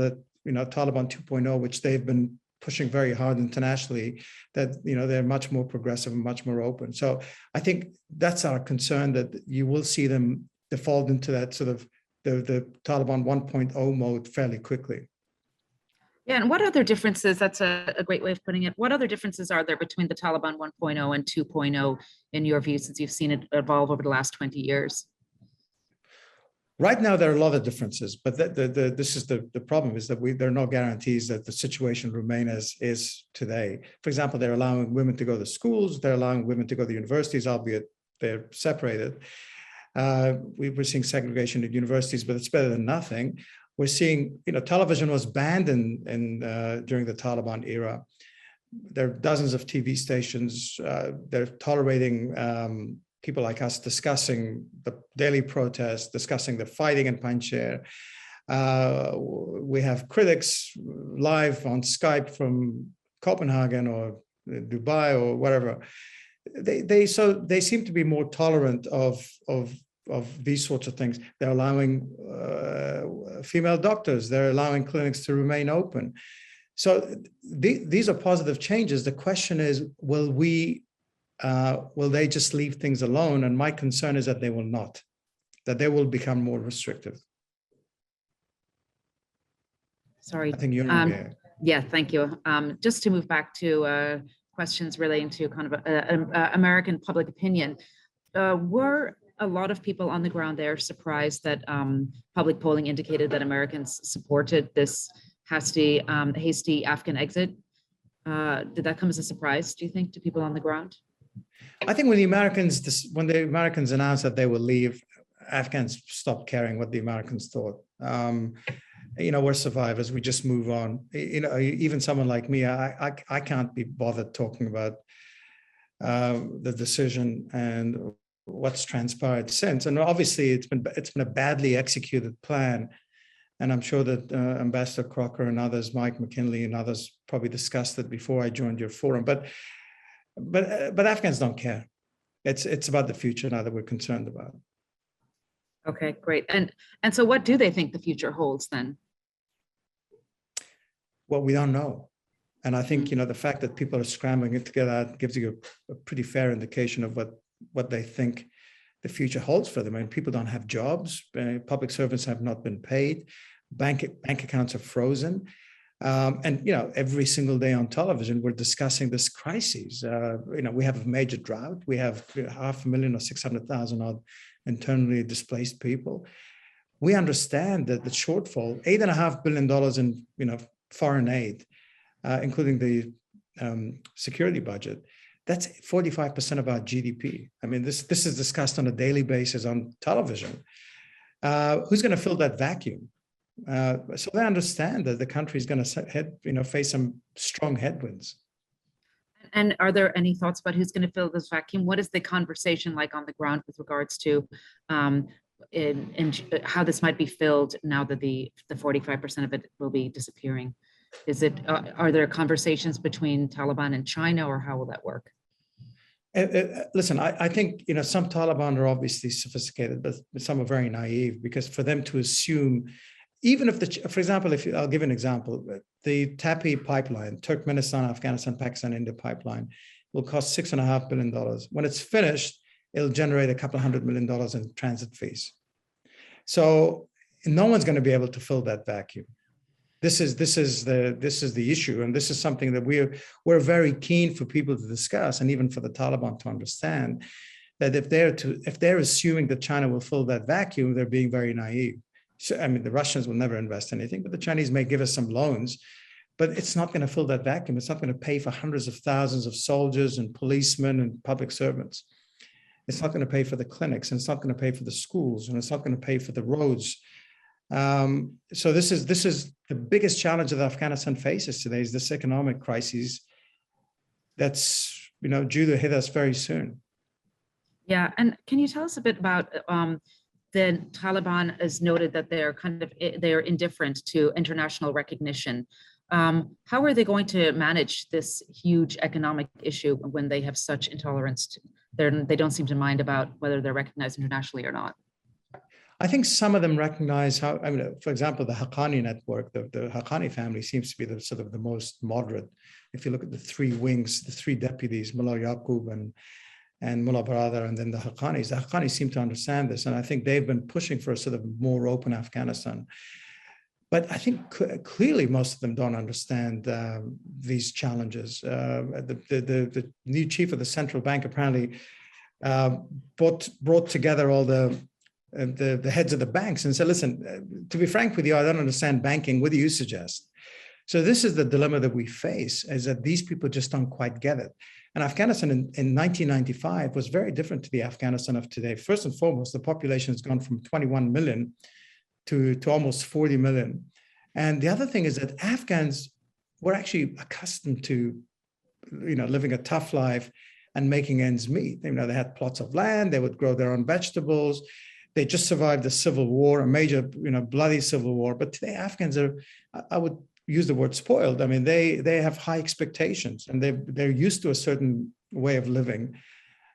K: Taliban 2.0, which they've been pushing very hard internationally, that, they're much more progressive and much more open. So I think that's our concern, that you will see them default into that sort of the Taliban 1.0 mode fairly quickly.
D: Yeah, and what other differences, that's a great way of putting it, what other differences are there between the Taliban 1.0 and 2.0 in your view, since you've seen it evolve over the last 20 years?
K: Right now, there are a lot of differences, but this is the problem, is that there are no guarantees that the situation remain as is today. For example, they're allowing women to go to schools, they're allowing women to go to universities, albeit they're separated. We're seeing segregation at universities, but it's better than nothing. We're seeing, television was banned during the Taliban era. There are dozens of TV stations. They're tolerating people like us discussing the daily protests, discussing the fighting in Panjshir. We have critics live on Skype from Copenhagen or Dubai or whatever. They seem to be more tolerant of these sorts of things. They're allowing female doctors. They're allowing clinics to remain open. So these are positive changes. The question is, will they just leave things alone? And my concern is that they will not, that they will become more restrictive.
D: Sorry.
K: I think you're
D: yeah, thank you. Just to move back to questions relating to kind of American public opinion, were a lot of people on the ground there surprised that public polling indicated that Americans supported this hasty Afghan exit? Did that come as a surprise, do you think, to people on the ground?
K: I think when the Americans announced that they will leave, Afghans stopped caring what the Americans thought. we're survivors. We just move on. Even someone like me, I can't be bothered talking about the decision and what's transpired since. And obviously, it's been a badly executed plan. And I'm sure that Ambassador Crocker and others, Mike McKinley and others, probably discussed it before I joined your forum. But Afghans don't care. It's about the future now that we're concerned about.
D: Okay, great. And so what do they think the future holds then?
K: Well, we don't know. And I think, the fact that people are scrambling it together gives you a pretty fair indication of what they think the future holds for them. I mean, people don't have jobs. Public servants have not been paid. Bank accounts are frozen. And, every single day on television, we're discussing this crisis. We have a major drought. We have 500,000 or 600,000 odd internally displaced people. We understand that the shortfall, $8.5 billion in, foreign aid, including the security budget, that's 45% of our GDP. I mean, this is discussed on a daily basis on television. Who's going to fill that vacuum? So they understand that the country is going to face some strong headwinds.
D: And are there any thoughts about who's going to fill this vacuum? What is the conversation like on the ground with regards to in how this might be filled now that the 45% of it will be disappearing? Is it are there conversations between Taliban and China, or how will that work?
K: Listen, I think some Taliban are obviously sophisticated, but some are very naive, because for them to assume, even if for example, I'll give an example, the TAPI pipeline, Turkmenistan, Afghanistan, Pakistan, India pipeline, will cost $6.5 billion. When it's finished, it'll generate a couple of $100 million in transit fees. So no one's going to be able to fill that vacuum. This is the issue, and this is something that we're very keen for people to discuss, and even for the Taliban to understand that if they're assuming that China will fill that vacuum, they're being very naive. So, I mean, the Russians will never invest anything, but the Chinese may give us some loans, but it's not going to fill that vacuum. It's not going to pay for hundreds of thousands of soldiers and policemen and public servants. It's not going to pay for the clinics, and it's not going to pay for the schools, and it's not going to pay for the roads. So this is the biggest challenge that Afghanistan faces today, is this economic crisis that's due to hit us very soon. Yeah, and can you tell us a bit about the Taliban has noted that they're indifferent to international recognition. How are they going to manage this huge economic issue when they have such intolerance? They don't seem to mind about whether they're recognized internationally or not. I think some of them recognize how, for example, the Haqqani network, the Haqqani family seems to be the sort of the most moderate. If you look at the three wings, the three deputies, Mullah Yaqub and Mullah Baradar, and then the Haqqanis seem to understand this. And I think they've been pushing for a sort of more open Afghanistan. But I think clearly most of them don't understand these challenges. The new chief of the central bank apparently brought together all the heads of the banks and said, listen, to be frank with you, I don't understand banking. What do you suggest? So this is the dilemma that we face, is that these people just don't quite get it. And Afghanistan in 1995 was very different to the Afghanistan of today. First and foremost, the population has gone from 21 million to almost 40 million. And the other thing is that Afghans were actually accustomed to, living a tough life and making ends meet. They had plots of land, they would grow their own vegetables. They just survived a civil war, a major, bloody civil war. But today Afghans are, I would use the word spoiled. I mean, they have high expectations, and they're used to a certain way of living.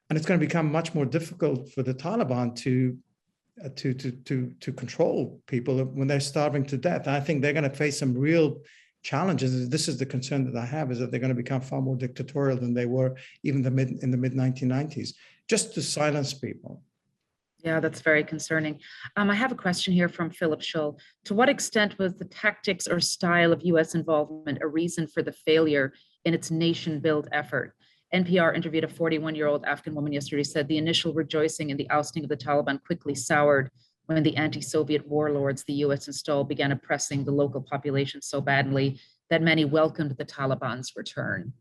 K: And it's going to become much more difficult for the Taliban to control people when they're starving to death. And I think they're going to face some real challenges. This is the concern that I have, is that they're going to become far more dictatorial than they were even in the mid-1990s, just to silence people.
D: Yeah, that's very concerning. I have a question here from Philip Schull. To what extent was the tactics or style of U.S. involvement a reason for the failure in its nation-build effort? NPR interviewed a 41-year-old Afghan woman yesterday, said the initial rejoicing in the ousting of the Taliban quickly soured when the anti-Soviet warlords the U.S. installed began oppressing the local population so badly that many welcomed the Taliban's return.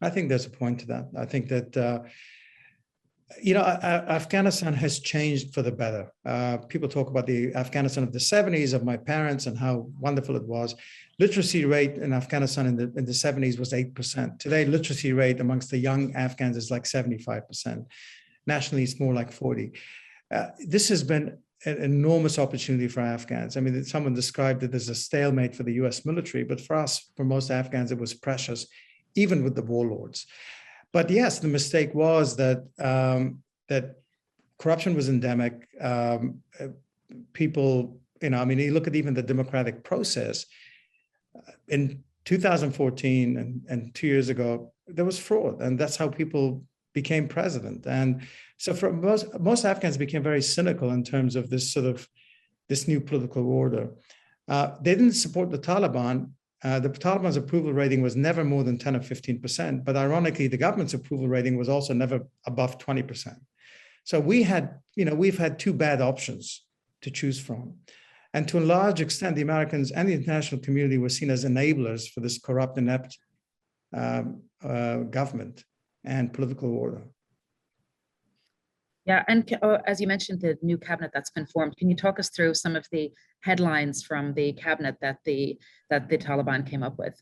K: I think there's a point to that. I think that Afghanistan has changed for the better. People talk about the Afghanistan of the 70s of my parents and how wonderful it was. Literacy rate in Afghanistan in the 70s was 8%. Today, literacy rate amongst the young Afghans is like 75%. Nationally, it's more like 40. This has been an enormous opportunity for Afghans. I mean, someone described it as a stalemate for the US military, but for us, for most Afghans, it was precious, even with the warlords. But yes, the mistake was that that corruption was endemic. People, you look at even the democratic process. In 2014 and 2 years ago, there was fraud, and that's how people became president. And so for most Afghans became very cynical in terms of this new political order. They didn't support the Taliban. The Taliban's approval rating was never more than 10 or 15%, but ironically, the government's approval rating was also never above 20%. So we've had two bad options to choose from. And to a large extent, the Americans and the international community were seen as enablers for this corrupt, inept government and political order.
D: Yeah, and as you mentioned, the new cabinet that's been formed, can you talk us through some of the headlines from the cabinet that the Taliban came up with?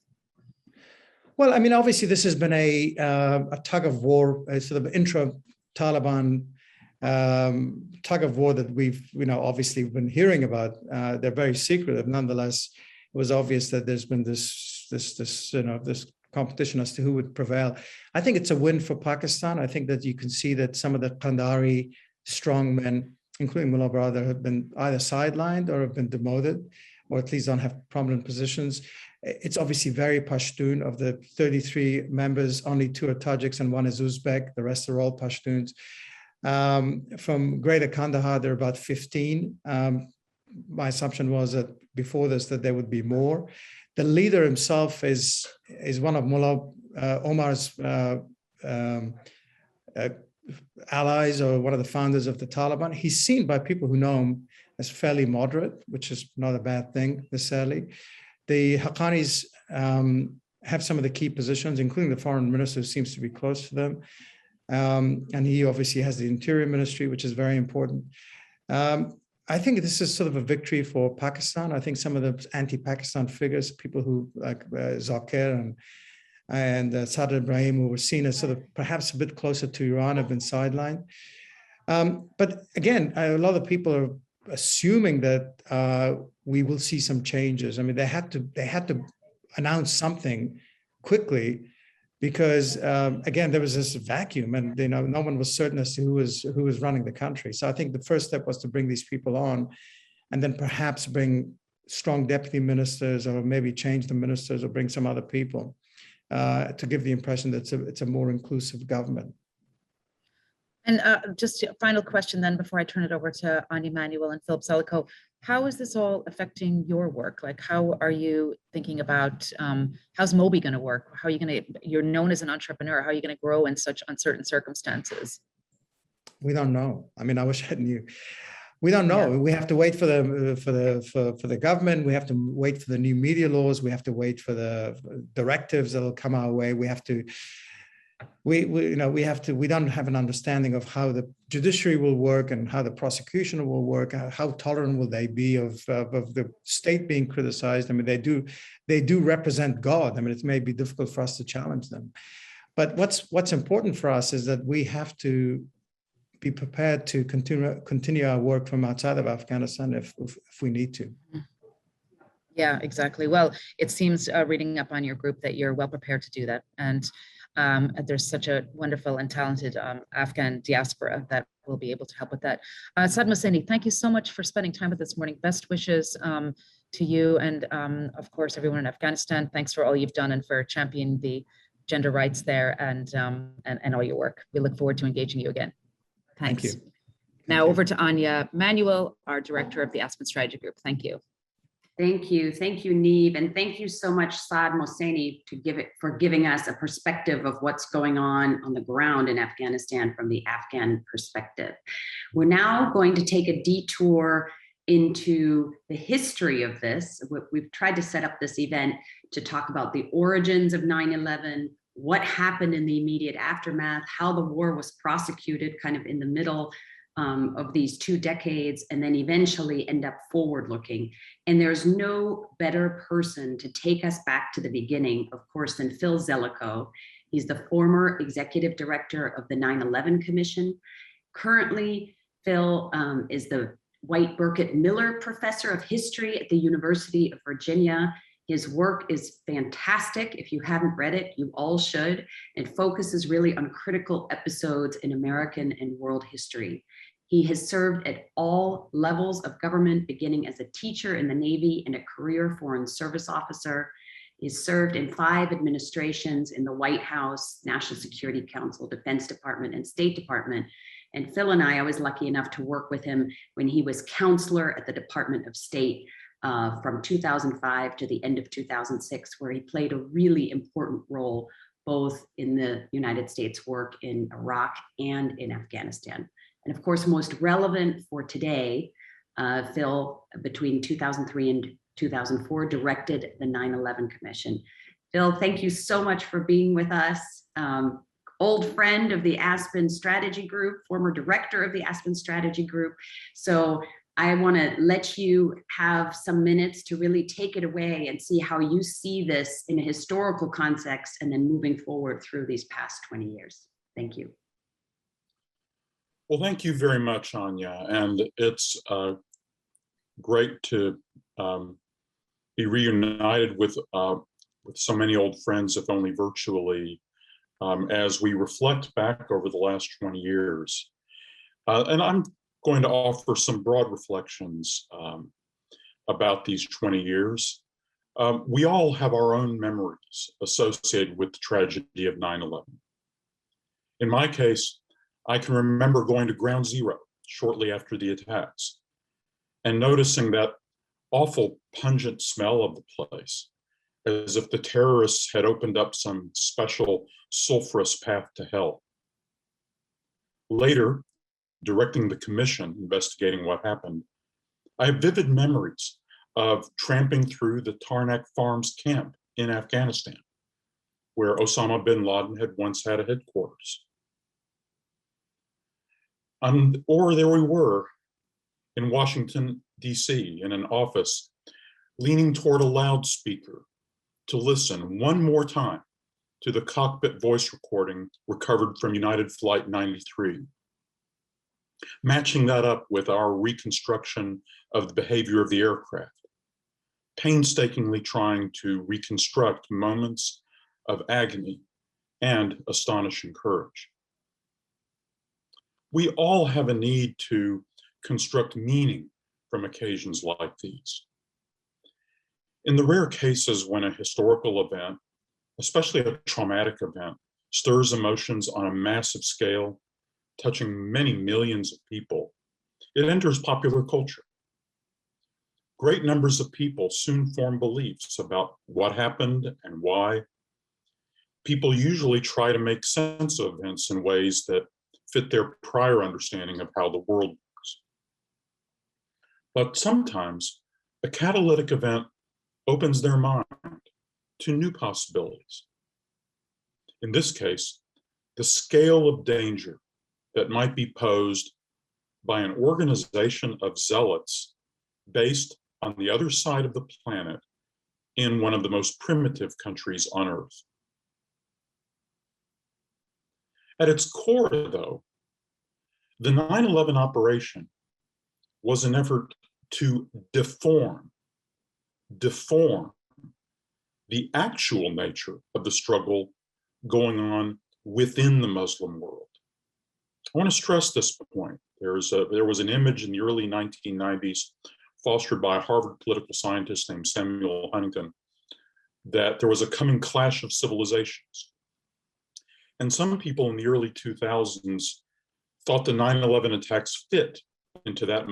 K: Well, I mean, obviously, this has been a tug of war, a sort of intra-Taliban tug of war that we've, obviously been hearing about. They're very secretive. Nonetheless, it was obvious that there's been this competition as to who would prevail. I think it's a win for Pakistan. I think that you can see that some of the Kandahari strongmen, including Mullah Baradar, have been either sidelined or have been demoted, or at least don't have prominent positions. It's obviously very Pashtun. Of the 33 members, only 2 are Tajiks and 1 is Uzbek. The rest are all Pashtuns. From Greater Kandahar, there are about 15. My assumption was that before this, that there would be more. The leader himself is one of Mullah Omar's allies, or one of the founders of the Taliban. He's seen by people who know him as fairly moderate, which is not a bad thing necessarily. The Haqqanis have some of the key positions, including the foreign minister, who seems to be close to them. And he obviously has the interior ministry, which is very important. I think this is sort of a victory for Pakistan. I think some of the anti-Pakistan figures, people who like Zakir and Saad Ibrahim, who were seen as sort of perhaps a bit closer to Iran, have been sidelined. But again, a lot of people are assuming that we will see some changes. I mean, they had to announce something quickly, because again, there was this vacuum, and no one was certain as to who was running the country. So I think the first step was to bring these people on, and then perhaps bring strong deputy ministers, or maybe change the ministers, or bring some other people to give the impression that it's a more inclusive government.
D: And just a final question then, before I turn it over to Anya Manuel and Philip Zelikow. How is this all affecting your work? Like, how are you thinking about, how's MOBY going to work? How are you going to, you're known as an entrepreneur, how are you going to grow in such uncertain circumstances?
K: We don't know. I mean, I wish I knew. We don't know. Yeah. We have to wait for the government. We have to wait for the new media laws. We have to wait for the directives that'll come our way. We have to, we don't have an understanding of how the judiciary will work and how the prosecution will work. How tolerant will they be of the state being criticized? I mean, they do represent God. I mean, it may be difficult for us to challenge them, but what's important for us is that we have to be prepared to continue our work from outside of Afghanistan if we need to.
D: Yeah, exactly. Well, it seems reading up on your group that you're well prepared to do that, and there's such a wonderful and talented Afghan diaspora that will be able to help with that. Saad Mohseni, thank you so much for spending time with us this morning. Best wishes to you and of course everyone in Afghanistan. Thanks for all you've done and for championing the gender rights there and all your work. We look forward to engaging you again. Thanks.
K: Thank you.
D: Now over to Anya Manuel, our director of the Aspen Strategy Group. Thank you.
L: Thank you, Niamh, and thank you so much, Saad Mohseni, for giving us a perspective of what's going on the ground in Afghanistan from the Afghan perspective. We're now going to take a detour into the history of this. We've tried to set up this event to talk about the origins of 9/11, what happened in the immediate aftermath, how the war was prosecuted kind of in the middle of these 2 decades, and then eventually end up forward looking. And there's no better person to take us back to the beginning, of course, than Phil Zelikow. He's the former executive director of the 9/11 Commission. Currently, Phil is the White Burkett Miller Professor of History at the University of Virginia. His work is fantastic. If you haven't read it, you all should. It focuses really on critical episodes in American and world history. He has served at all levels of government, beginning as a teacher in the Navy and a career Foreign Service officer. He's served in 5 administrations in the White House, National Security Council, Defense Department, and State Department. And Phil and I was lucky enough to work with him when he was counselor at the Department of State from 2005 to the end of 2006, where he played a really important role both in the United States work in Iraq and in Afghanistan. And of course, most relevant for today, Phil, between 2003 and 2004, directed the 9/11 Commission. Phil, thank you so much for being with us. Old friend of the Aspen Strategy Group, former director of the Aspen Strategy Group. So I want to let you have some minutes to really take it away and see how you see this in a historical context and then moving forward through these past 20 years. Thank you.
M: Well, thank you very much, Anya. And it's great to be reunited with so many old friends, if only virtually, as we reflect back over the last 20 years. And I'm going to offer some broad reflections about these 20 years. We all have our own memories associated with the tragedy of 9/11. In my case, I can remember going to Ground Zero shortly after the attacks and noticing that awful pungent smell of the place, as if the terrorists had opened up some special sulfurous path to hell. Later, directing the commission investigating what happened, I have vivid memories of tramping through the Tarnak Farms camp in Afghanistan, where Osama bin Laden had once had a headquarters. Or there we were in Washington, D.C., in an office, leaning toward a loudspeaker to listen one more time to the cockpit voice recording recovered from United Flight 93, matching that up with our reconstruction of the behavior of the aircraft, painstakingly trying to reconstruct moments of agony and astonishing courage. We all have a need to construct meaning from occasions like these. In the rare cases when a historical event, especially a traumatic event, stirs emotions on a massive scale, touching many millions of people, it enters popular culture. Great numbers of people soon form beliefs about what happened and why. People usually try to make sense of events in ways that fit their prior understanding of how the world works. But sometimes a catalytic event opens their mind to new possibilities. In this case, the scale of danger that might be posed by an organization of zealots based on the other side of the planet in one of the most primitive countries on Earth. At its core, though, the 9/11 operation was an effort to deform the actual nature of the struggle going on within the Muslim world. I want to stress this point. There was an image in the early 1990s fostered by a Harvard political scientist named Samuel Huntington that there was a coming clash of civilizations. And some people in the early 2000s thought the 9/11 attacks fit into that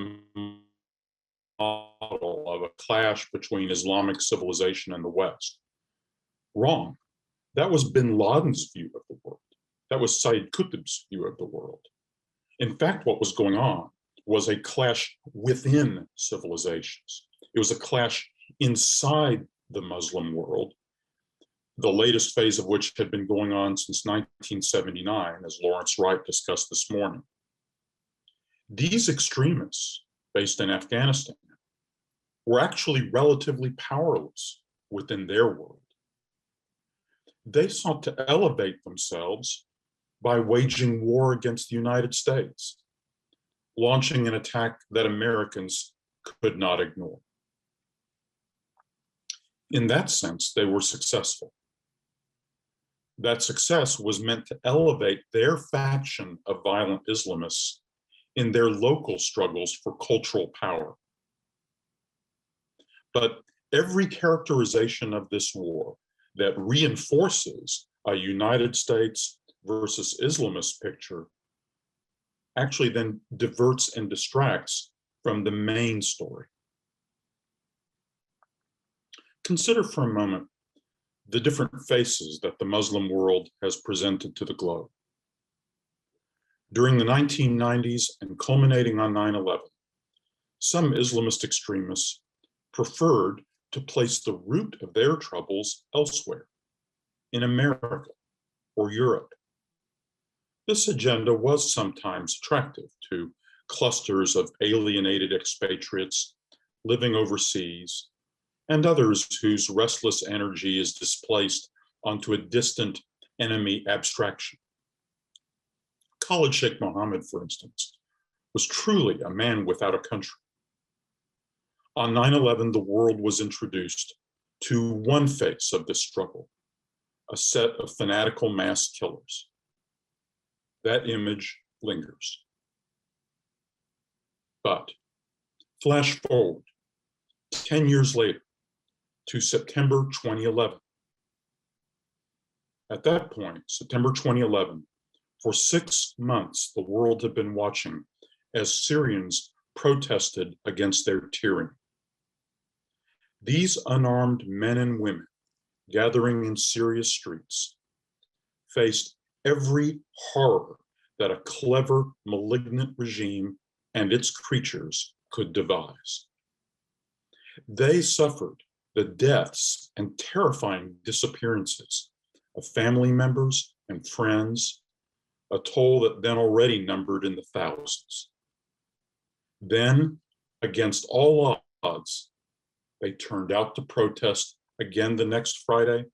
M: model of a clash between Islamic civilization and the West. Wrong. That was bin Laden's view of the world. That was Said Qutb's view of the world. In fact, what was going on was a clash within civilizations. It was a clash inside the Muslim world the latest phase of which had been going on since 1979, as Lawrence Wright discussed this morning. These extremists based in Afghanistan were actually relatively powerless within their world. They sought to elevate themselves by waging war against the United States, launching an attack that Americans could not ignore. In that sense, they were successful. That success was meant to elevate their faction of violent Islamists in their local struggles for cultural power. But every characterization of this war that reinforces a United States versus Islamist picture actually then diverts and distracts from the main story. Consider for a moment the different faces that the Muslim world has presented to the globe. During the 1990s and culminating on 9/11, some Islamist extremists preferred to place the root of their troubles elsewhere, in America or Europe. This agenda was sometimes attractive to clusters of alienated expatriates living overseas and others whose restless energy is displaced onto a distant enemy abstraction. Khalid Sheikh Mohammed, for instance, was truly a man without a country. On 9/11, the world was introduced to one face of this struggle, a set of fanatical mass killers. That image lingers. But flash forward 10 years later to September 2011. At that point, September 2011, for 6 months, the world had been watching as Syrians protested against their tyranny. These unarmed men and women gathering in Syria's streets faced every horror that a clever, malignant regime and its creatures could devise. They suffered the deaths and terrifying disappearances of family members and friends, a toll that then already numbered in the thousands. Then, against all odds, they turned out to protest again the next Friday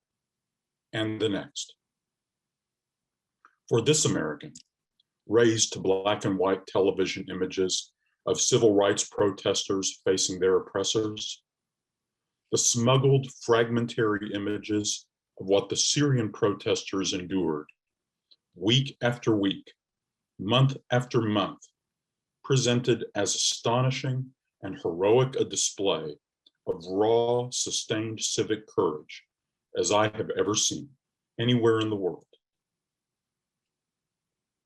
M: and the next. For this American, raised to black and white television images of civil rights protesters facing their oppressors, the smuggled fragmentary images of what the Syrian protesters endured week after week, month after month, presented as astonishing and heroic a display of raw, sustained civic courage as I have ever seen anywhere in the world.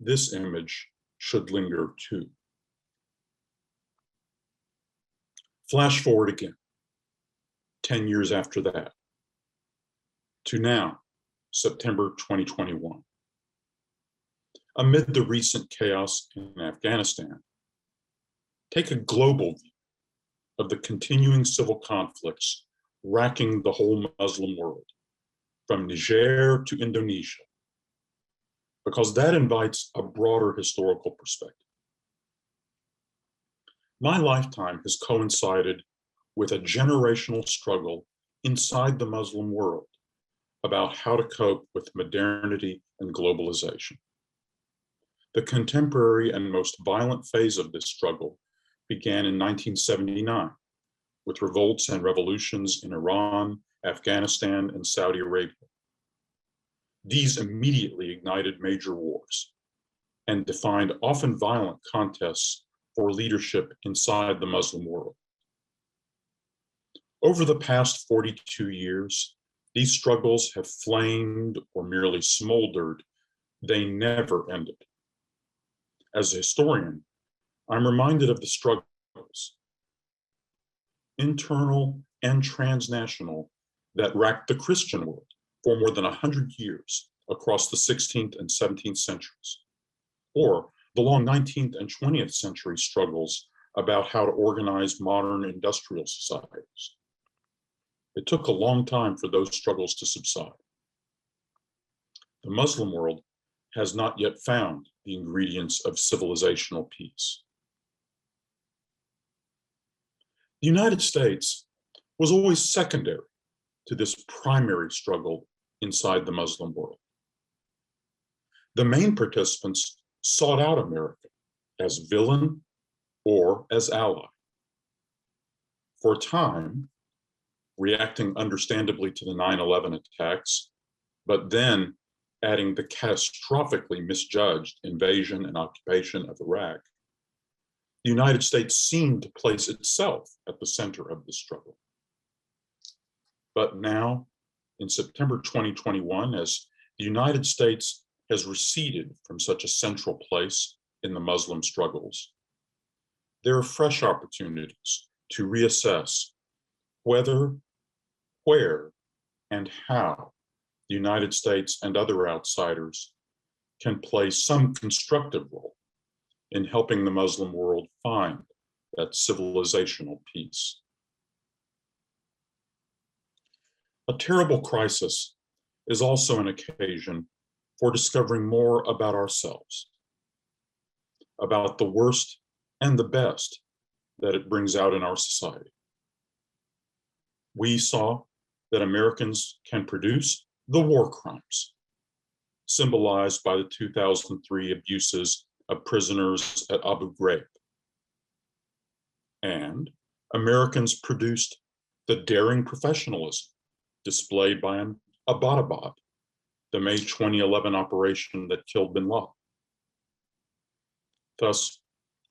M: This image should linger too. Flash forward again, 10 years after that, to now, September 2021. Amid the recent chaos in Afghanistan, take a global view of the continuing civil conflicts racking the whole Muslim world, from Niger to Indonesia, because that invites a broader historical perspective. My lifetime has coincided with a generational struggle inside the Muslim world about how to cope with modernity and globalization. The contemporary and most violent phase of this struggle began in 1979 with revolts and revolutions in Iran, Afghanistan, and Saudi Arabia. These immediately ignited major wars and defined often violent contests for leadership inside the Muslim world. Over the past 42 years, these struggles have flamed or merely smoldered. They never ended. As a historian, I'm reminded of the struggles, internal and transnational, that racked the Christian world for more than 100 years across the 16th and 17th centuries, or the long 19th and 20th century struggles about how to organize modern industrial societies. It took a long time for those struggles to subside. the Muslim world has not yet found the ingredients of civilizational peace. The United States was always secondary to this primary struggle inside the Muslim world. The main participants sought out America as villain or as ally. For a time, reacting understandably to the 9/11 attacks, but then adding the catastrophically misjudged invasion and occupation of Iraq, the United States seemed to place itself at the center of the struggle. But now, in September 2021, as the United States has receded from such a central place in the Muslim struggles, there are fresh opportunities to reassess whether, where, and how the United States and other outsiders can play some constructive role in helping the Muslim world find that civilizational peace. A terrible crisis is also an occasion for discovering more about ourselves, about the worst and the best that it brings out in our society. We saw that Americans can produce the war crimes, symbolized by the 2003 abuses of prisoners at Abu Ghraib. And Americans produced the daring professionalism displayed by Abbottabad, the May 2011 operation that killed bin Laden. Thus,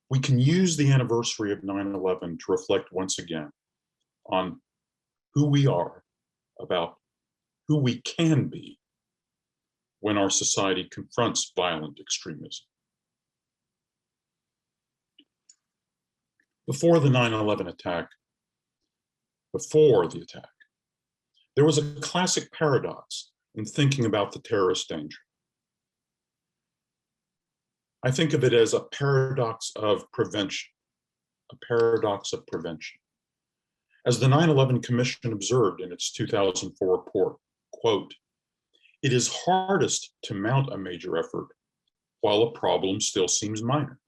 M: we can use the anniversary of 9/11 to reflect once again on who we are, about who we can be when our society confronts violent extremism. Before the 9/11 attack, there was a classic paradox in thinking about the terrorist danger. I think of it as a paradox of prevention, a paradox of prevention. As the 9/11 Commission observed in its 2004 report, quote, "It is hardest to mount a major effort while a problem still seems minor.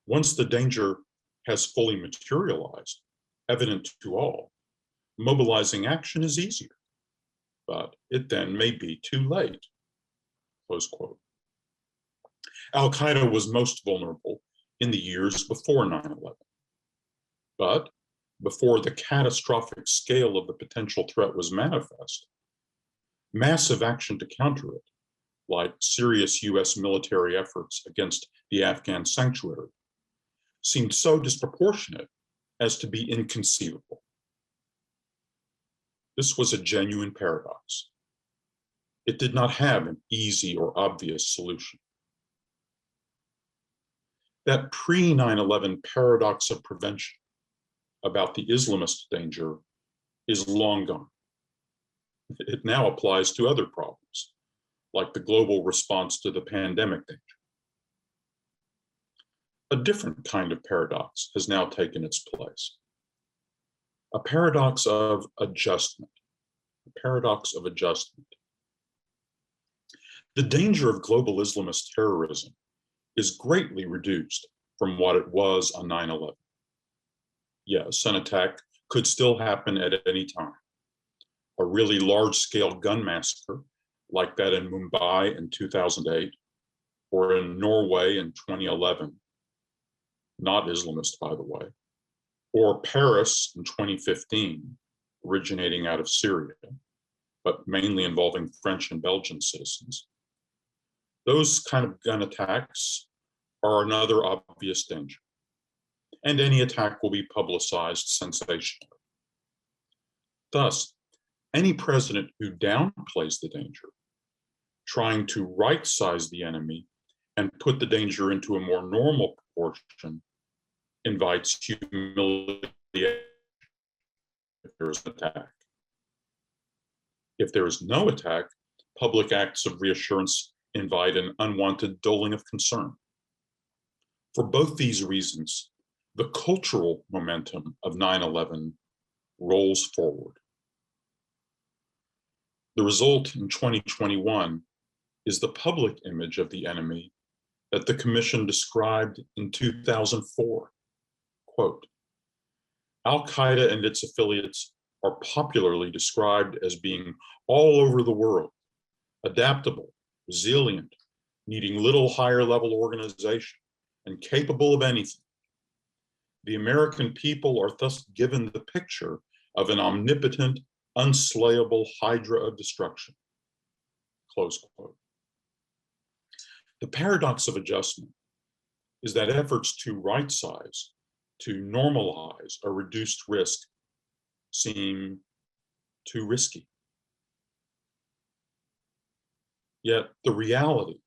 M: Once the danger has fully materialized, evident to all, mobilizing action is easier, but it then may be too late," close quote. Al-Qaeda was most vulnerable in the years before 9/11. But before the catastrophic scale of the potential threat was manifest, massive action to counter it, like serious US military efforts against the Afghan sanctuary, seemed so disproportionate as to be inconceivable. This was a genuine paradox. It did not have an easy or obvious solution. That pre-9/11 paradox of prevention about the Islamist danger is long gone. It now applies to other problems, like the global response to the pandemic danger. A different kind of paradox has now taken its place. A paradox of adjustment. A paradox of adjustment. The danger of global Islamist terrorism is greatly reduced from what it was on 9/11. Yes, an attack could still happen at any time. A really large-scale gun massacre, like that in Mumbai in 2008, or in Norway in 2011, not Islamist, by the way, or Paris in 2015, originating out of Syria, but mainly involving French and Belgian citizens. Those kind of gun attacks are another obvious danger, and any attack will be publicized sensationally. Thus, any president who downplays the danger, trying to right-size the enemy and put the danger into a more normal proportion, invites humiliation if there is an attack. If there is no attack, public acts of reassurance invite an unwanted doling of concern. For both these reasons, the cultural momentum of 9/11 rolls forward. The result in 2021 is the public image of the enemy that the Commission described in 2004. Quote, Al-Qaeda and its affiliates are popularly described as being all over the world, adaptable, resilient, needing little higher level organization, and capable of anything. The American people are thus given the picture of an omnipotent, unslayable hydra of destruction. Close quote. The paradox of adjustment is that efforts to right size, to normalize a reduced risk seem too risky. Yet the reality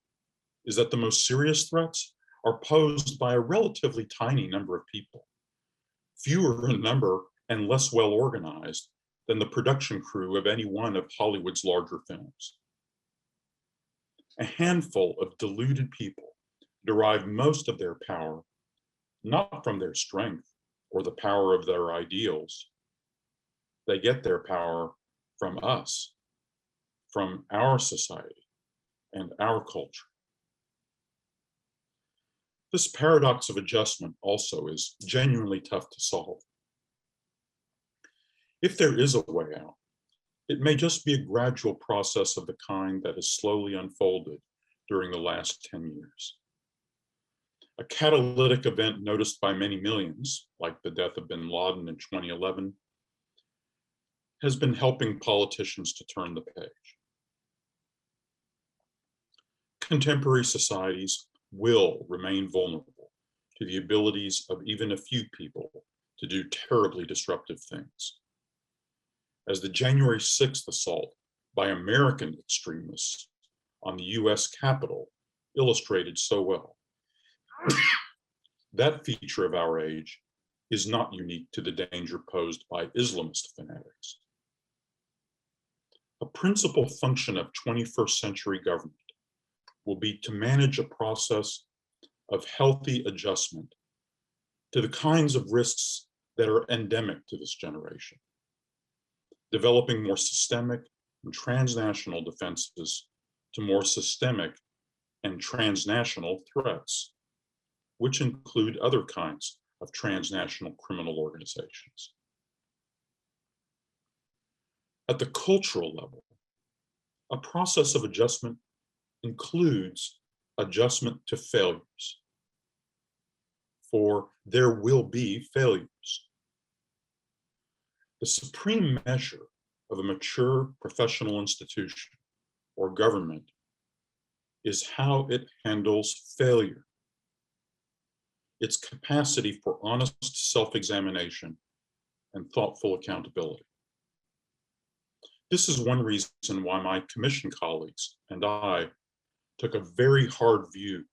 M: is that the most serious threats are posed by a relatively tiny number of people, fewer in number and less well organized than the production crew of any one of Hollywood's larger films. A handful of deluded people derive most of their power not from their strength or the power of their ideals. They get their power from us, from our society and our culture. This paradox of adjustment also is genuinely tough to solve. If there is a way out, it may just be a gradual process of the kind that has slowly unfolded during the last 10 years. A catalytic event noticed by many millions, like the death of bin Laden in 2011, has been helping politicians to turn the page. Contemporary societies will remain vulnerable to the abilities of even a few people to do terribly disruptive things. As the January 6th assault by American extremists on the US Capitol illustrated so well, that feature of our age is not unique to the danger posed by Islamist fanatics. A principal function of 21st century government will be to manage a process of healthy adjustment to the kinds of risks that are endemic to this generation, developing more systemic and transnational defenses to more systemic and transnational threats, which include other kinds of transnational criminal organizations. At the cultural level, a process of adjustment includes adjustment to failures, for there will be failures. The supreme measure of a mature professional institution or government is how it handles failure, its capacity for honest self-examination and thoughtful accountability. This is one reason why my commission colleagues and I took a very hard view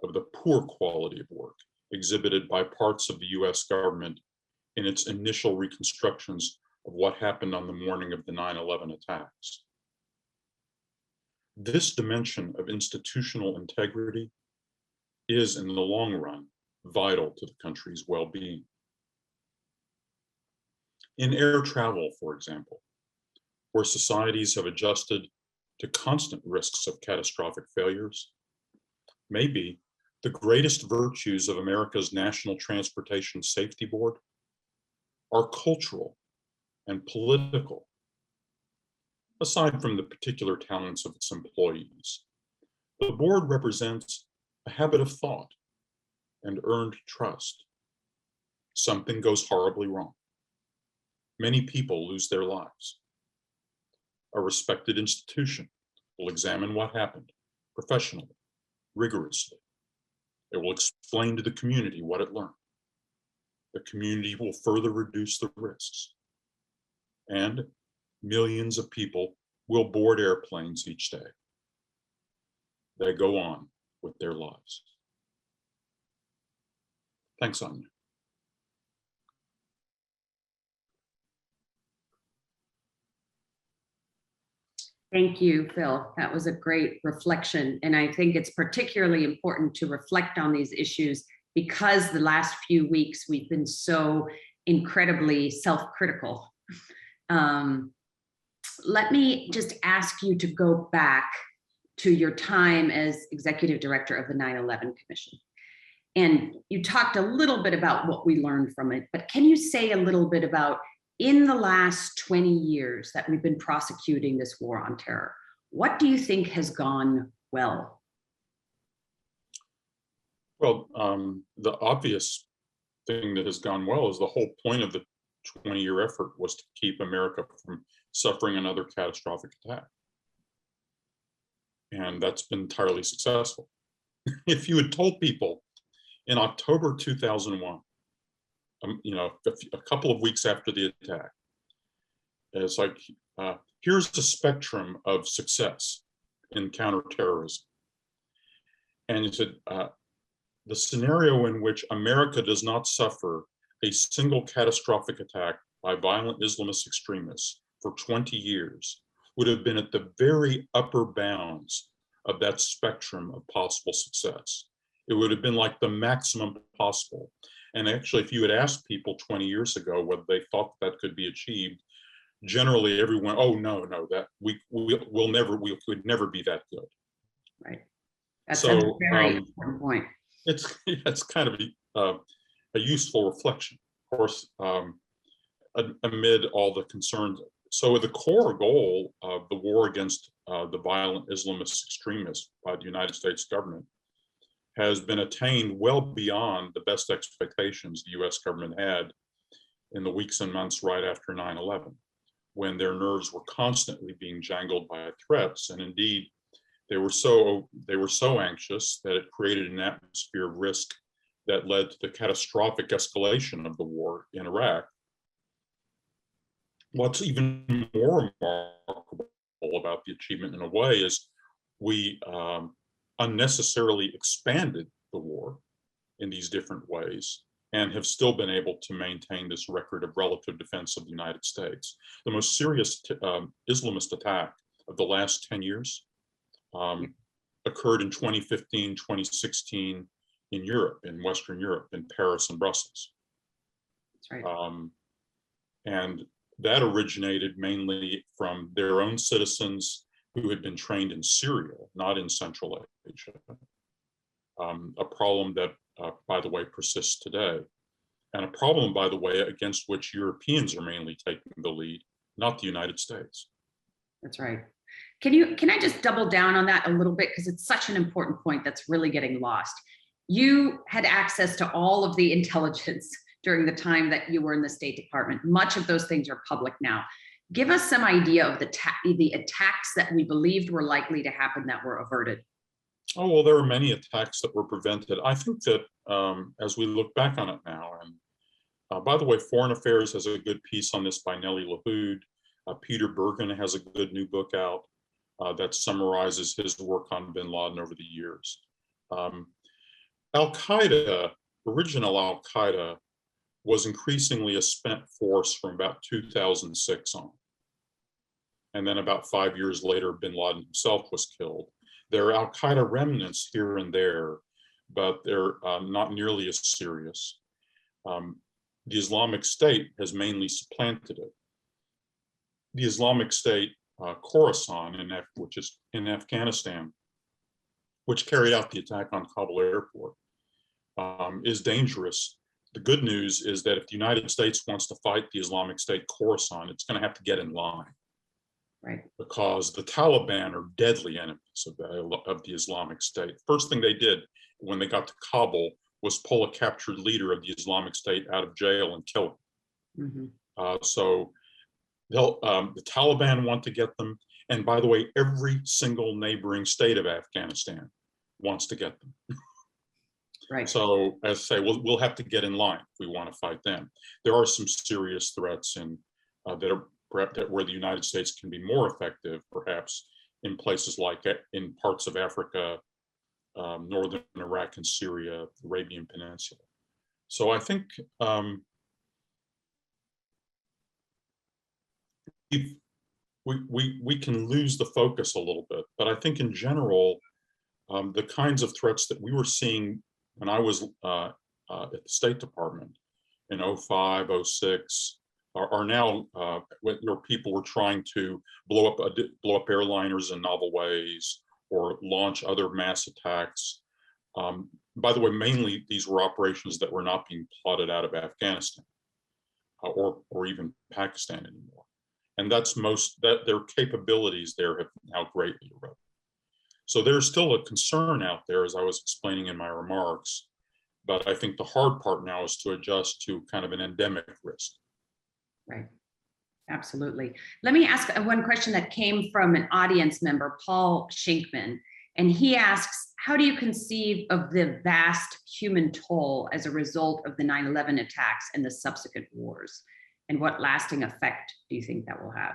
M: of the poor quality of work exhibited by parts of the US government in its initial reconstructions of what happened on the morning of the 9/11 attacks. This dimension of institutional integrity is, in the long run, vital to the country's well-being. In air travel, for example, where societies have adjusted to constant risks of catastrophic failures, maybe the greatest virtues of America's National Transportation Safety Board are cultural and political. Aside from the particular talents of its employees, the board represents a habit of thought and earned trust. Something goes horribly wrong. Many people lose their lives. A respected institution will examine what happened professionally, rigorously. It will explain to the community what it learned. The community will further reduce the risks. And millions of people will board airplanes each day. They go on with their lives. Thanks, Anya.
L: Thank you, Phil. That was a great reflection. And I think it's particularly important to reflect on these issues because the last few weeks we've been so incredibly self-critical. let me just ask you to go back to your time as executive director of the 9/11 Commission. And you talked a little bit about what we learned from it, but can you say a little bit about, in the last 20 years that we've been prosecuting this war on terror, what do you think has gone well?
M: Well, the obvious thing that has gone well is the whole point of the 20-year effort was to keep America from suffering another catastrophic attack. And that's been entirely successful. If you had told people in October 2001, you know, a couple of weeks after the attack, it's like, here's the spectrum of success in counterterrorism. And you said, the scenario in which America does not suffer a single catastrophic attack by violent Islamist extremists for 20 years would have been at the very upper bounds of that spectrum of possible success. It would have been like the maximum possible. And actually, if you had asked people 20 years ago whether they thought that could be achieved, generally everyone, oh, no, that we could never be that good.
L: Right. That's
M: So,
L: a very important point.
M: It's kind of a useful reflection, of course, amid all the concerns. So the core goal of the war against the violent Islamist extremists by the United States government has been attained well beyond the best expectations the US government had in the weeks and months right after 9/11, when their nerves were constantly being jangled by threats. And indeed, they were so anxious that it created an atmosphere of risk that led to the catastrophic escalation of the war in Iraq. What's even more remarkable about the achievement in a way is we unnecessarily expanded the war in these different ways and have still been able to maintain this record of relative defense of the United States. The most serious Islamist attack of the last 10 years occurred in 2015, 2016 in Europe, in Western Europe, in Paris and Brussels.
L: That's right.
M: And that originated mainly from their own citizens who had been trained in Syria, not in Central Asia. A problem that, by the way, persists today. And a problem, by the way, against which Europeans are mainly taking the lead, not the United States.
L: That's right. Can I just double down on that a little bit, because it's such an important point that's really getting lost. You had access to all of the intelligence during the time that you were in the State Department. Much of those things are public now. Give us some idea of the attacks that we believed were likely to happen that were averted.
M: Oh, well, there are many attacks that were prevented. I think that as we look back on it now, and by the way, Foreign Affairs has a good piece on this by Nellie LaHood. Peter Bergen has a good new book out that summarizes his work on bin Laden over the years. Al-Qaeda, original Al-Qaeda, was increasingly a spent force from about 2006 on. And then about 5 years later, bin Laden himself was killed. There are Al-Qaeda remnants here and there, but they're not nearly as serious. The Islamic State has mainly supplanted it. The Islamic State, Khorasan, which is in Afghanistan, which carried out the attack on Kabul airport, is dangerous. The good news is that if the United States wants to fight the Islamic State Khorasan, it's going to have to get in line.
L: Right.
M: Because the Taliban are deadly enemies of the Islamic State. First thing they did when they got to Kabul was pull a captured leader of the Islamic State out of jail and kill him.
L: Mm-hmm.
M: So the Taliban want to get them. And by the way, every single neighboring state of Afghanistan wants to get them.
L: Right.
M: So as I say, we'll have to get in line if we want to fight them. There are some serious threats that are where the United States can be more effective, perhaps in places like in parts of Africa, northern Iraq and Syria, the Arabian Peninsula. So I think we can lose the focus a little bit, but I think in general, the kinds of threats that we were seeing when I was at the State Department in 05, 06, are now where people were trying to blow up airliners in novel ways or launch other mass attacks. By the way, mainly these were operations that were not being plotted out of Afghanistan or even Pakistan anymore. And that's that their capabilities there have now greatly eroded. So there's still a concern out there, as I was explaining in my remarks, but I think the hard part now is to adjust to kind of an endemic risk.
L: Right. Absolutely. Let me ask one question that came from an audience member, Paul Shinkman, and he asks, how do you conceive of the vast human toll as a result of the 9/11 attacks and the subsequent wars? And what lasting effect do you think that will have?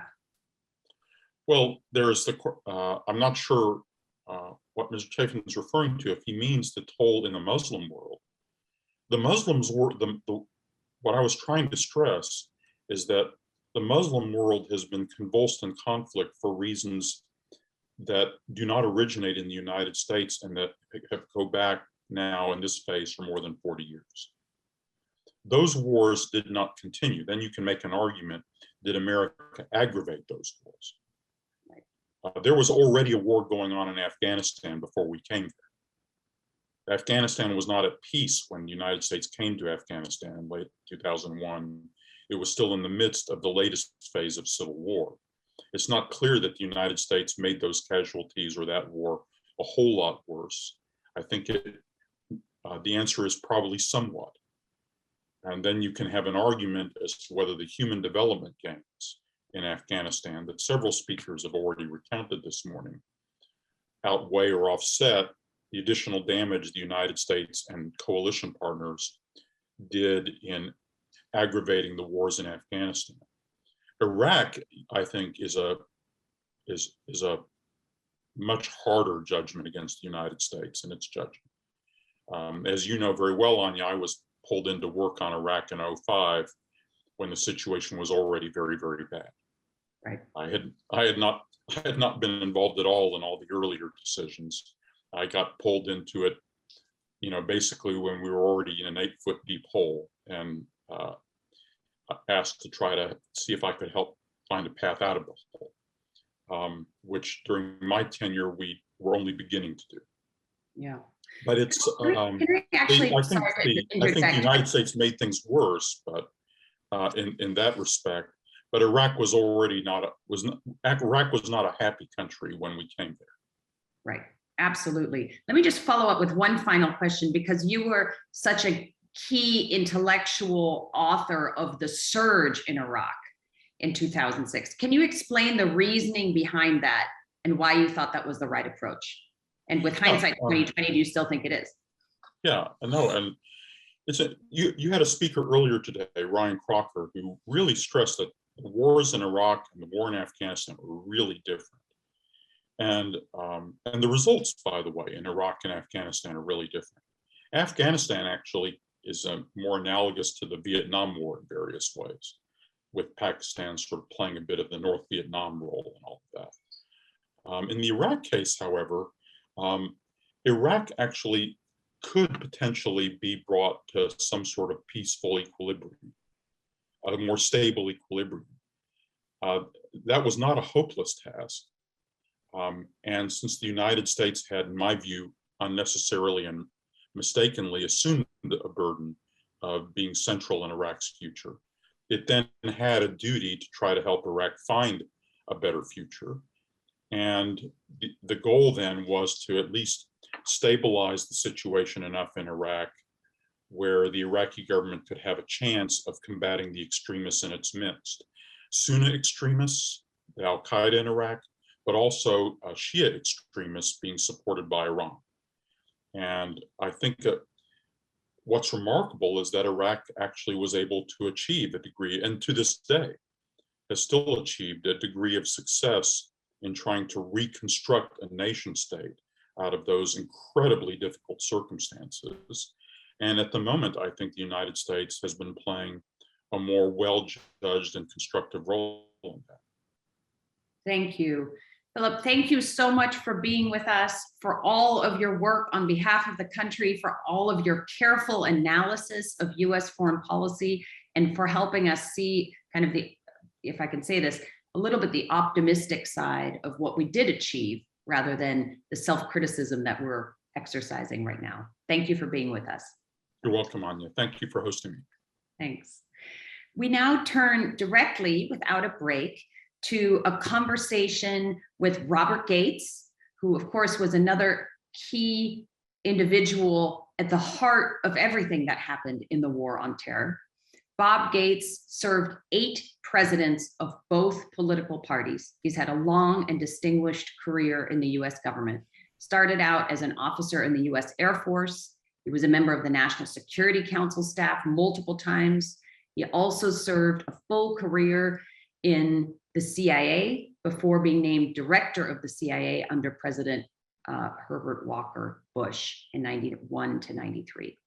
M: Well, there's I'm not sure what Mr. Chafin is referring to, if he means the toll in the Muslim world. The Muslims were, what I was trying to stress is that the Muslim world has been convulsed in conflict for reasons that do not originate in the United States and that have go back now in this phase for more than 40 years. Those wars did not continue. Then you can make an argument, did America aggravate those wars? There was already a war going on in Afghanistan before we came there. Afghanistan was not at peace when the United States came to Afghanistan in late 2001. It was still in the midst of the latest phase of civil war. It's not clear that the United States made those casualties or that war a whole lot worse. I think the answer is probably somewhat. And then you can have an argument as to whether the human development gains in Afghanistan that several speakers have already recounted this morning outweigh or offset the additional damage the United States and coalition partners did in aggravating the wars in Afghanistan. Iraq, I think, is a much harder judgment against the United States in its judgment. As you know very well, Anya, I was pulled into work on Iraq in 2005 when the situation was already very, very bad.
L: Right.
M: I had not been involved at all in all the earlier decisions. I got pulled into it, basically when we were already in an 8-foot deep hole, and asked to try to see if I could help find a path out of the hole, which during my tenure we were only beginning to do.
L: Yeah.
M: But it's I think the United States made things worse, but in that respect. But Iraq was already Iraq was not a happy country when we came there.
L: Right. Absolutely. Let me just follow up with one final question, because you were such a key intellectual author of the surge in Iraq in 2006. Can you explain the reasoning behind that and why you thought that was the right approach? And with hindsight 2020, do you still think it is?
M: Yeah, no, and you had a speaker earlier today, Ryan Crocker, who really stressed that the wars in Iraq and the war in Afghanistan were really different. And the results, by the way, in Iraq and Afghanistan are really different. Afghanistan actually is more analogous to the Vietnam War in various ways, with Pakistan sort of playing a bit of the North Vietnam role and all of that. In the Iraq case, however, Iraq actually could potentially be brought to some sort of peaceful equilibrium, a more stable equilibrium. That was not a hopeless task. And since the United States had, in my view, unnecessarily and mistakenly assumed a burden of being central in Iraq's future, it then had a duty to try to help Iraq find a better future. And the goal then was to at least stabilize the situation enough in Iraq where the Iraqi government could have a chance of combating the extremists in its midst. Sunni extremists, the Al-Qaeda in Iraq, but also Shia extremists being supported by Iran. And I think that what's remarkable is that Iraq actually was able to achieve a degree, and to this day has still achieved a degree of success in trying to reconstruct a nation state out of those incredibly difficult circumstances. And at the moment, I think the United States has been playing a more well-judged and constructive role in that.
L: Thank you. Philip, thank you so much for being with us, for all of your work on behalf of the country, for all of your careful analysis of US foreign policy, and for helping us see kind of the, if I can say this, a little bit the optimistic side of what we did achieve rather than the self-criticism that we're exercising right now. Thank you for being with us.
M: You're welcome, Anya. Thank you for hosting me.
L: Thanks. We now turn directly, without a break, to a conversation with Robert Gates, who of course was another key individual at the heart of everything that happened in the war on terror. Bob Gates served 8 presidents of both political parties. He's had a long and distinguished career in the US government. Started out as an officer in the US Air Force. He was a member of the National Security Council staff multiple times. He also served a full career in the CIA before being named director of the CIA under President Herbert Walker Bush in 91 to 93.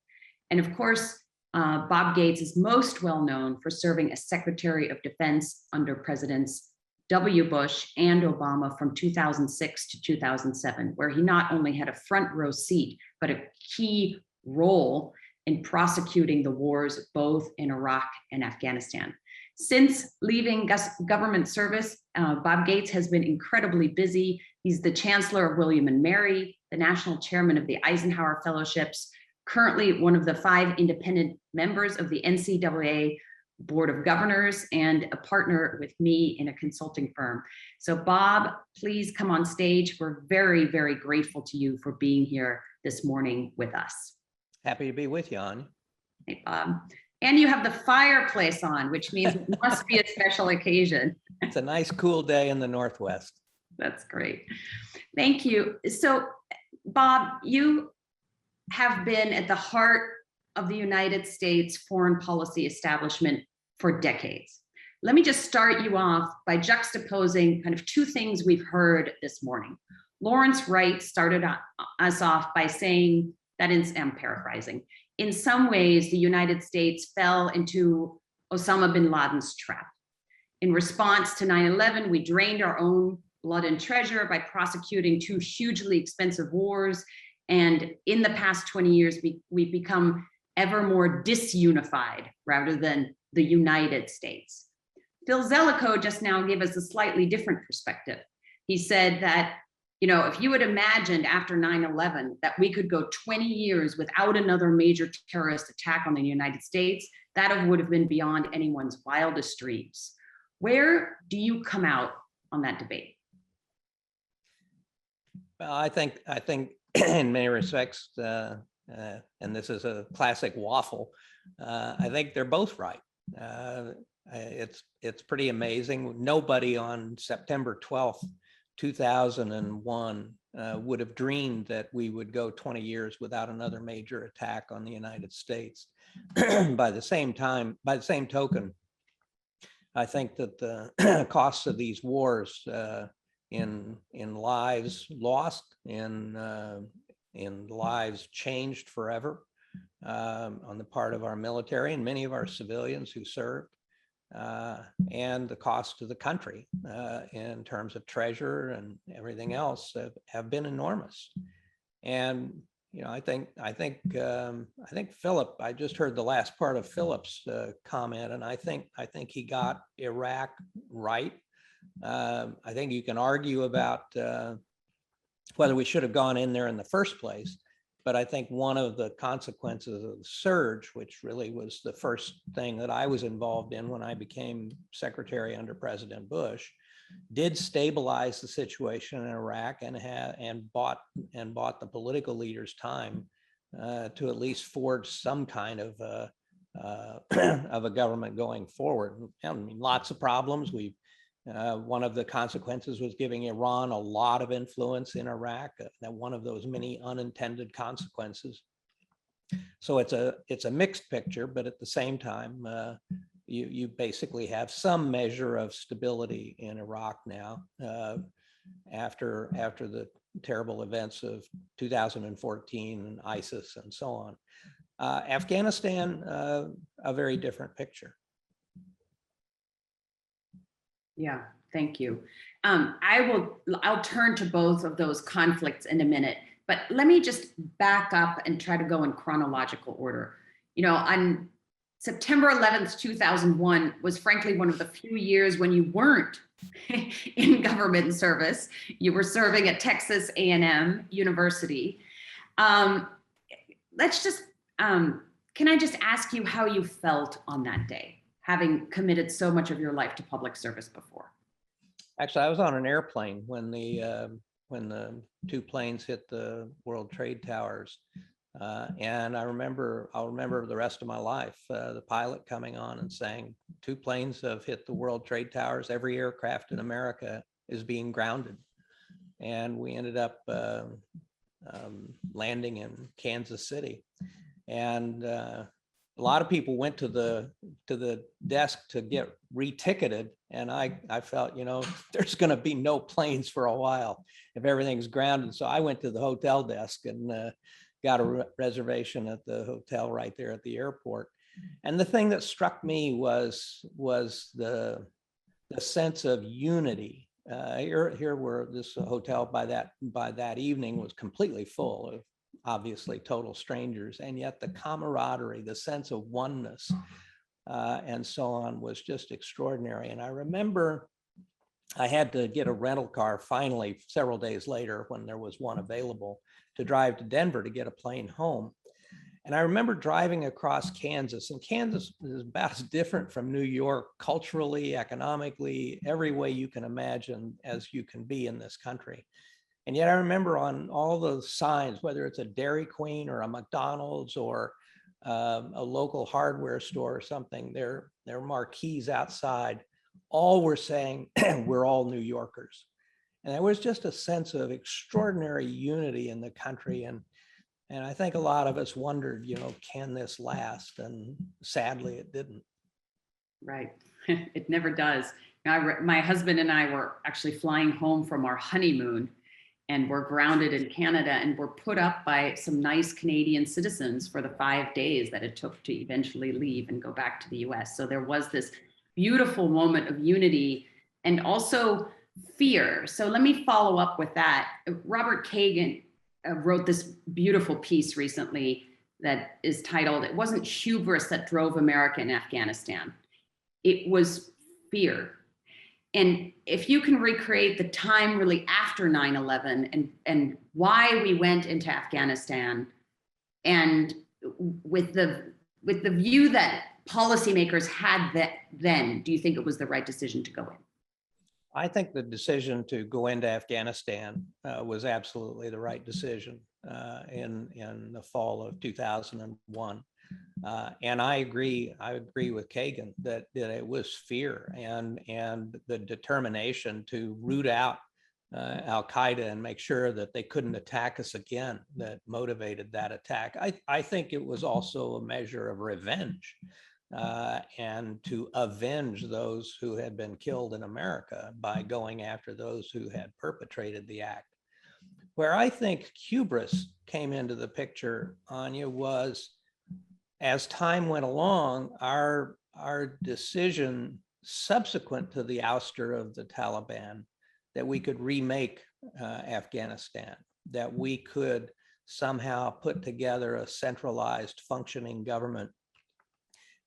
L: And of course, Bob Gates is most well known for serving as Secretary of Defense under Presidents W. Bush and Obama from 2006 to 2007, where he not only had a front row seat, but a key role in prosecuting the wars both in Iraq and Afghanistan. Since leaving government service, Bob Gates has been incredibly busy. He's the Chancellor of William and Mary, the National Chairman of the Eisenhower Fellowships, currently one of the 5 independent members of the NCAA Board of Governors, and a partner with me in a consulting firm. So Bob, please come on stage. We're very, very grateful to you for being here this morning with us.
N: Happy to be with you, Anya.
L: Hey, Bob. And you have the fireplace on, which means it must be a special occasion.
N: It's a nice cool day in the Northwest.
L: That's great. Thank you. So Bob, you have been at the heart of the United States foreign policy establishment for decades. Let me just start you off by juxtaposing kind of 2 things we've heard this morning. Lawrence Wright started us off by saying that, I'm paraphrasing, in some ways, the United States fell into Osama bin Laden's trap. In response to 9/11, we drained our own blood and treasure by prosecuting 2 hugely expensive wars. And in the past 20 years, we've become ever more disunified rather than the United States. Phil Zelikow just now gave us a slightly different perspective. He said that, you know, if you had imagined after 9/11 that we could go 20 years without another major terrorist attack on the United States, that would have been beyond anyone's wildest dreams. Where do you come out on that debate?
N: Well, I think in many respects, and this is a classic waffle, I think they're both right. It's pretty amazing. Nobody on September 12th, 2001 would have dreamed that we would go 20 years without another major attack on the United States. By the same token, I think that the costs of these wars in lives lost, in lives changed forever on the part of our military and many of our civilians who served, and the cost to the country in terms of treasure and everything else have been enormous. And you know, I think Philip, I just heard the last part of Philip's comment, and I think he got Iraq right. I think you can argue about whether we should have gone in there in the first place, but I think one of the consequences of the surge, which really was the first thing that I was involved in when I became secretary under President Bush, did stabilize the situation in Iraq and bought the political leaders time to at least forge some kind of a government going forward. I mean, lots of problems. One of the consequences was giving Iran a lot of influence in Iraq. That one of those many unintended consequences. So it's a mixed picture, but at the same time, you basically have some measure of stability in Iraq now after the terrible events of 2014 and ISIS and so on. Afghanistan, a very different picture.
L: Yeah, thank you. I'll turn to both of those conflicts in a minute, but let me just back up and try to go in chronological order. You know, September 11th, 2001 was frankly one of the few years when you weren't in government service. You were serving at Texas A&M University. Let's just, can I just ask you how you felt on that day, having committed so much of your life to public service before?
N: Actually, I was on an airplane when the two planes hit the World Trade Towers. And I'll remember the rest of my life, the pilot coming on and saying, 2 planes have hit the World Trade Towers. Every aircraft in America is being grounded. And we ended up landing in Kansas City. And a lot of people went to the desk to get reticketed. And I felt, there's going to be no planes for a while if everything's grounded. So I went to the hotel desk and got a reservation at the hotel right there at the airport. And the thing that struck me was the sense of unity. Here were this hotel by that evening was completely full of obviously total strangers, and yet the camaraderie, the sense of oneness, and so on was just extraordinary. And I remember I had to get a rental car finally several days later when there was one available to drive to Denver to get a plane home. And I remember driving across Kansas, and Kansas is about as different from New York culturally, economically, every way you can imagine as you can be in this country. And yet I remember on all the signs, whether it's a Dairy Queen or a McDonald's or a local hardware store or something, their marquees outside, all were saying, we're all New Yorkers. And there was just a sense of extraordinary unity in the country. And I think a lot of us wondered, can this last? And sadly, it didn't.
L: Right. It never does. My husband and I were actually flying home from our honeymoon, and we're grounded in Canada, and we're put up by some nice Canadian citizens for the 5 days that it took to eventually leave and go back to the US. So there was this beautiful moment of unity and also fear. So let me follow up with that. Robert Kagan wrote this beautiful piece recently that is titled, "It wasn't hubris that drove America in Afghanistan. It was fear." And if you can recreate the time really after 9/11 and why we went into Afghanistan, and with the view that policymakers had that then, do you think it was the right decision to go in?
N: I think the decision to go into Afghanistan was absolutely the right decision in the fall of 2001. And I agree with Kagan that it was fear and the determination to root out Al-Qaeda and make sure that they couldn't attack us again that motivated that attack. I think it was also a measure of revenge and to avenge those who had been killed in America by going after those who had perpetrated the act. Where I think hubris came into the picture, Anya, was as time went along, our decision subsequent to the ouster of the Taliban that we could remake Afghanistan, that we could somehow put together a centralized functioning government.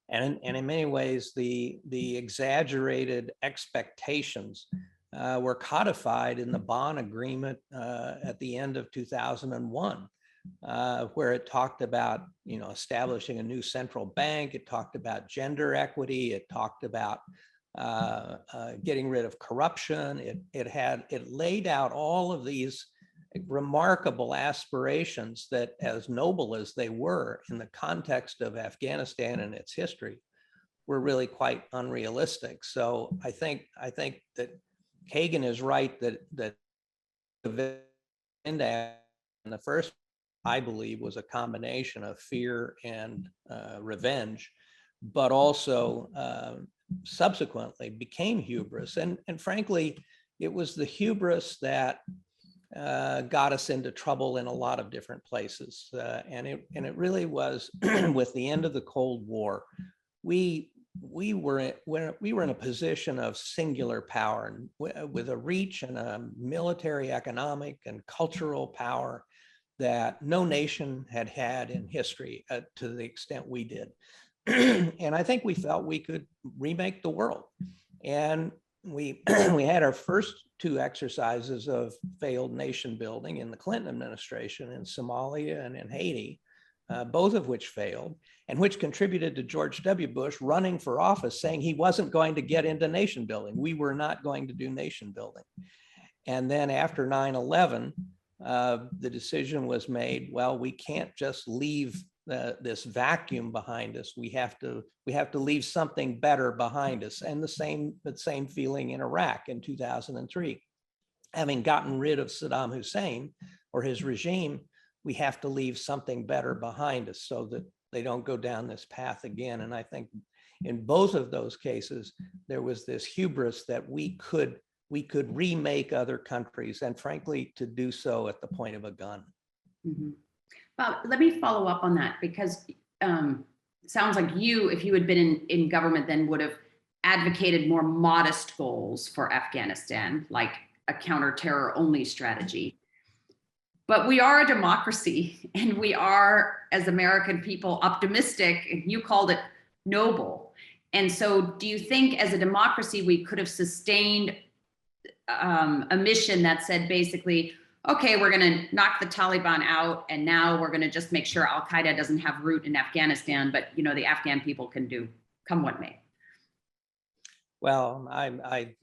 N: And in many ways, the exaggerated expectations were codified in the Bonn Agreement at the end of 2001. Where it talked about, establishing a new central bank. It talked about gender equity. It talked about getting rid of corruption. It laid out all of these remarkable aspirations that, as noble as they were in the context of Afghanistan and its history, were really quite unrealistic. So I think that Kagan is right that in the first, I believe, was a combination of fear and revenge, but also subsequently became hubris. And frankly, it was the hubris that got us into trouble in a lot of different places. And it really was with the end of the Cold War, we were in a position of singular power with a reach and a military, economic, and cultural power that no nation had in history to the extent we did. And I think we felt we could remake the world. And we we had our first 2 exercises of failed nation building in the Clinton administration in Somalia and in Haiti, both of which failed, and which contributed to George W. Bush running for office saying he wasn't going to get into nation building. We were not going to do nation building. And then after 9/11, the decision was made, well, we can't just leave this vacuum behind us. We have to leave something better behind us. And the same feeling in Iraq in 2003. Having gotten rid of Saddam Hussein or his regime, we have to leave something better behind us so that they don't go down this path again. And I think in both of those cases, there was this hubris that we could remake other countries, and frankly, to do so at the point of a gun.
L: Mm-hmm. Well, let me follow up on that, because it sounds like you, if you had been in government, then would have advocated more modest goals for Afghanistan, like a counter-terror only strategy. But we are a democracy, and we are, as American people, optimistic, and you called it noble. And so do you think as a democracy, we could have sustained a mission that said basically, okay, we're going to knock the Taliban out, and now we're going to just make sure Al-Qaeda doesn't have root in Afghanistan, but the Afghan people can do come what may?
N: Well, I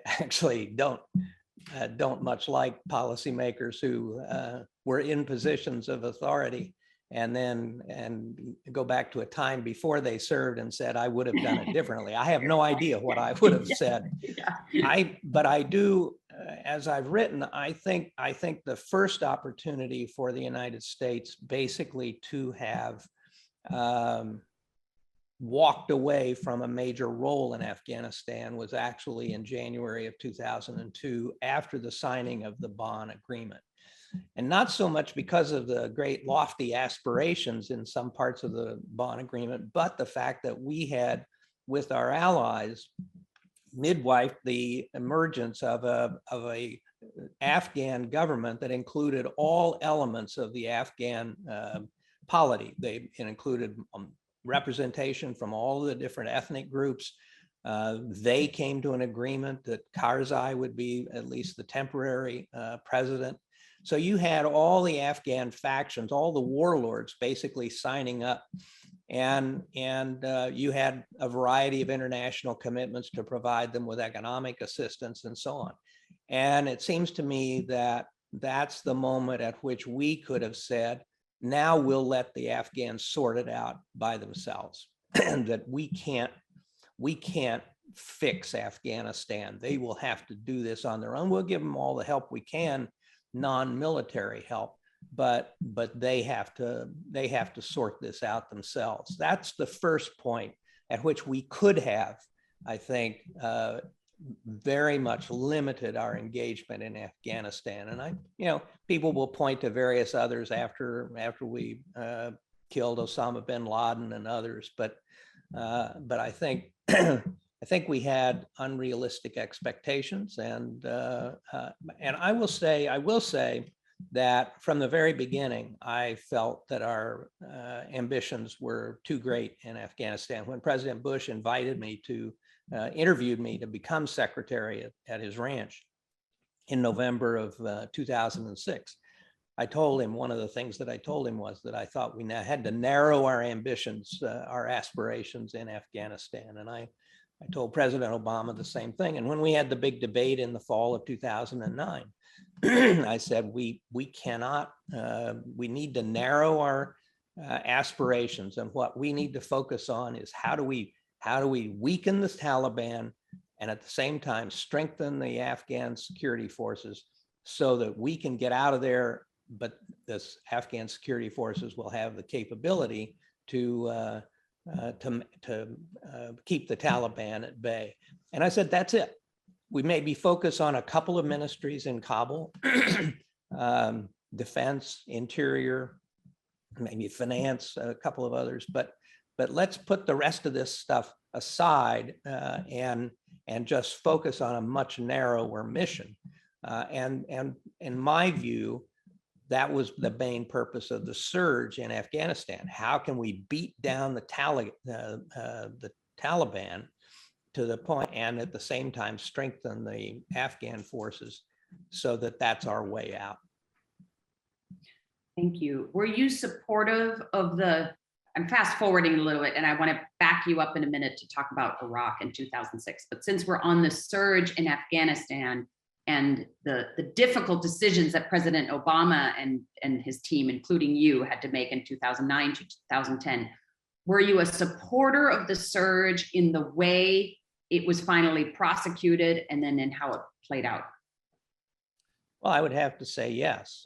N: actually don't much like policymakers who were in positions of authority and go back to a time before they served and said, I would have done it differently. I have no idea what I would have said. But I do, as I've written, I think the first opportunity for the United States basically to have walked away from a major role in Afghanistan was actually in January of 2002, after the signing of the Bonn Agreement. And not so much because of the great lofty aspirations in some parts of the Bonn Agreement, but the fact that we had, with our allies, midwifed the emergence of a Afghan government that included all elements of the Afghan polity. It included representation from all of the different ethnic groups. They came to an agreement that Karzai would be at least the temporary president. So you had all the Afghan factions, all the warlords basically signing up, and you had a variety of international commitments to provide them with economic assistance and so on. And it seems to me that that's the moment at which we could have said, now we'll let the Afghans sort it out by themselves, that we can't fix Afghanistan. They will have to do this on their own. We'll give them all the help we can, non-military help, but they have to sort this out themselves. That's the first point at which we could have, I think, very much limited our engagement in Afghanistan. And people will point to various others after we killed Osama bin Laden and others, but I think I think we had unrealistic expectations, and I will say that from the very beginning, I felt that our ambitions were too great in Afghanistan. When President Bush invited me to interviewed me to become secretary at his ranch in November of 2006, I told him, one of the things that I told him was that I thought we now had to narrow our ambitions, our aspirations in Afghanistan, and I told President Obama the same thing. And when we had the big debate in the fall of 2009, I said, we cannot, we need to narrow our aspirations, and what we need to focus on is how do we weaken the Taliban and at the same time strengthen the Afghan security forces so that we can get out of there, but this Afghan security forces will have the capability to keep the Taliban at bay. And I said, that's it. We maybe focus on a couple of ministries in Kabul, defense, interior, maybe finance, a couple of others, but let's put the rest of this stuff aside and just focus on a much narrower mission. And in my view, that was the main purpose of the surge in Afghanistan. How can we beat down the Taliban to the point, and at the same time strengthen the Afghan forces, so that that's our way out.
L: Thank you. Were you supportive of I'm fast forwarding a little bit, and I want to back you up in a minute to talk about Iraq in 2006. But since we're on the surge in Afghanistan and the difficult decisions that President Obama and his team, including you, had to make in 2009 to 2010, were you a supporter of the surge in the way it was finally prosecuted and then in how it played out?
N: Well, I would have to say yes,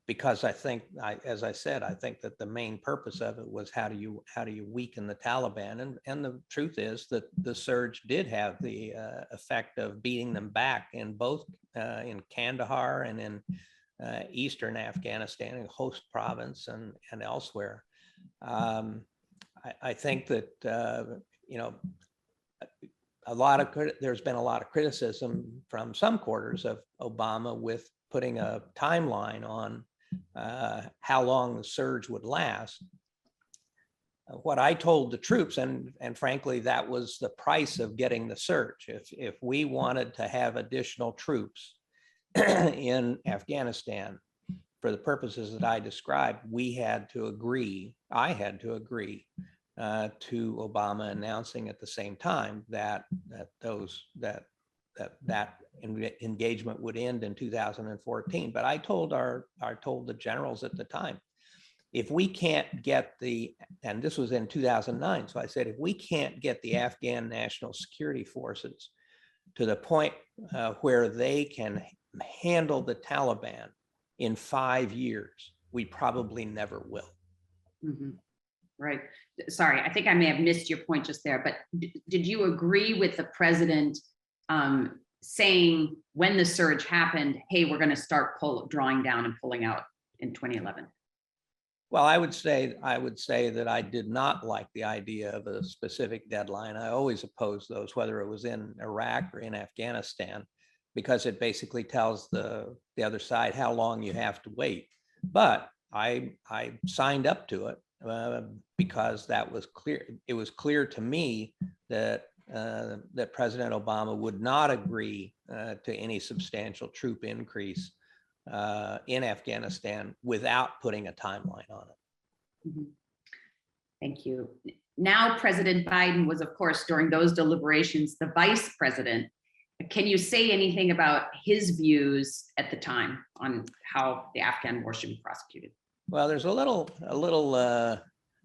N: because I think, as I said, I think that the main purpose of it was how do you weaken the Taliban, and the truth is that the surge did have the effect of beating them back in both in Kandahar and in eastern Afghanistan, in Host province and elsewhere. I think that there's been a lot of criticism from some quarters of Obama with putting a timeline on how long the surge would last. What I told the troops, and frankly, that was the price of getting the surge. If we wanted to have additional troops in Afghanistan for the purposes that I described, I had to agree to Obama announcing at the same time that engagement would end in 2014. But I told the generals at the time, if we can't get and this was in 2009, so I said, if we can't get the Afghan National Security Forces to the point where they can handle the Taliban in 5 years, we probably never will.
L: Mm-hmm. Right. Sorry, I think I may have missed your point just there, but did you agree with the president saying when the surge happened, hey, we're going to start drawing down and pulling out in 2011?
N: Well, I would say that I did not like the idea of a specific deadline. I always opposed those, whether it was in Iraq or in Afghanistan, because it basically tells the other side how long you have to wait. But I signed up to it because that was clear. It was clear to me that that President Obama would not agree to any substantial troop increase in Afghanistan without putting a timeline on it.
L: Mm-hmm. Thank you. Now, President Biden was, of course, during those deliberations, the vice president. Can you say anything about his views at the time on how the Afghan war should be prosecuted?
N: Well, there's a little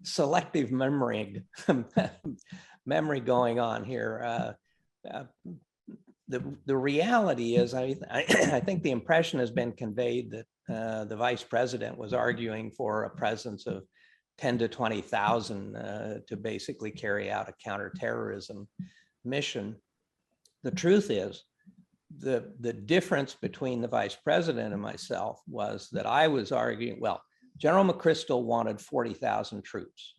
N: selective memory going on here. The reality is, I think the impression has been conveyed that the vice president was arguing for a presence of 10 to 20,000 to basically carry out a counterterrorism mission. The truth is, the difference between the vice president and myself was that I was arguing, well, General McChrystal wanted 40,000 troops.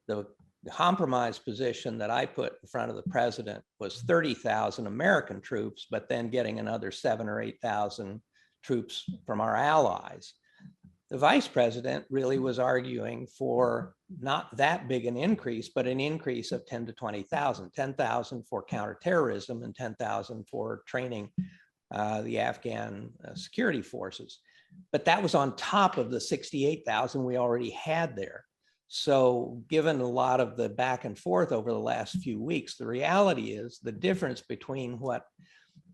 N: The compromise position that I put in front of the president was 30,000 American troops, but then getting another 7,000 or 8,000 troops from our allies. The vice president really was arguing for not that big an increase, but an increase of 10 to 20,000, 10,000 for counterterrorism and 10,000 for training the Afghan security forces. But that was on top of the 68,000 we already had there. So given a lot of the back and forth over the last few weeks, the reality is the difference between what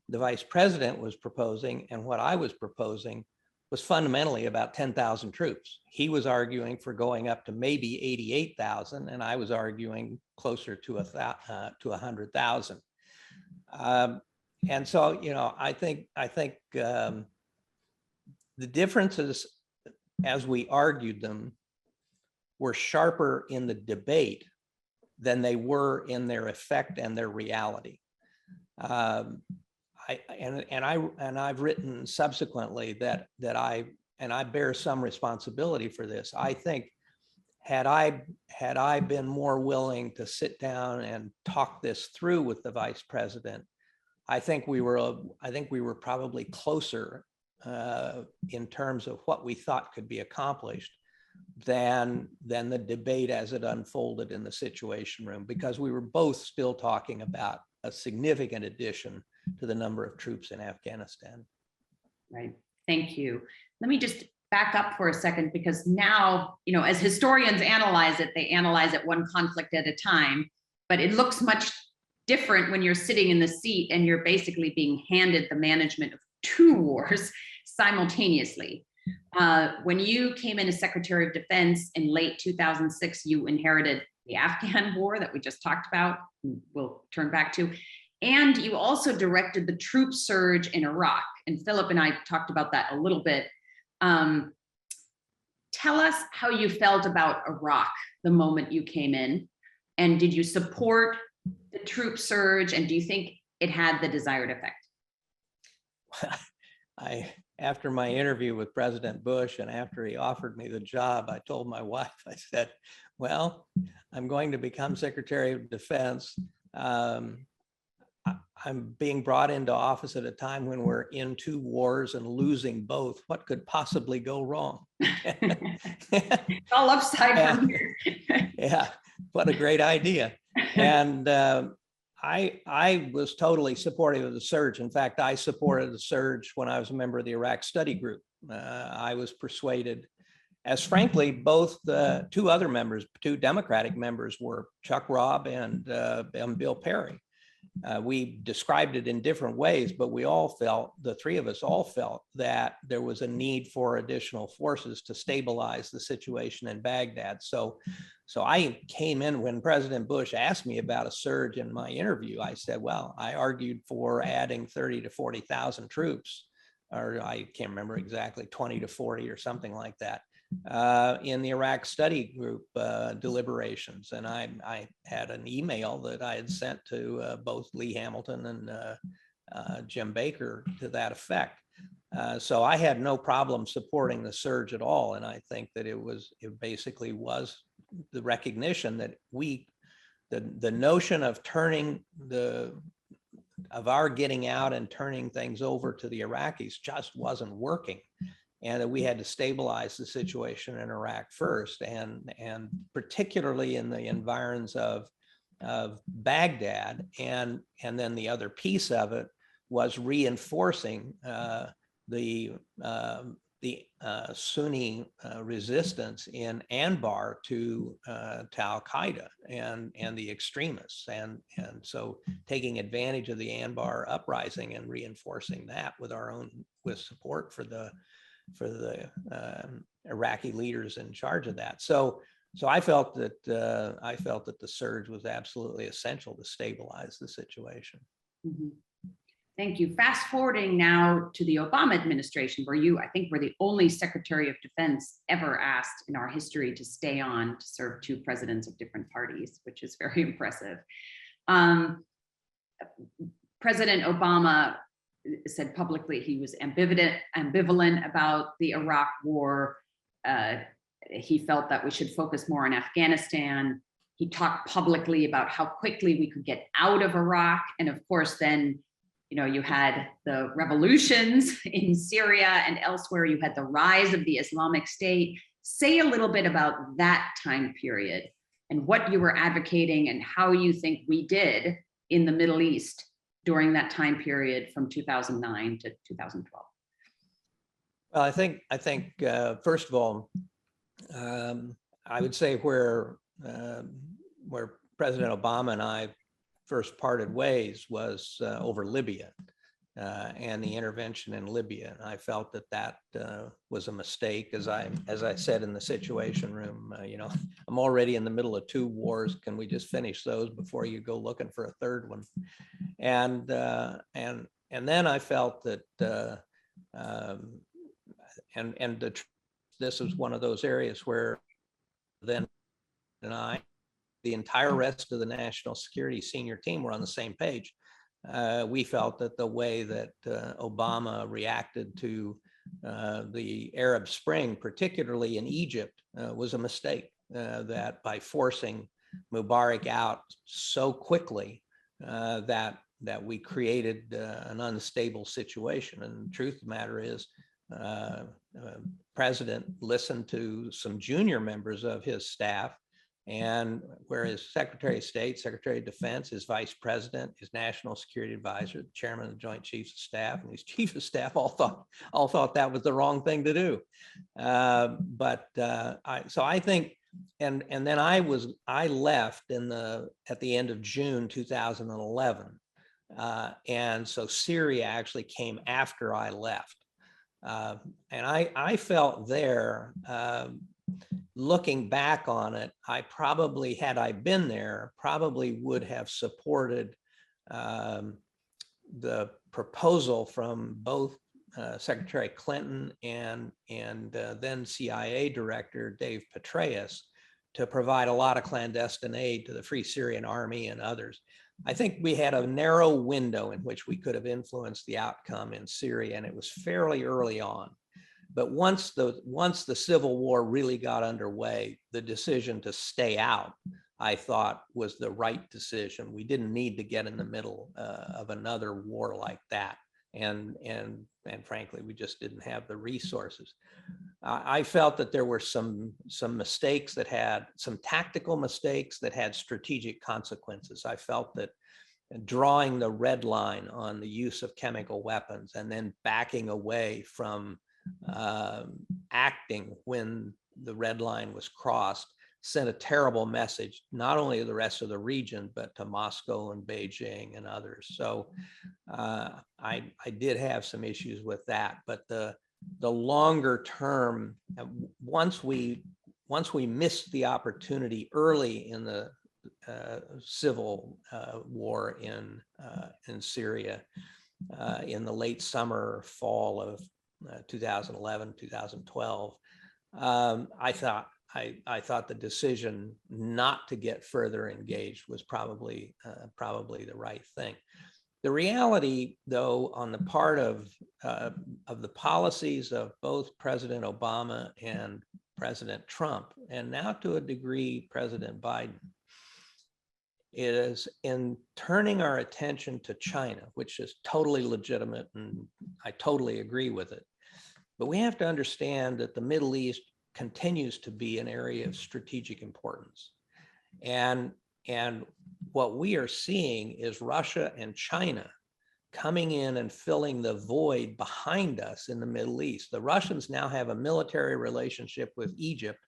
N: the vice president was proposing and what I was proposing was fundamentally about 10,000 troops. He was arguing for going up to maybe 88,000, and I was arguing closer to 100,000. And so, I think the differences as we argued them were sharper in the debate than they were in their effect and their reality. I've written subsequently that I bear some responsibility for this. I think had I been more willing to sit down and talk this through with the vice president, I think we were probably closer in terms of what we thought could be accomplished than the debate as it unfolded in the Situation Room, because we were both still talking about a significant addition to the number of troops in Afghanistan.
L: Right. Thank you. Let me just back up for a second, because now, you know, as historians analyze it, they analyze it one conflict at a time, but it looks much different when you're sitting in the seat and you're basically being handed the management of two wars simultaneously. When you came in as Secretary of Defense in late 2006, you inherited the Afghan war that we just talked about, we'll turn back to, and you also directed the troop surge in Iraq. And Philip and I talked about that a little bit. Tell us how you felt about Iraq the moment you came in, and did you support the troop surge, and do you think it had the desired effect?
N: After my interview with President Bush and after he offered me the job, I told my wife, I said, well, I'm going to become Secretary of Defense. I'm being brought into office at a time when we're in two wars and losing both. What could possibly go wrong?
L: It's all upside from here.
N: Yeah, what a great idea. And I was totally supportive of the surge. In fact, I supported the surge when I was a member of the Iraq Study Group. I was persuaded, as frankly, both the two Democratic members were, Chuck Robb and Bill Perry. We described it in different ways, but we all felt, the three of us all felt, that there was a need for additional forces to stabilize the situation in Baghdad. So I came in when President Bush asked me about a surge in my interview. I said, well, I argued for adding 30 to 40,000 troops, or I can't remember exactly, 20 to 40 or something like that, in the Iraq Study Group deliberations. And I had an email that I had sent to both Lee Hamilton and Jim Baker to that effect. So I had no problem supporting the surge at all. And I think that it basically was the recognition that the notion of our getting out and turning things over to the Iraqis just wasn't working, and that we had to stabilize the situation in Iraq first, and particularly in the environs of Baghdad, and then the other piece of it was reinforcing the Sunni resistance in Anbar to Al Qaeda and the extremists, and so taking advantage of the Anbar uprising and reinforcing that with support for the Iraqi leaders in charge of that. So I felt that the surge was absolutely essential to stabilize the situation.
L: Mm-hmm. Thank you. Fast forwarding now to the Obama administration, where you, I think, were the only Secretary of Defense ever asked in our history to stay on to serve two presidents of different parties, which is very impressive. President Obama said publicly he was ambivalent about the Iraq war. He felt that we should focus more on Afghanistan. He talked publicly about how quickly we could get out of Iraq. And of course, then, you know, you had the revolutions in Syria and elsewhere. You had the rise of the Islamic State. Say a little bit about that time period and what you were advocating and how you think we did in the Middle East during that time period from 2009 to 2012.
N: Well, I think first of all, I would say where President Obama and I first parted ways was over Libya and the intervention in Libya. And I felt that was a mistake. As I said in the Situation Room, you know, I'm already in the middle of two wars. Can we just finish those before you go looking for a third one? And then I felt that this was one of those areas where then the entire rest of the national security senior team were on the same page. We felt that the way that Obama reacted to the Arab Spring, particularly in Egypt, was a mistake, that by forcing Mubarak out so quickly, that we created an unstable situation. And the truth of the matter is, President listened to some junior members of his staff, and whereas Secretary of State, Secretary of Defense, his Vice President, his National Security Advisor, the Chairman of the Joint Chiefs of Staff, and his Chief of Staff all thought that was the wrong thing to do. So I think, and then I left at the end of June 2011, and so Syria actually came after I left. And I felt there, looking back on it, I probably, had I been there, probably would have supported the proposal from both Secretary Clinton and then CIA Director Dave Petraeus to provide a lot of clandestine aid to the Free Syrian Army and others. I think we had a narrow window in which we could have influenced the outcome in Syria, and it was fairly early on. But once the civil war really got underway, the decision to stay out, I thought, was the right decision. We didn't need to get in the middle of another war like that, and frankly, we just didn't have the resources. I felt that there were some mistakes that had some tactical mistakes that had strategic consequences. I felt that drawing the red line on the use of chemical weapons and then backing away from acting when the red line was crossed sent a terrible message, not only to the rest of the region, but to Moscow and Beijing and others. So I did have some issues with that, but the longer term, once we missed the opportunity early in the civil war in Syria in the late summer or fall of 2011, 2012, I thought the decision not to get further engaged was probably the right thing. The reality, though, on the part of the policies of both President Obama and President Trump, and now to a degree President Biden, is in turning our attention to China, which is totally legitimate, and I totally agree with it. But we have to understand that the Middle East continues to be an area of strategic importance. And what we are seeing is Russia and China coming in and filling the void behind us in the Middle East. The Russians now have a military relationship with Egypt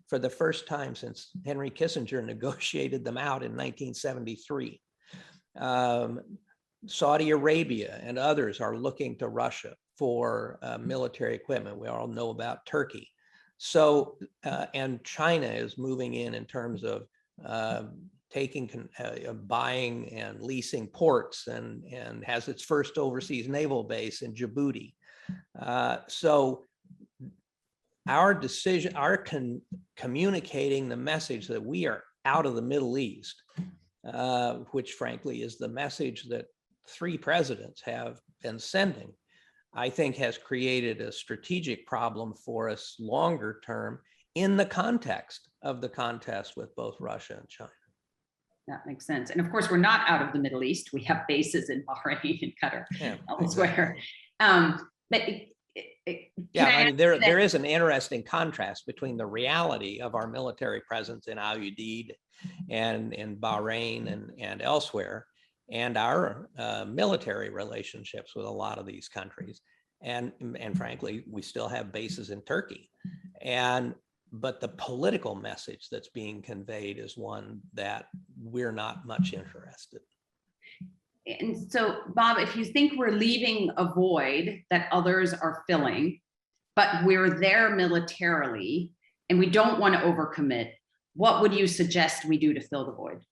N: for the first time since Henry Kissinger negotiated them out in 1973. Saudi Arabia and others are looking to Russia for military equipment. We all know about Turkey. So, and China is moving in terms of buying and leasing ports and has its first overseas naval base in Djibouti. So our decision, communicating the message that we are out of the Middle East, which frankly is the message that 3 presidents have been sending, I think has created a strategic problem for us longer term in the context of the contest with both Russia and China.
L: That makes sense. And of course, we're not out of the Middle East. We have bases in Bahrain and Qatar, elsewhere. Exactly.
N: I mean, there is an interesting contrast between the reality of our military presence in Al Udeid and in Bahrain and elsewhere, and our military relationships with a lot of these countries. And frankly, we still have bases in Turkey. But the political message that's being conveyed is one that we're not much interested in.
L: And so, Bob, if you think we're leaving a void that others are filling, but we're there militarily and we don't want to overcommit, what would you suggest we do to fill the void?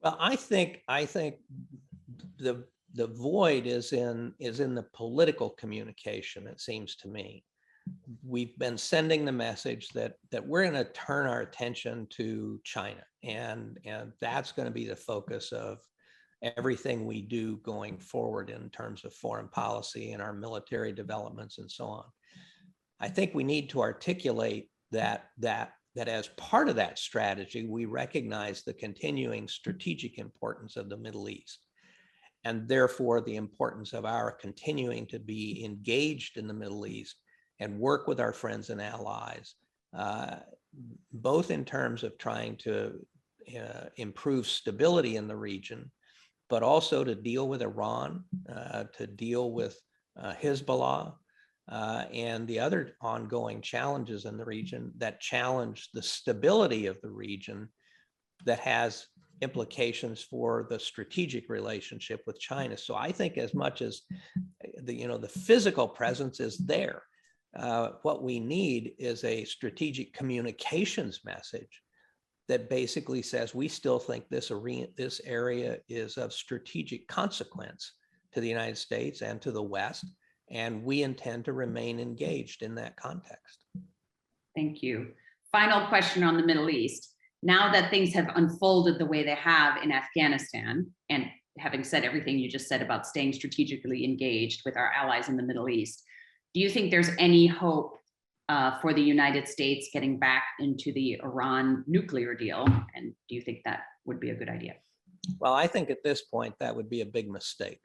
N: Well, I think the void is in the political communication, it seems to me. We've been sending the message that we're going to turn our attention to China, and that's going to be the focus of everything we do going forward in terms of foreign policy and our military developments and so on. I think we need to articulate that as part of that strategy, we recognize the continuing strategic importance of the Middle East. and therefore the importance of our continuing to be engaged in the Middle East and work with our friends and allies, both in terms of trying to improve stability in the region, but also to deal with Iran, to deal with Hezbollah, and the other ongoing challenges in the region that challenge the stability of the region, that has implications for the strategic relationship with China. So I think as much as the physical presence is there, what we need is a strategic communications message that basically says we still think this area is of strategic consequence to the United States and to the West, and we intend to remain engaged in that context.
L: Thank you. Final question on the Middle East. Now that things have unfolded the way they have in Afghanistan, and having said everything you just said about staying strategically engaged with our allies in the Middle East, do you think there's any hope for the United States getting back into the Iran nuclear deal? And do you think that would be a good idea?
N: Well, I think at this point that would be a big mistake.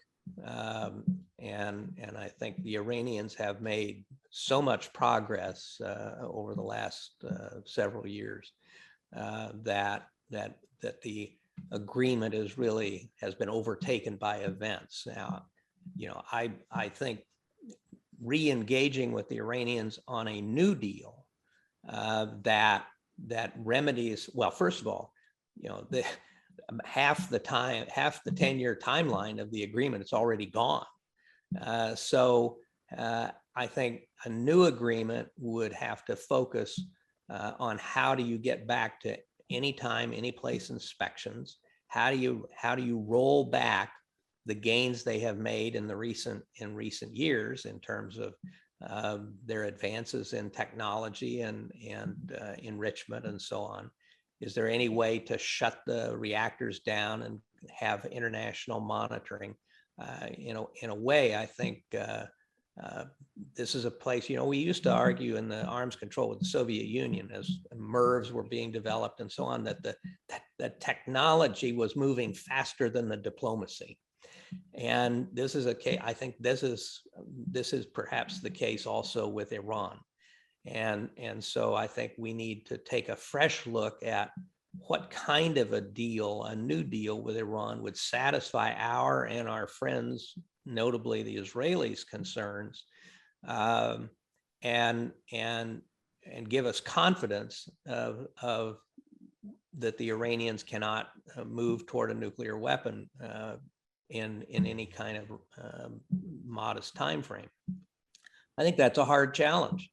N: And I think the Iranians have made so much progress over the last several years that the agreement has been overtaken by events. Now, I think re-engaging with the Iranians on a new deal that remedies, well, first of all, half the 10-year timeline of the agreement, it's already gone. So I think a new agreement would have to focus on how do you get back to anytime, any place inspections? How do you roll back the gains they have made in recent years in terms of their advances in technology and enrichment and so on? Is there any way to shut the reactors down and have international monitoring? In a way, I think this is a place, we used to argue in the arms control with the Soviet Union as MIRVs were being developed and so on, that the technology was moving faster than the diplomacy. And this is a case, I think this is perhaps the case also with Iran. And so I think we need to take a fresh look at what kind of a deal, a new deal with Iran, would satisfy our and our friends, notably the Israelis' concerns, and give us confidence of that the Iranians cannot move toward a nuclear weapon in any kind of modest time frame. I think that's a hard challenge.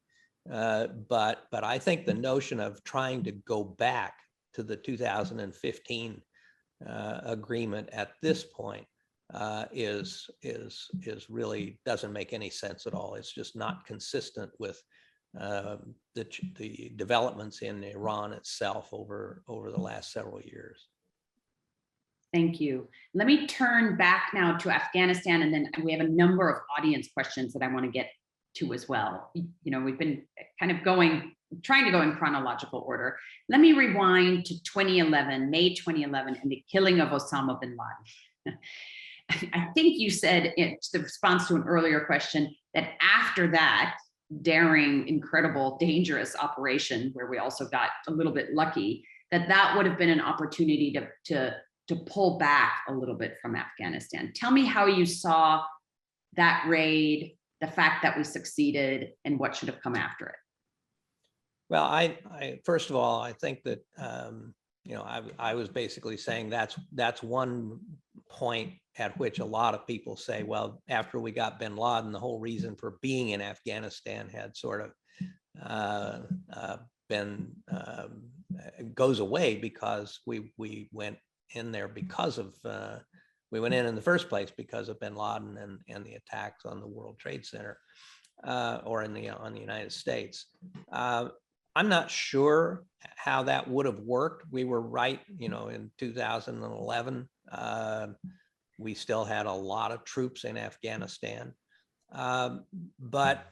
N: But I think the notion of trying to go back to the 2015 agreement at this point is really doesn't make any sense at all. It's just not consistent with the developments in Iran itself over the last several years.
L: Thank you. Let me turn back now to Afghanistan, and then we have a number of audience questions that I want to get to as well. We've been kind of trying to go in chronological order. Let me rewind to 2011, May 2011, and the killing of Osama bin Laden. I think you said it's the response to an earlier question that after that daring, incredible, dangerous operation, where we also got a little bit lucky, that would have been an opportunity to pull back a little bit from Afghanistan. Tell me how you saw that raid, the fact that we succeeded, and what should have come after it.
N: Well, I first of all, I think that I was basically saying that's one point at which a lot of people say, well, after we got bin Laden, the whole reason for being in Afghanistan had sort of been goes away, because we went in there because of we went in the first place because of bin Laden and the attacks on the World Trade Center or on the United States. I'm not sure how that would have worked. We were right, in 2011, we still had a lot of troops in Afghanistan, but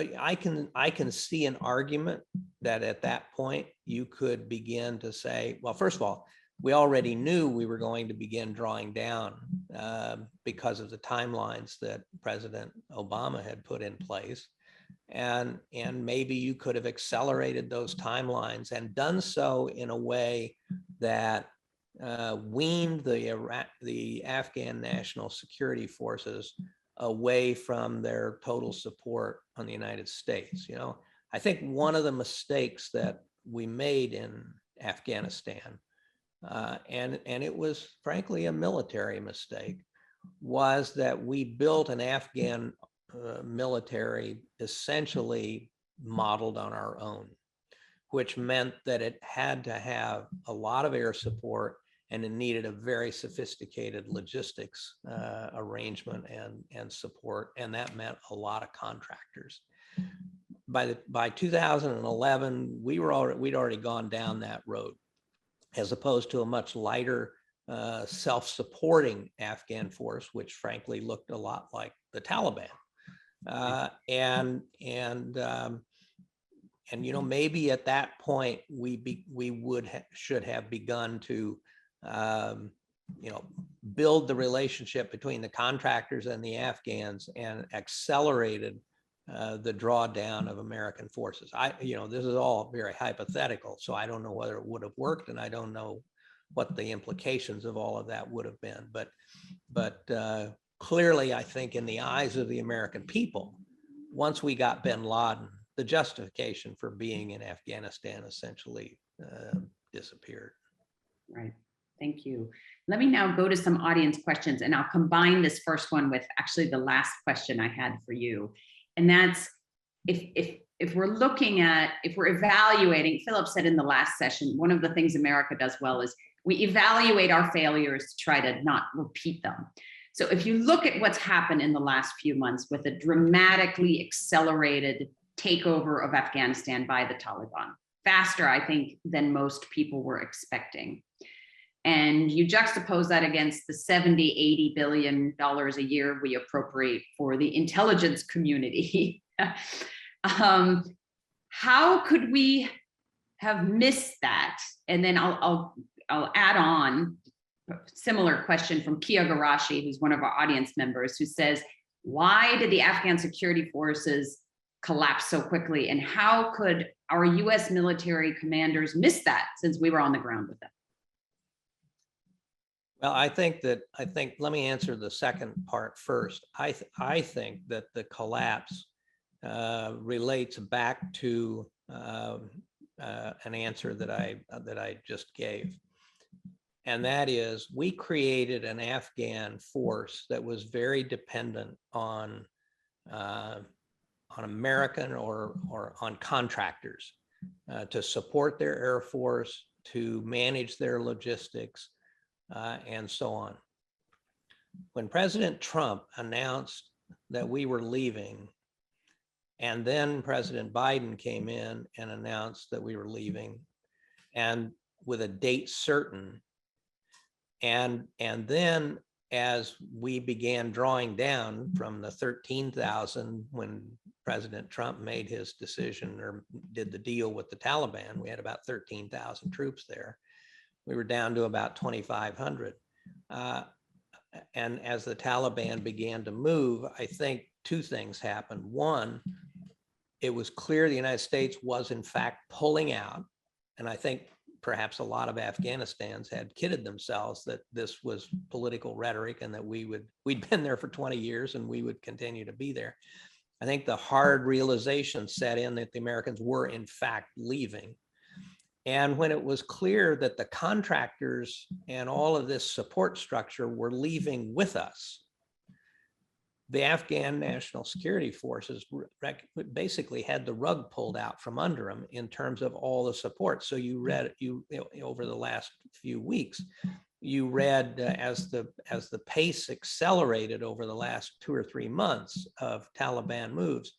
N: I can see an argument that at that point you could begin to say, well, first of all, we already knew we were going to begin drawing down because of the timelines that President Obama had put in place. And maybe you could have accelerated those timelines and done so in a way that weaned the Afghan National Security Forces away from their total support on the United States. You know, I think one of the mistakes that we made in Afghanistan, and it was frankly a military mistake, was that we built an Afghan military essentially modeled on our own, which meant that it had to have a lot of air support and it needed a very sophisticated logistics arrangement and support, and that meant a lot of contractors. By 2011, we'd already gone down that road, as opposed to a much lighter, self-supporting Afghan force, which frankly looked a lot like the Taliban. And you know, maybe at that point we should have begun to you know, build the relationship between the contractors and the Afghans and accelerated the drawdown of American forces. You know, this is all very hypothetical, so I don't know whether it would have worked, and I don't know what the implications of all of that would have been. But clearly, I think in the eyes of the American people, once we got bin Laden, the justification for being in Afghanistan essentially disappeared.
L: Right. Thank you. Let me now go to some audience questions, and I'll combine this first one with actually the last question I had for you. And that's if we're looking at, if we're evaluating, Philip said in the last session, one of the things America does well is we evaluate our failures to try to not repeat them. So if you look at what's happened in the last few months with a dramatically accelerated takeover of Afghanistan by the Taliban, faster, I think, than most people were expecting. And you juxtapose that against the $70–80 billion a year we appropriate for the intelligence community. How could we have missed that? And then I'll add on a similar question from Kia Garashi, who's one of our audience members, who says, why did the Afghan security forces collapse so quickly? And how could our US military commanders miss that, since we were on the ground with them?
N: Well, I think, let me answer the second part first. I think that the collapse relates back to an answer that I just gave. And that is, we created an Afghan force that was very dependent on American or on contractors to support their Air Force, to manage their logistics, and so on. When President Trump announced that we were leaving, and then President Biden came in and announced that we were leaving, and with a date certain, and then as we began drawing down from the 13,000 when President Trump made his decision or did the deal with the Taliban, we had about 13,000 troops there. We were down to about 2,500. And as the Taliban began to move, I think two things happened. One, it was clear the United States was in fact pulling out. And I think perhaps a lot of Afghanistans had kidded themselves that this was political rhetoric and that we'd been there for 20 years and we would continue to be there. I think the hard realization set in that the Americans were in fact leaving. And when it was clear that the contractors and all of this support structure were leaving with us, the Afghan National Security Forces basically had the rug pulled out from under them in terms of all the support. So you read, over the last few weeks, you read as the pace accelerated over the last 2 or 3 months of Taliban moves,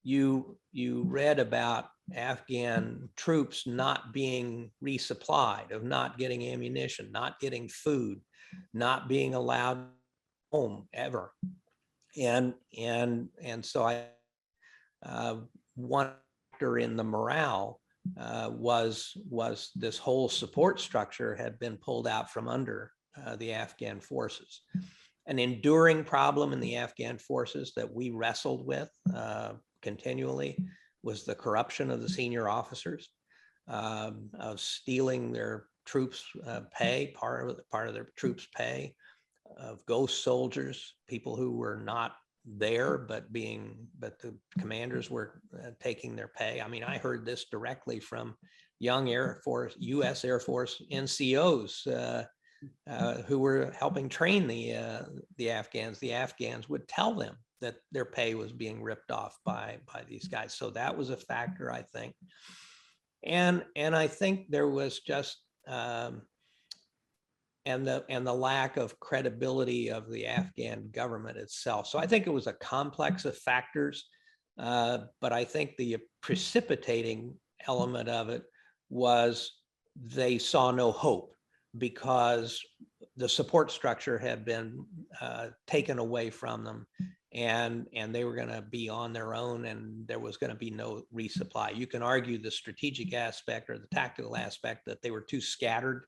N: you read about Afghan troops not being resupplied, of not getting ammunition, not getting food, not being allowed home ever. And so one factor in the morale was this whole support structure had been pulled out from under the Afghan forces. an enduring problem in the Afghan forces that we wrestled with continually was the corruption of the senior officers, of stealing their troops' pay, part of their troops' pay, of ghost soldiers, people who were not there, but the commanders were taking their pay. I mean, I heard this directly from young Air Force, U.S. Air Force NCOs who were helping train the Afghans. The Afghans would tell them that their pay was being ripped off by these guys. So that was a factor, I think. And I think there was just and the lack of credibility of the Afghan government itself. So I think it was a complex of factors, but I think the precipitating element of it was they saw no hope because the support structure had been taken away from them, and they were going to be on their own, and there was going to be no resupply. You can argue the strategic aspect or the tactical aspect that they were too scattered.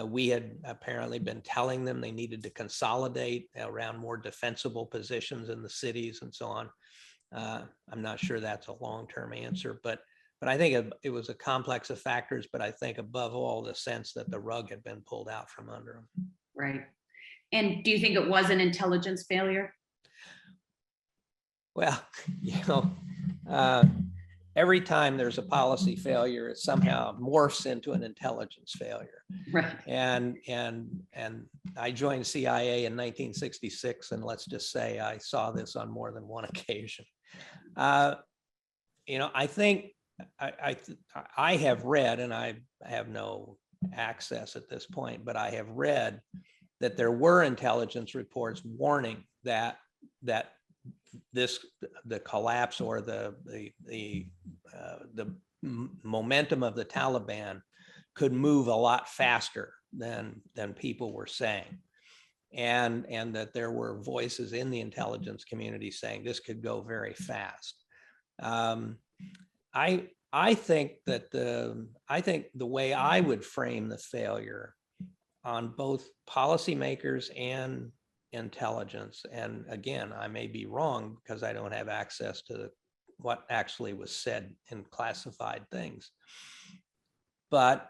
N: We had apparently been telling them they needed to consolidate around more defensible positions in the cities and so on. I'm not sure that's a long-term answer, but I think it was a complex of factors, but I think above all, the sense that the rug had been pulled out from under them.
L: Right. And do you think it was an intelligence failure?
N: Well, every time there's a policy failure, it somehow morphs into an intelligence failure.
L: Right.
N: And I joined CIA in 1966, and let's just say I saw this on more than one occasion. I think I have read, and I have no access at this point, but I have read that there were intelligence reports warning that the collapse or the momentum of the Taliban could move a lot faster than people were saying, and that there were voices in the intelligence community saying this could go very fast. I think the way I would frame the failure on both policymakers and intelligence, and again, I may be wrong because I don't have access to what actually was said in classified things, but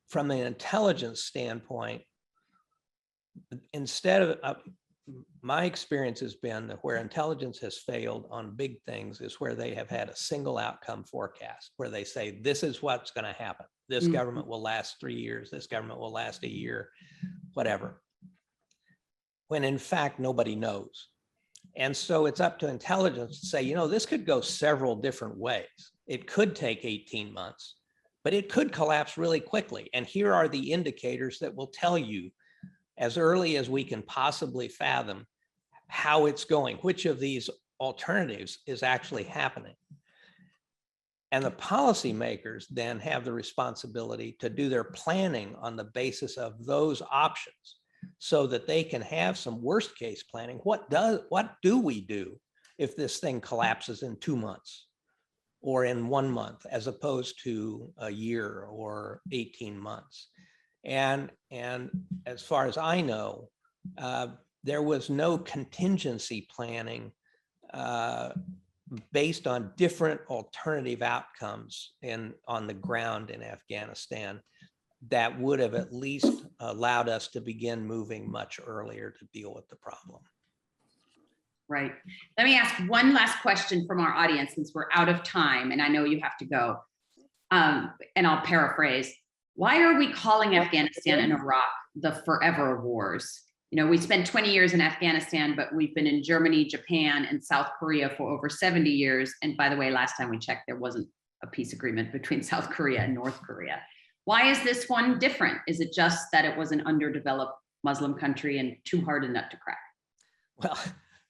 N: from an intelligence standpoint, instead of my experience has been that where intelligence has failed on big things is where they have had a single outcome forecast, where they say, this is what's going to happen. This government will last 3 years. This government will last a year, whatever. When in fact, nobody knows. And so it's up to intelligence to say, this could go several different ways. It could take 18 months, but it could collapse really quickly. And here are the indicators that will tell you as early as we can possibly fathom how it's going, which of these alternatives is actually happening. And the policymakers then have the responsibility to do their planning on the basis of those options so that they can have some worst case planning. What do we do if this thing collapses in 2 months or in 1 month, as opposed to a year or 18 months? And as far as I know, there was no contingency planning based on different alternative outcomes on the ground in Afghanistan that would have at least allowed us to begin moving much earlier to deal with the problem.
L: Right. Let me ask one last question from our audience since we're out of time, and I know you have to go. And I'll paraphrase. Why are we calling Afghanistan and Iraq the forever wars? We spent 20 years in Afghanistan, but we've been in Germany, Japan, and South Korea for over 70 years. And by the way, last time we checked, there wasn't a peace agreement between South Korea and North Korea. Why is this one different? Is it just that it was an underdeveloped Muslim country and too hard a nut to crack?
N: Well,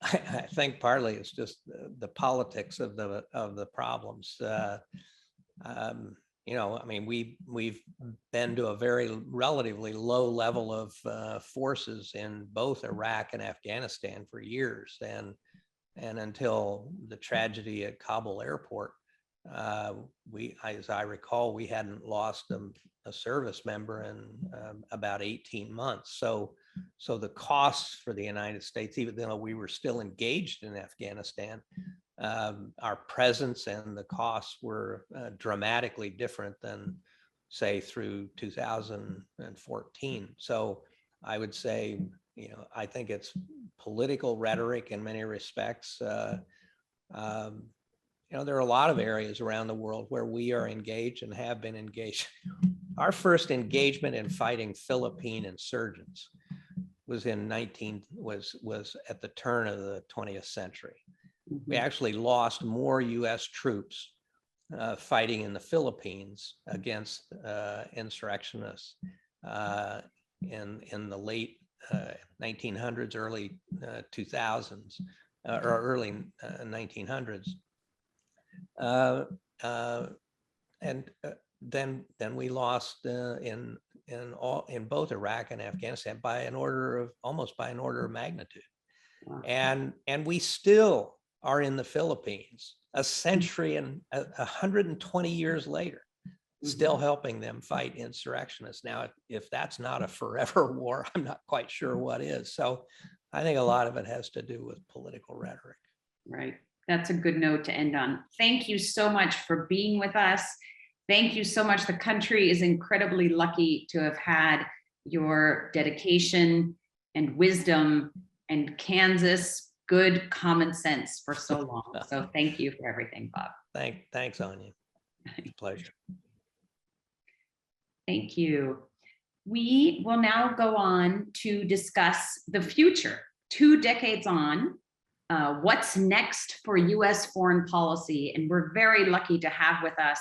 N: I think partly it's just the politics of the problems. We've been to a very relatively low level of forces in both Iraq and Afghanistan for years, and until the tragedy at Kabul airport, as I recall, we hadn't lost a service member in about 18 months. So So the costs for the United States, even though we were still engaged in Afghanistan, our presence and the costs were dramatically different than, say, through 2014. So I would say, I think it's political rhetoric in many respects. There are a lot of areas around the world where we are engaged and have been engaged. Our first engagement in fighting Philippine insurgents was at the turn of the 20th century. We actually lost more U.S. troops fighting in the Philippines against insurrectionists in the late 1900s, early 2000s, or early 1900s. Then we lost in both Iraq and Afghanistan almost by an order of magnitude. Wow. And we still are in the Philippines a century and 120 years later, still helping them fight insurrectionists. Now, if that's not a forever war, I'm not quite sure what is. So I think a lot of it has to do with political rhetoric.
L: Right. That's a good note to end on. Thank you so much for being with us. Thank you so much. The country is incredibly lucky to have had your dedication and wisdom and Kansas good common sense for so long. So thank you for everything, Bob.
N: Thanks, Anya. It's a pleasure.
L: Thank you. We will now go on to discuss the future. 2 decades on, what's next for US foreign policy? And we're very lucky to have with us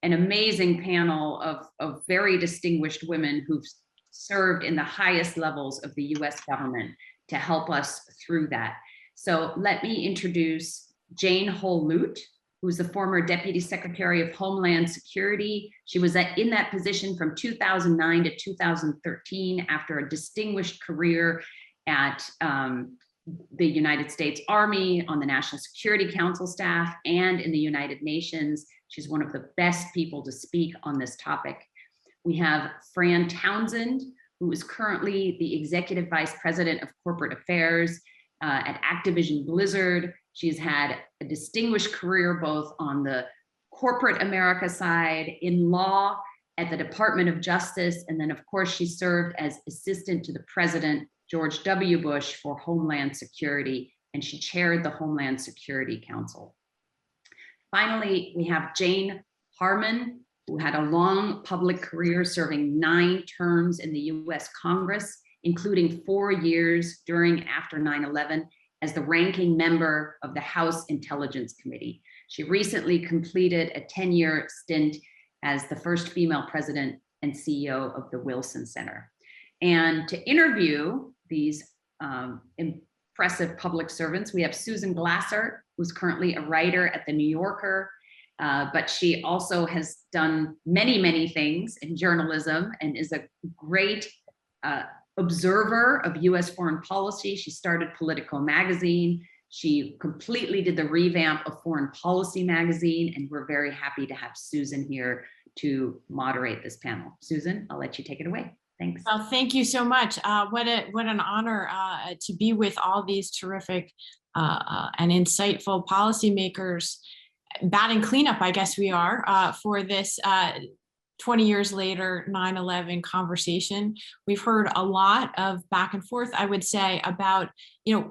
L: an amazing panel of very distinguished women who've served in the highest levels of the US government to help us through that. So let me introduce Jane Holl Lute, who's the former Deputy Secretary of Homeland Security. She was in that position from 2009 to 2013 after a distinguished career at the United States Army, on the National Security Council staff, and in the United Nations. She's one of the best people to speak on this topic. We have Fran Townsend, who is currently the Executive Vice President of Corporate Affairs at Activision Blizzard. She's had a distinguished career both on the corporate America side, in law, at the Department of Justice, and then of course she served as assistant to the President George W. Bush for Homeland Security, and she chaired the Homeland Security Council. Finally, we have Jane Harman, who had a long public career serving 9 terms in the US Congress, including 4 years during after 9/11 as the ranking member of the House Intelligence Committee. She recently completed a 10-year stint as the first female president and CEO of the Wilson Center. And to interview these impressive public servants, we have Susan Glasser, who's currently a writer at The New Yorker, but she also has done many, many things in journalism and is a great observer of US foreign policy. She started Politico magazine. She completely did the revamp of Foreign Policy magazine, and we're very happy to have Susan here to moderate this panel. Susan, I'll let you take it away. Thanks.
O: Well, thank you so much. What an honor to be with all these terrific and insightful policymakers, batting cleanup, I guess we are, for this 20 years later 9/11 conversation. We've heard a lot of back and forth, I would say, about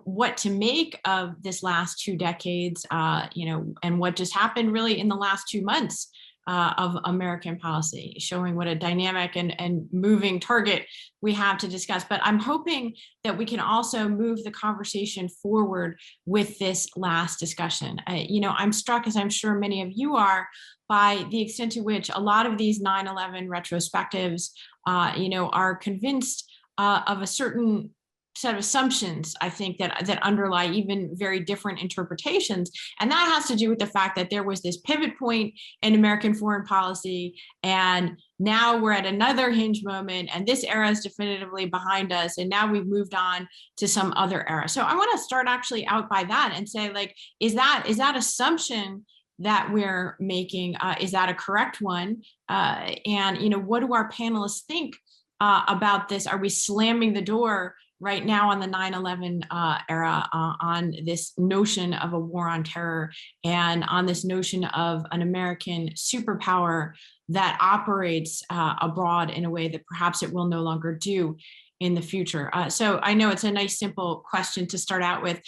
O: what to make of this last 2 decades, and what just happened really in the last 2 months of American policy, showing what a dynamic and moving target we have to discuss. But I'm hoping that we can also move the conversation forward with this last discussion. I'm struck, as I'm sure many of you are, by the extent to which a lot of these 9/11 retrospectives, are convinced of a certain set of assumptions, I think, that underlie even very different interpretations. And that has to do with the fact that there was this pivot point in American foreign policy, and now we're at another hinge moment, and this era is definitively behind us, and now we've moved on to some other era. So I want to start actually out by that and say, is that assumption that we're making, is that a correct one? And what do our panelists think about this? Are we slamming the door right now on the 9/11 era, on this notion of a war on terror and on this notion of an American superpower that operates abroad in a way that perhaps it will no longer do in the future. So I know it's a nice, simple question to start out with.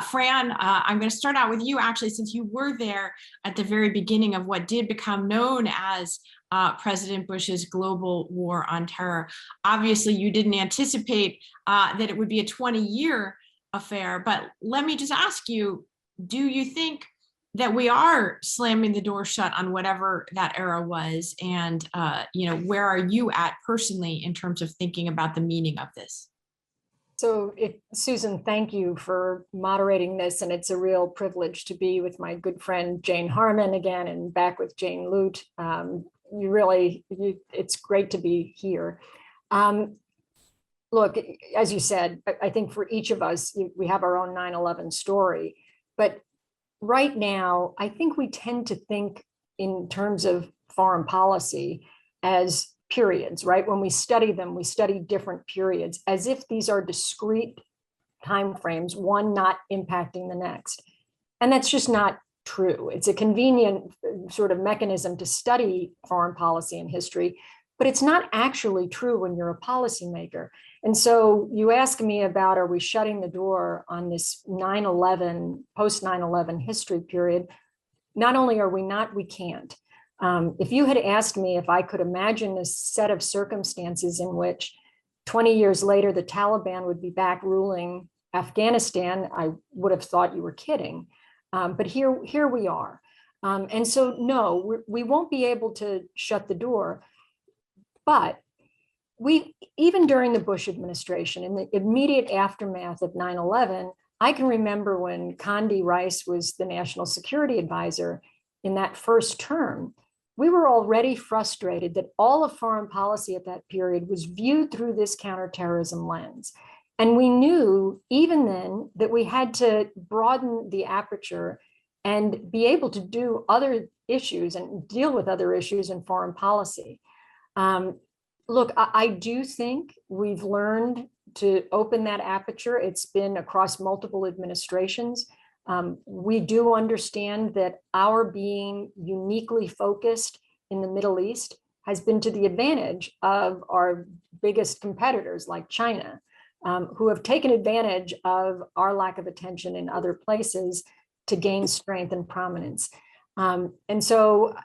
O: Fran, I'm going to start out with you, actually, since you were there at the very beginning of what did become known as President Bush's global war on terror. Obviously, you didn't anticipate that it would be a 20-year affair, but let me just ask you, do you think that we are slamming the door shut on whatever that era was? And, where are you at personally in terms of thinking about the meaning of this?
F: So Susan, thank you for moderating this. And it's a real privilege to be with my good friend, Jane Harman again, and back with Jane Lute. It's great to be here. Look, as you said, I think for each of us, we have our own 9/11 story, but right now, I think we tend to think in terms of foreign policy as periods, right? When we study them, we study different periods as if these are discrete timeframes, one not impacting the next. And that's just not true. It's a convenient sort of mechanism to study foreign policy and history, but it's not actually true when you're a policymaker. And so you ask me about, are we shutting the door on this 9/11, post 9/11 history period? Not only are we not, we can't. If you had asked me if I could imagine a set of circumstances in which 20 years later, the Taliban would be back ruling Afghanistan, I would have thought you were kidding. But here we are. And so, no, we won't be able to shut the door. But even during the Bush administration, in the immediate aftermath of 9/11, I can remember when Condi Rice was the national security advisor in that first term, we were already frustrated that all of foreign policy at that period was viewed through this counterterrorism lens. And we knew even then that we had to broaden the aperture and be able to do other issues and deal with other issues in foreign policy. Look, I do think we've learned to open that aperture. It's been across multiple administrations. We do understand that our being uniquely focused in the Middle East has been to the advantage of our biggest competitors like China, who have taken advantage of our lack of attention in other places to gain strength and prominence. And so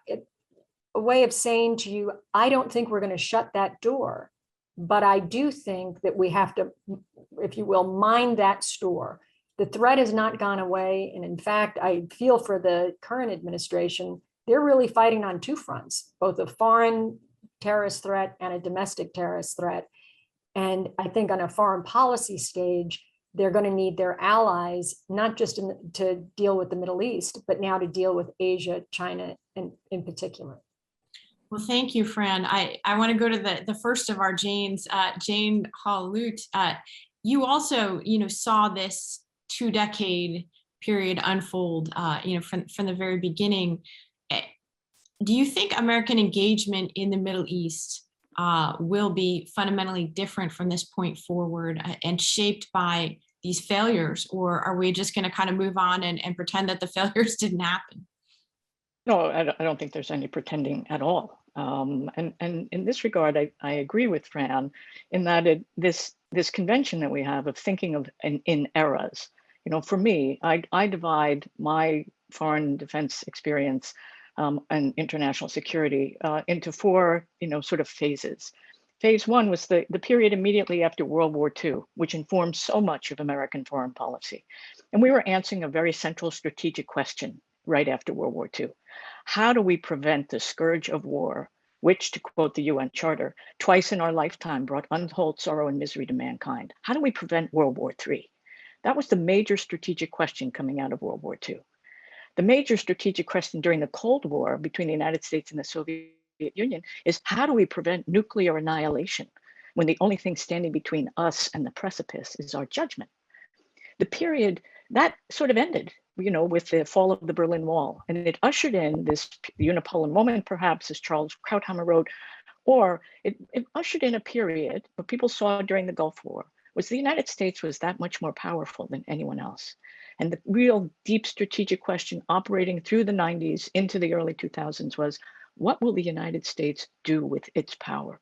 F: a way of saying to you, I don't think we're going to shut that door, but I do think that we have to, if you will, mind that store. The threat has not gone away. And in fact, I feel for the current administration, they're really fighting on two fronts, both a foreign terrorist threat and a domestic terrorist threat. And I think on a foreign policy stage, they're going to need their allies, not just to deal with the Middle East, but now to deal with Asia, China, and in particular.
O: Well, thank you, Fran. I want to go to the first of our Janes, Jane Holl Lute. You also, saw this 2-decade period unfold, from the very beginning. Do you think American engagement in the Middle East will be fundamentally different from this point forward and shaped by these failures, or are we just going to kind of move on and pretend that the failures didn't happen?
P: No, I don't think there's any pretending at all. And in this regard, I agree with Fran in that this convention that we have of thinking of in eras. For me, I divide my foreign defense experience and international security into four, sort of phases. Phase one was the period immediately after World War II, which informed so much of American foreign policy. And we were answering a very central strategic question right after World War II. How do we prevent the scourge of war, which, to quote the UN Charter, twice in our lifetime brought untold sorrow and misery to mankind? How do we prevent World War III? That was the major strategic question coming out of World War II. The major strategic question during the Cold War between the United States and the Soviet Union is, how do we prevent nuclear annihilation when the only thing standing between us and the precipice is our judgment? The period that sort of ended, with the fall of the Berlin Wall, and it ushered in this unipolar moment, perhaps, as Charles Krauthammer wrote, or it ushered in a period what people saw during the Gulf War, was the United States was that much more powerful than anyone else. And the real deep strategic question operating through the 90s into the early 2000s was, what will the United States do with its power?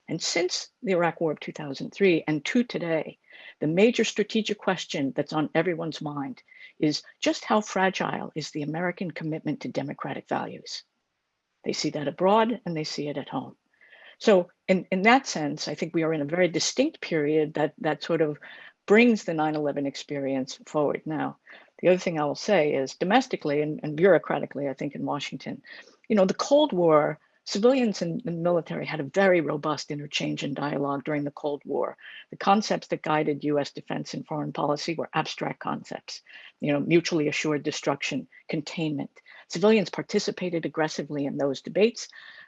P: And since the Iraq War of 2003 and to today, the major strategic question that's on everyone's mind is just how fragile is the American commitment to democratic values? They see that abroad and they see it at home. So in that sense, I think we are in a very distinct period that sort of brings the 9/11 experience forward. Now, the other thing I will say is domestically and bureaucratically, I think in Washington, the Cold War, civilians and military had a very robust interchange and dialogue during the Cold War. The concepts that guided US defense and foreign policy were abstract concepts, mutually assured destruction, containment. Civilians participated aggressively in those debates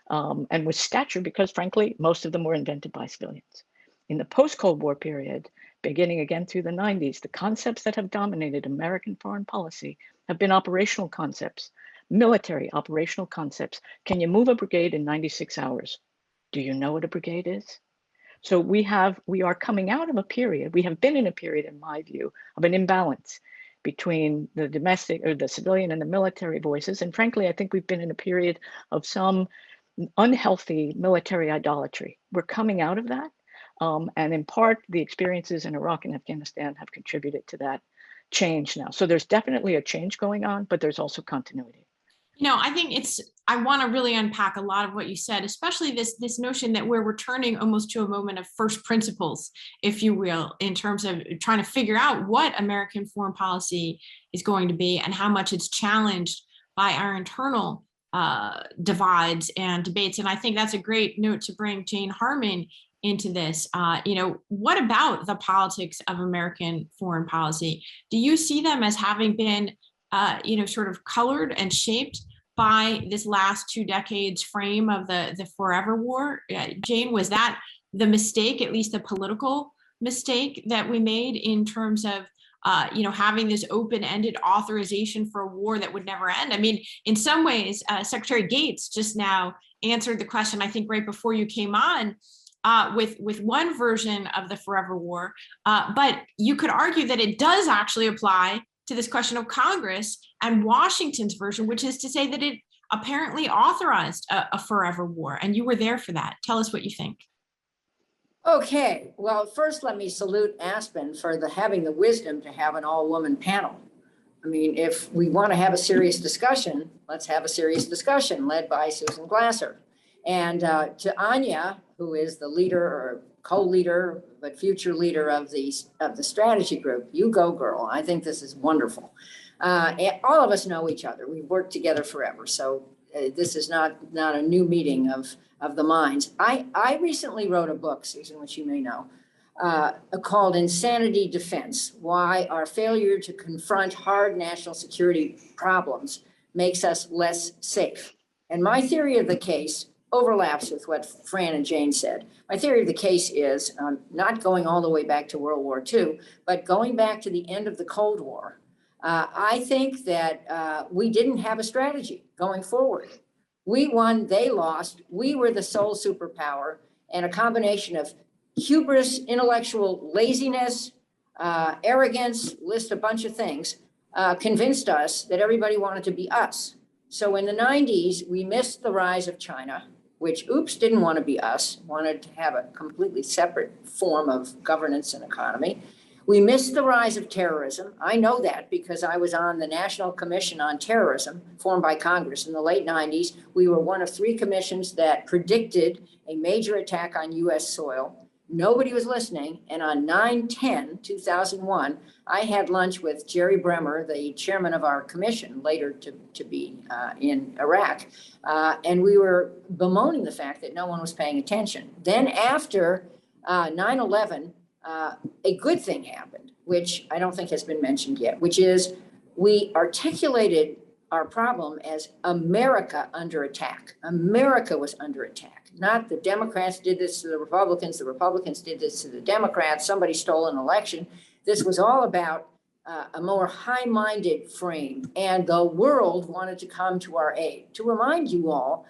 P: and with stature because, frankly, most of them were invented by civilians. In the post-Cold War period, beginning again through the 90s, the concepts that have dominated American foreign policy have been operational concepts, military operational concepts. Can you move a brigade in 96 hours? Do you know what a brigade is? So we are coming out of a period, we have been in a period, in my view, of an imbalance between the domestic or the civilian and the military voices. And frankly, I think we've been in a period of some unhealthy military idolatry. We're coming out of that. And in part, the experiences in Iraq and Afghanistan have contributed to that change now. So there's definitely a change going on, but there's also continuity.
O: I think I want to really unpack a lot of what you said, especially this notion that we're returning almost to a moment of first principles, if you will, in terms of trying to figure out what American foreign policy is going to be and how much it's challenged by our internal divides and debates. And I think that's a great note to bring Jane Harman into this. What about the politics of American foreign policy? Do you see them as having been sort of colored and shaped by this last 2 decades frame of the forever war? Jane, was that the mistake, at least the political mistake that we made in terms of having this open-ended authorization for a war that would never end? I mean, in some ways, Secretary Gates just now answered the question, I think right before you came on, with one version of the forever war, but you could argue that it does actually apply to this question of Congress and Washington's version, which is to say that it apparently authorized a forever war, and you were there for that. Tell us what you think.
Q: Okay, well, first let me salute Aspen for having the wisdom to have an all-woman panel. I mean, if we want to have a serious discussion, let's have a serious discussion led by Susan Glasser. And to Anya, who is the leader or co-leader, but future leader of the strategy group, you go, girl. I think this is wonderful. All of us know each other. We've worked together forever. So this is not a new meeting of the minds. I recently wrote a book, Susan, which you may know, called Insanity Defense: Why Our Failure to Confront Hard National Security Problems Makes Us Less Safe. And my theory of the case overlaps with what Fran and Jane said. My theory of the case is not going all the way back to World War II, but going back to the end of the Cold War. I think that we didn't have a strategy going forward. We won, they lost. We were the sole superpower, and a combination of hubris, intellectual laziness, arrogance, list a bunch of things, convinced us that everybody wanted to be us. So in the 90s, we missed the rise of China, which, oops, didn't want to be us, wanted to have a completely separate form of governance and economy. We missed the rise of terrorism. I know that because I was on the National Commission on Terrorism formed by Congress in the late 90s. We were one of 3 commissions that predicted a major attack on US soil. Nobody was listening. And on 9/10/2001, I had lunch with Jerry Bremer, the chairman of our commission, later to be in Iraq. And we were bemoaning the fact that no one was paying attention. Then after 9/11, a good thing happened, which I don't think has been mentioned yet, which is we articulated our problem as America under attack. America was under attack. Not the Democrats did this to the Republicans did this to the Democrats, somebody stole an election. This was all about a more high-minded frame, and the world wanted to come to our aid. To remind you all,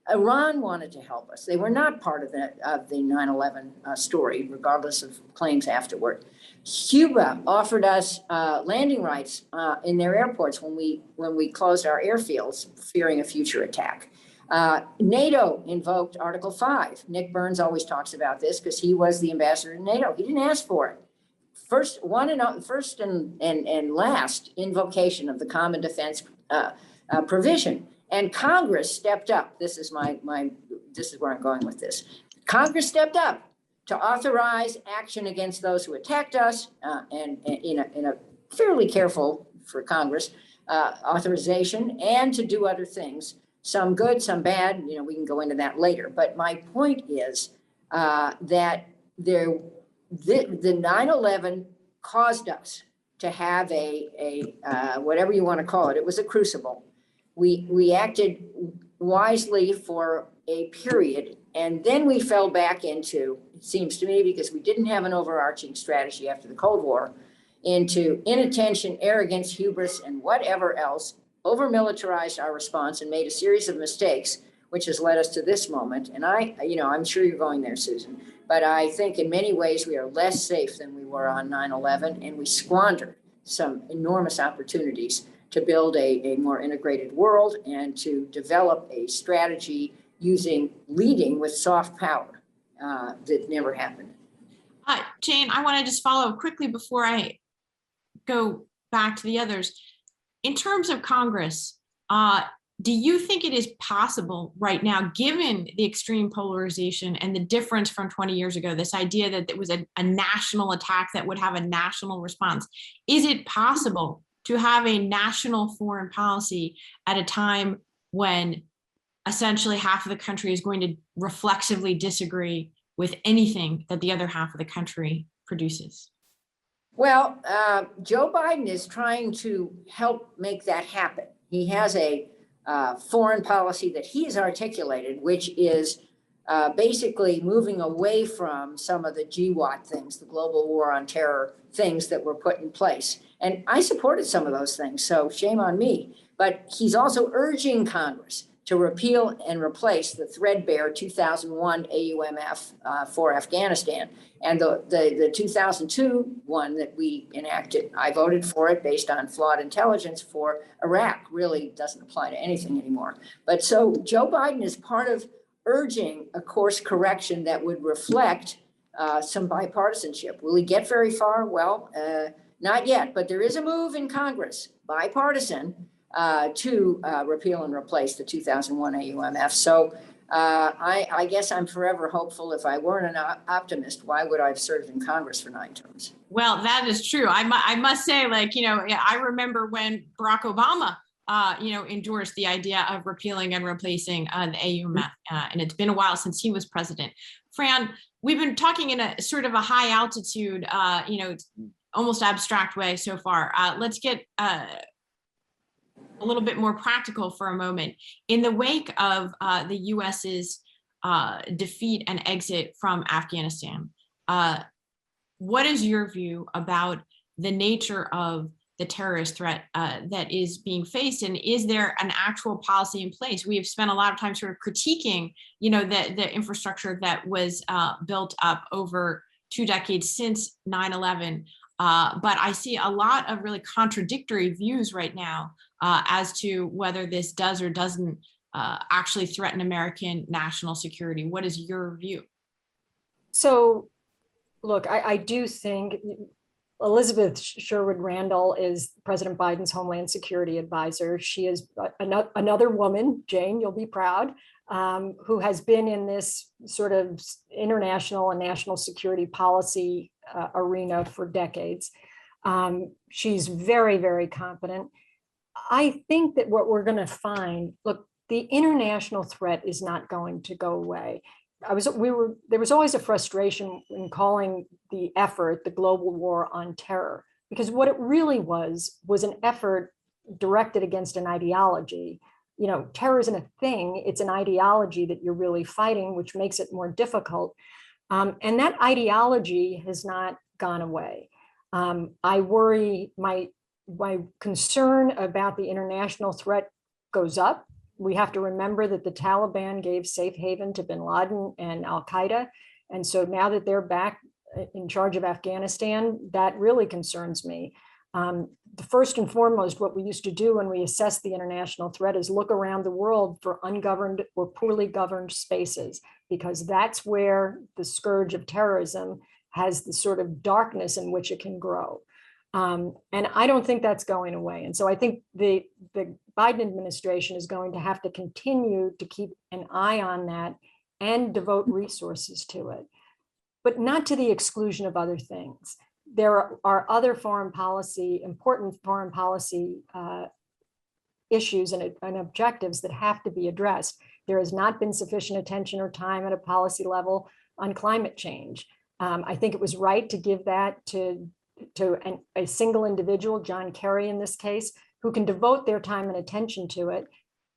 Q: Iran wanted to help us. They were not part of the 9/11 story, regardless of claims afterward. Cuba offered us landing rights in their airports when we closed our airfields, fearing a future attack. NATO invoked Article 5. Nick Burns always talks about this because he was the ambassador to NATO. He didn't ask for it. First and last invocation of the common defense provision. And Congress stepped up. This is this is where I'm going with this. Congress stepped up to authorize action against those who attacked us, and in a fairly careful for Congress authorization, and to do other things. Some good, some bad. We can go into that later. But my point is that the 9/11 caused us to have a whatever you want to call it. It was a crucible. We acted wisely for a period, and then we fell back into, it seems to me, because we didn't have an overarching strategy after the Cold War, into inattention, arrogance, hubris, and whatever else, over-militarized our response and made a series of mistakes, which has led us to this moment. And I'm sure you're going there, Susan, but I think in many ways we are less safe than we were on 9/11, and we squandered some enormous opportunities to build a more integrated world and to develop a strategy leading with soft power that never happened.
O: Jane, I want to just follow up quickly before I go back to the others. In terms of Congress, do you think it is possible right now, given the extreme polarization and the difference from 20 years ago, this idea that it was a national attack that would have a national response, is it possible to have a national foreign policy at a time when essentially half of the country is going to reflexively disagree with anything that the other half of the country produces?
Q: Well, Joe Biden is trying to help make that happen. He has a foreign policy that he's articulated, which is basically moving away from some of the GWAT things, the global war on terror things that were put in place. And I supported some of those things, so shame on me. But he's also urging Congress to repeal and replace the threadbare 2001 AUMF for Afghanistan. And the 2002 one that we enacted, I voted for it based on flawed intelligence for Iraq, really doesn't apply to anything anymore. But so Joe Biden is part of urging a course correction that would reflect some bipartisanship. Will he get very far? Well, not yet, but there is a move in Congress, bipartisan, to repeal and replace the 2001 AUMF. So I guess I'm forever hopeful. If I weren't an optimist, why would I have served in Congress for 9 terms?
O: Well, that is true. I must say, I remember when Barack Obama, endorsed the idea of repealing and replacing the AUMF, and it's been a while since he was president. Fran, we've been talking in a sort of a high altitude, almost abstract way so far. Let's get a little bit more practical for a moment. In the wake of the US's defeat and exit from Afghanistan, what is your view about the nature of the terrorist threat that is being faced, and is there an actual policy in place? We have spent a lot of time sort of critiquing, the infrastructure that was built up over 2 decades since 9/11. But I see a lot of really contradictory views right now as to whether this does or doesn't actually threaten American national security. What is your view?
R: So, look, I do think Elizabeth Sherwood Randall is President Biden's Homeland Security advisor. She is another woman, Jane, you'll be proud, who has been in this sort of international and national security policy arena for decades. She's very, very competent. I think that what we're going to find, look, the international threat is not going to go away. There was always a frustration in calling the effort the global war on terror, because what it really was an effort directed against an ideology. Terror isn't a thing, it's an ideology that you're really fighting, which makes it more difficult. And that ideology has not gone away. I worry, my concern about the international threat goes up we have to remember that the Taliban gave safe haven to bin Laden and al-Qaeda. And so now that they're back in charge of Afghanistan, that really concerns me. The first and foremost, what we used to do when we assess the international threat is look around the world for ungoverned or poorly governed spaces, because that's where the scourge of terrorism has the sort of darkness in which it can grow. And I don't think that's going away. And so I think the Biden administration is going to have to continue to keep an eye on that and devote resources to it, but not to the exclusion of other things. There are other important foreign policy issues and objectives that have to be addressed. There has not been sufficient attention or time at a policy level on climate change. I think it was right to give that to a single individual, John Kerry in this case, who can devote their time and attention to it.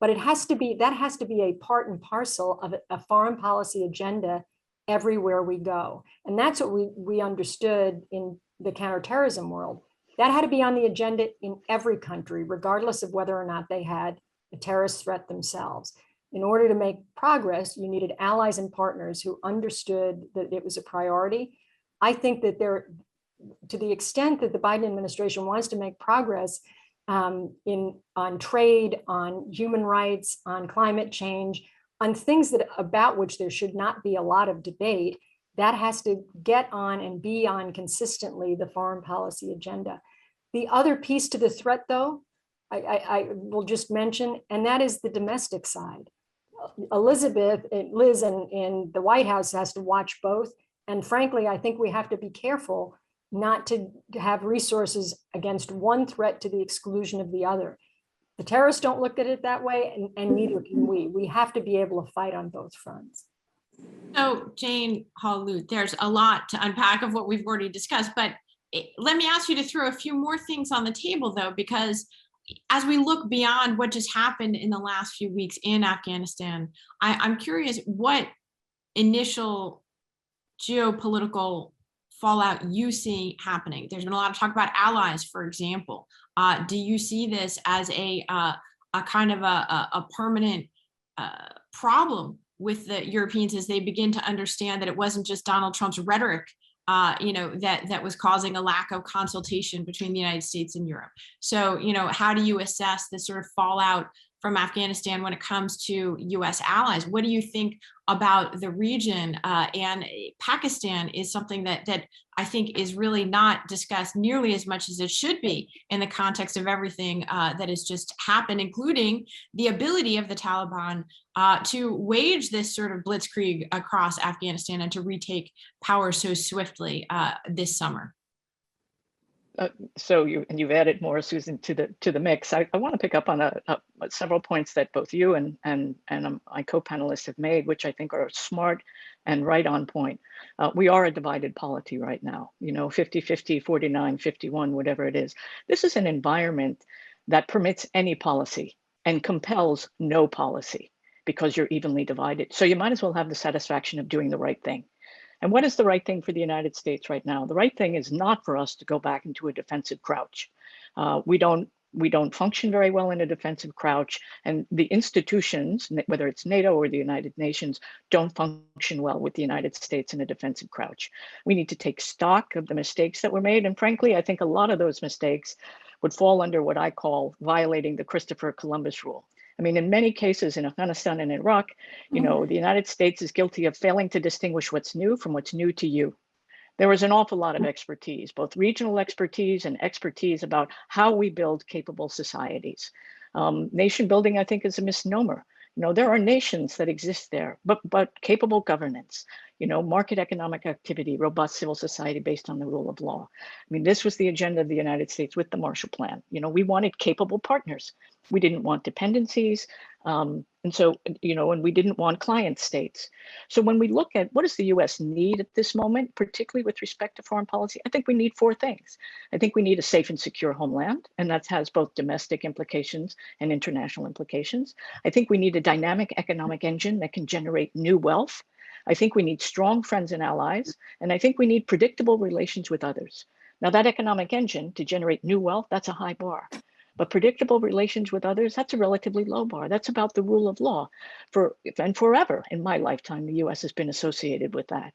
R: But that has to be a part and parcel of a foreign policy agenda everywhere we go. And that's what we understood in the counterterrorism world. That had to be on the agenda in every country, regardless of whether or not they had a terrorist threat themselves. In order to make progress, you needed allies and partners who understood that it was a priority. I think that to the extent that the Biden administration wants to make progress on trade, on human rights, on climate change, on things about which there should not be a lot of debate, that has to get on and be on consistently the foreign policy agenda. The other piece to the threat, though, I will just mention, and that is the domestic side. Liz in the White House has to watch both. And frankly, I think we have to be careful not to have resources against one threat to the exclusion of the other. The terrorists don't look at it that way, and neither can we. We have to be able to fight on both fronts.
O: So Jane, Holl, Lute, there's a lot to unpack of what we've already discussed, but let me ask you to throw a few more things on the table, though, because as we look beyond what just happened in the last few weeks in Afghanistan, I'm curious what initial geopolitical fallout you see happening. There's been a lot of talk about allies, for example. Do you see this as a kind of a permanent problem with the Europeans as they begin to understand that it wasn't just Donald Trump's rhetoric that was causing a lack of consultation between the United States and Europe? So, how do you assess the sort of fallout from Afghanistan when it comes to US allies? What do you think about the region? And Pakistan is something that I think is really not discussed nearly as much as it should be in the context of everything that has just happened, including the ability of the Taliban to wage this sort of blitzkrieg across Afghanistan and to retake power so swiftly this summer.
P: So you've added more, Susan, to the mix. I want to pick up on several points that both you and my co-panelists have made, which I think are smart and right on point. We are a divided polity right now, 50-50, 49-51, whatever it is. This is an environment that permits any policy and compels no policy because you're evenly divided. So you might as well have the satisfaction of doing the right thing. And what is the right thing for the United States right now? The right thing is not for us to go back into a defensive crouch. We don't function very well in a defensive crouch, and the institutions, whether it's NATO or the United Nations, don't function well with the United States in a defensive crouch. We need to take stock of the mistakes that were made, and frankly, I think a lot of those mistakes would fall under what I call violating the Christopher Columbus rule. I mean, in many cases in Afghanistan and Iraq, the United States is guilty of failing to distinguish what's new from what's new to you. There was an awful lot of expertise, both regional expertise and expertise about how we build capable societies. Nation building, I think, is a misnomer. There are nations that exist there, but capable governance, market economic activity, robust civil society based on the rule of law. I mean, this was the agenda of the United States with the Marshall Plan. We wanted capable partners. We didn't want dependencies. And we didn't want client states. So when we look at what does the US need at this moment, particularly with respect to foreign policy, I think we need four things. I think we need a safe and secure homeland, and that has both domestic implications and international implications. I think we need a dynamic economic engine that can generate new wealth. I think we need strong friends and allies, and I think we need predictable relations with others. Now, that economic engine to generate new wealth, that's a high bar. But predictable relations with others, that's a relatively low bar. That's about the rule of law. And forever in my lifetime, the US has been associated with that.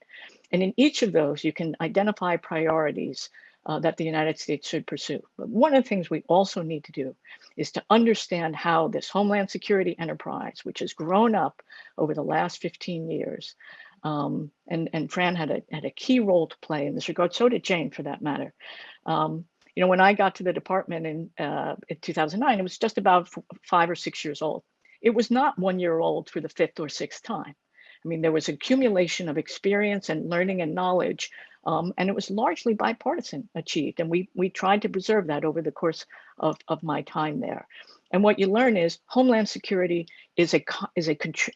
P: And in each of those, you can identify priorities that the United States should pursue. But one of the things we also need to do is to understand how this Homeland Security enterprise, which has grown up over the last 15 years, and Fran had a key role to play in this regard, so did Jane for that matter. You know, when I got to the department in 2009, it was just about 5 or 6 years old. It was not 1 year old for the 5th or 6th time. I mean, there was accumulation of experience and learning and knowledge, and it was largely bipartisan achieved. And we tried to preserve that over the course of my time there. And what you learn is Homeland Security is an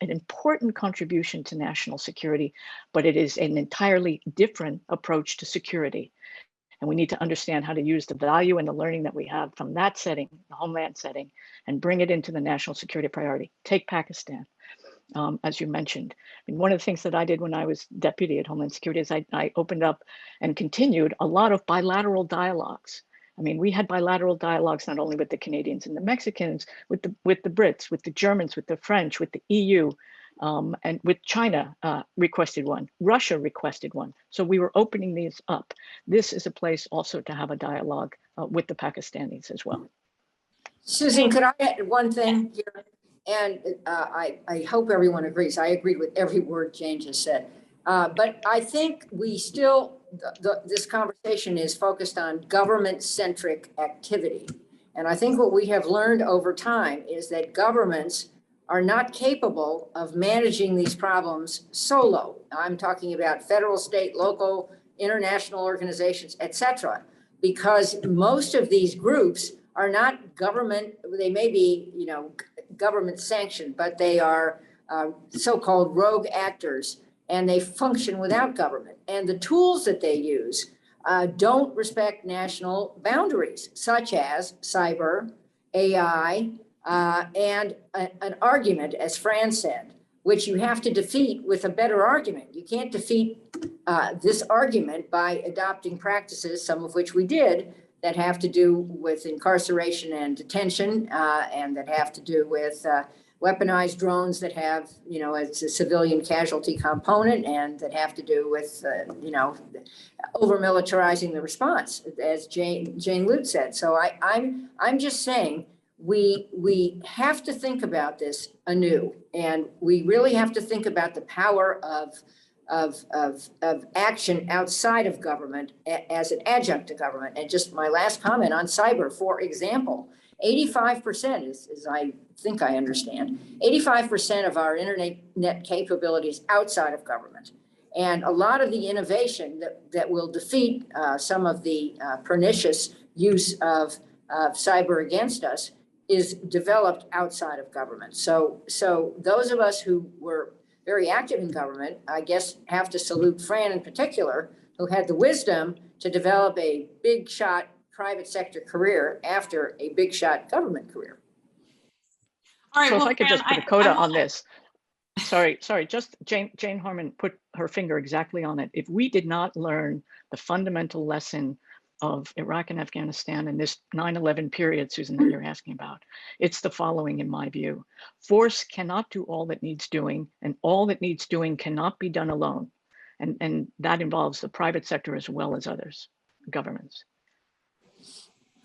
P: important contribution to national security, but it is an entirely different approach to security. And we need to understand how to use the value and the learning that we have from that setting, the Homeland setting, and bring it into the national security priority. Take Pakistan, as you mentioned. I mean, one of the things that I did when I was deputy at Homeland Security is I opened up and continued a lot of bilateral dialogues. I mean, we had bilateral dialogues not only with the Canadians and the Mexicans, with the Brits, with the Germans, with the French, with the EU, and with China requested one, Russia requested one. So we were opening these up. This is a place also to have a dialogue with the Pakistanis as well.
Q: Susan, could I add one thing here? And I hope everyone agrees. I agreed with every word Jane just said. But I think we still, this conversation is focused on government-centric activity. And I think what we have learned over time is that governments are not capable of managing these problems solo. I'm talking about federal, state, local, international organizations, et cetera, because most of these groups are not government, they may be, you know, government sanctioned, but they are so-called rogue actors, and they function without government. And the tools that they use don't respect national boundaries, such as cyber, AI, and an argument, as Fran said, which you have to defeat with a better argument. You can't defeat this argument by adopting practices, some of which we did, that have to do with incarceration and detention, and that have to do with weaponized drones that have, you know, it's a civilian casualty component, and that have to do with, you know, over militarizing the response, as Jane Lute said. So I'm just saying, we have to think about this anew, and we really have to think about the power of action outside of government as an adjunct to government. And just my last comment on cyber, for example, 85% is I think I understand, 85% of our internet capabilities outside of government. And a lot of the innovation that will defeat some of the pernicious use of cyber against us is developed outside of government. So those of us who were very active in government, I guess, have to salute Fran in particular, who had the wisdom to develop a big shot private sector career after a big shot government career.
O: All right,
P: so
O: well,
P: if I could
O: Fran,
P: just put a coda on this. Sorry, just Jane Harman put her finger exactly on it. If we did not learn the fundamental lesson of Iraq and Afghanistan in this 9/11 period, Susan, that you're asking about, it's the following, in my view. Force cannot do all that needs doing, and all that needs doing cannot be done alone. And that involves the private sector as well as others, governments.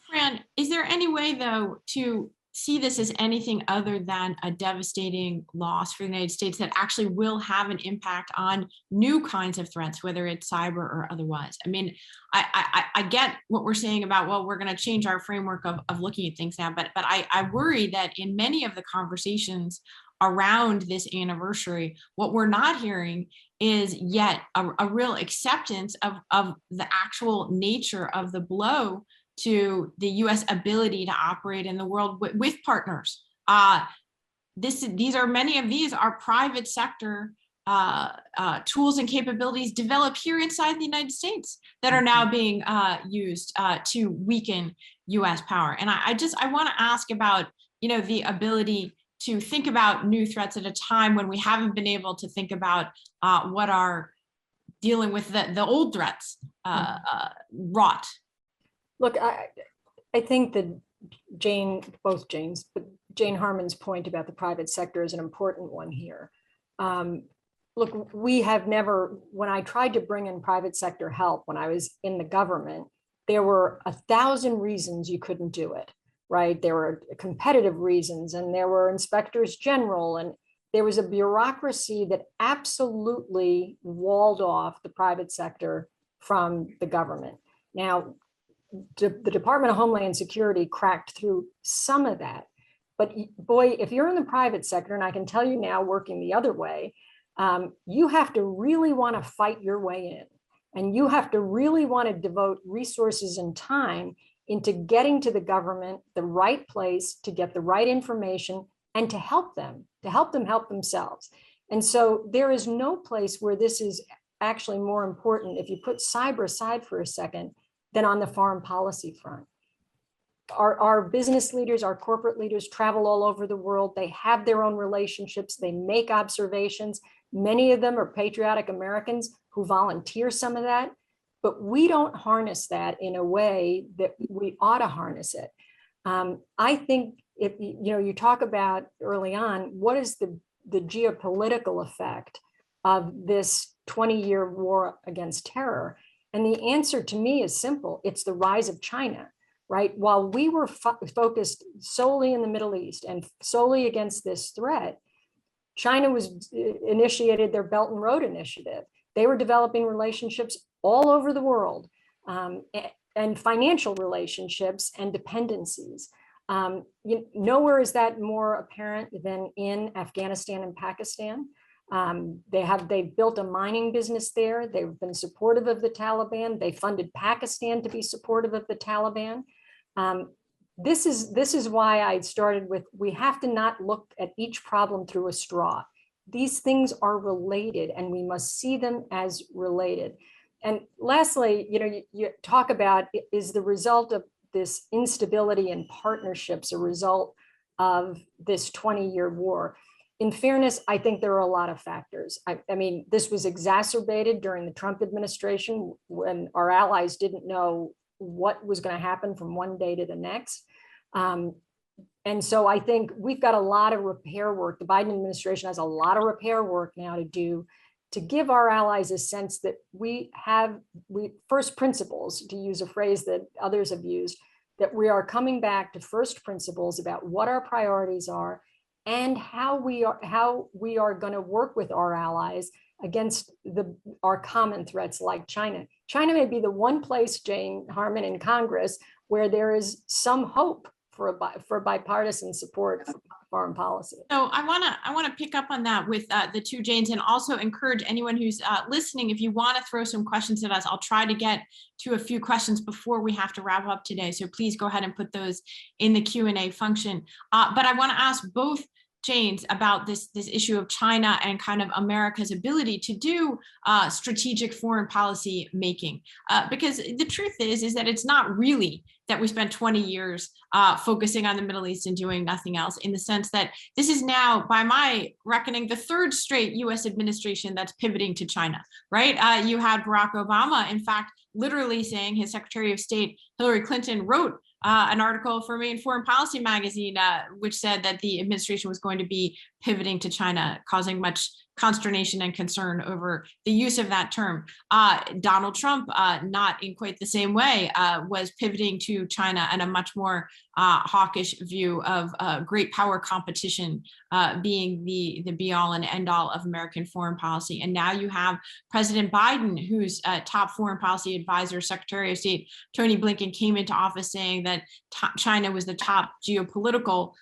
O: Fran, is there any way, though, to see this as anything other than a devastating loss for the United States that actually will have an impact on new kinds of threats, whether it's cyber or otherwise? I mean, I get what we're saying about, well, we're going to change our framework of looking at things now, but I worry that in many of the conversations around this anniversary, what we're not hearing is yet a real acceptance of the actual nature of the blow to the U.S. ability to operate in the world with partners. Many of these are private sector tools and capabilities developed here inside the United States that are now being used to weaken U.S. power. And I want to ask about, you know, the ability to think about new threats at a time when we haven't been able to think about what are dealing with the old threats wrought.
R: Look, I think that both Janes, but Jane Harman's point about the private sector is an important one here. Look, we have never, when I tried to bring in private sector help when I was in the government, there were 1,000 reasons you couldn't do it, right? There were competitive reasons, and there were inspectors general, and there was a bureaucracy that absolutely walled off the private sector from the government. Now, the Department of Homeland Security cracked through some of that. But boy, if you're in the private sector, and I can tell you now, working the other way, you have to really want to fight your way in. And you have to really want to devote resources and time into getting to the government the right place to get the right information and to help them help themselves. And so there is no place where this is actually more important, if you put cyber aside for a second, than on the foreign policy front. Our business leaders, our corporate leaders travel all over the world. They have their own relationships. They make observations. Many of them are patriotic Americans who volunteer some of that, but we don't harness that in a way that we ought to harness it. I think if you talk about early on, what is the geopolitical effect of this 20-year war against terror? And the answer to me is simple. It's the rise of China, right? While we were focused solely in the Middle East and solely against this threat, China initiated their Belt and Road Initiative. They were developing relationships all over the world, and financial relationships and dependencies. Nowhere is that more apparent than in Afghanistan and Pakistan. They've built a mining business there. They've been supportive of the Taliban. They funded Pakistan to be supportive of the Taliban. This is why I started with, we have to not look at each problem through a straw. These things are related and we must see them as related. And lastly, you talk about, is the result of this instability in partnerships a result of this 20-year war? In fairness, I think there are a lot of factors. I mean, this was exacerbated during the Trump administration when our allies didn't know what was going to happen from one day to the next. And so I think we've got a lot of repair work. The Biden administration has a lot of repair work now to do to give our allies a sense that we first principles, to use a phrase that others have used, that we are coming back to first principles about what our priorities are and how we are going to work with our allies against our common threats like China. China may be the one place, Jane Harman, in Congress where there is some hope for bipartisan support for foreign policy.
O: So I want to pick up on that with the two Janes, and also encourage anyone who's listening, if you want to throw some questions at us, I'll try to get to a few questions before we have to wrap up today. So please go ahead and put those in the Q&A function. But I want to ask both Janes about this issue of China and kind of America's ability to do strategic foreign policy making, because the truth is that it's not really that we spent 20 years focusing on the Middle East and doing nothing else, in the sense that this is now, by my reckoning, the third straight US administration that's pivoting to China, right? You had Barack Obama, in fact, literally saying, his Secretary of State, Hillary Clinton, wrote an article for Main Foreign Policy magazine, which said that the administration was going to be pivoting to China, causing much consternation and concern over the use of that term. Donald Trump, not in quite the same way, was pivoting to China and a much more hawkish view of great power competition being the be-all and end-all of American foreign policy. And now you have President Biden, whose top foreign policy advisor, Secretary of State Tony Blinken, came into office saying that China was the top geopolitical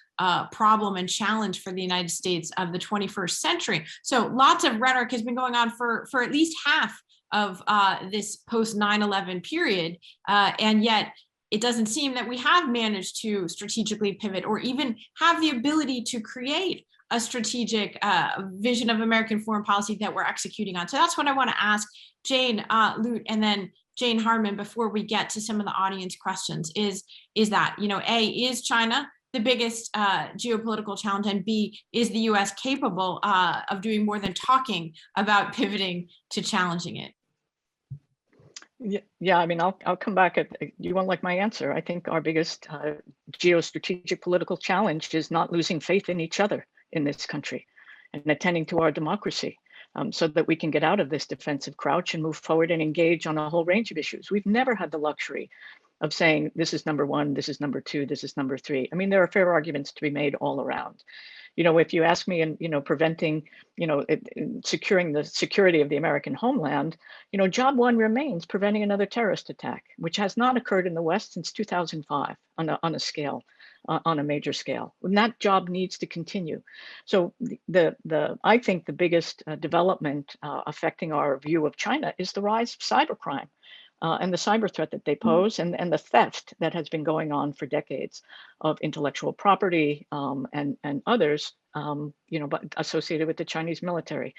O: problem and challenge for the United States of the 21st century. So lots of rhetoric has been going on for at least half of this post 9/11 period, and yet it doesn't seem that we have managed to strategically pivot or even have the ability to create a strategic vision of American foreign policy that we're executing on. So that's what I want to ask Jane, Lute, and then Jane Harman before we get to some of the audience questions. Is that, A, is China the biggest geopolitical challenge, and B, is the US capable of doing more than talking about pivoting to challenging it?
P: Yeah, I mean, I'll come back at, you won't like my answer. I think our biggest geostrategic political challenge is not losing faith in each other in this country and attending to our democracy, so that we can get out of this defensive crouch and move forward and engage on a whole range of issues. We've never had the luxury of saying, this is number one, this is number two, this is number three. I mean, there are fair arguments to be made all around. You know, if you ask me, and, you know, preventing, you know, securing the security of the American homeland, you know, job one remains preventing another terrorist attack, which has not occurred in the West since 2005 on a scale, on a major scale. And that job needs to continue. So I think the biggest development affecting our view of China is the rise of cybercrime. And the cyber threat that they pose, and the theft that has been going on for decades of intellectual property and others, you know, but associated with the Chinese military.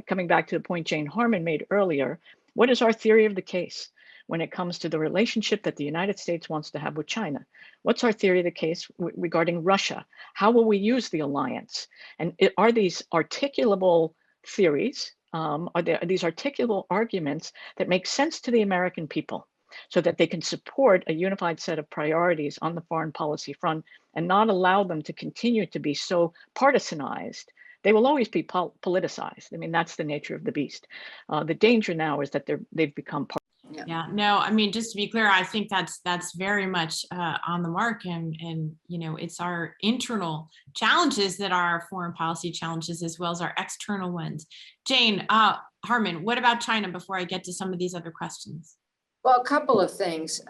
P: Coming back to the point Jane Harman made earlier, what is our theory of the case when it comes to the relationship that the United States wants to have with China? What's our theory of the case regarding Russia? How will we use the alliance? And are these articulable theories? Are these articulable arguments that make sense to the American people so that they can support a unified set of priorities on the foreign policy front and not allow them to continue to be so partisanized? They will always be politicized. I mean, that's the nature of the beast. The danger now is that they've become part.
O: Yeah, no, I mean, just to be clear, I think that's very much on the mark, and you know, it's our internal challenges that are our foreign policy challenges as well as our external ones. Jane, Harman, what about China before I get to some of these other questions?
Q: Well, a couple of things.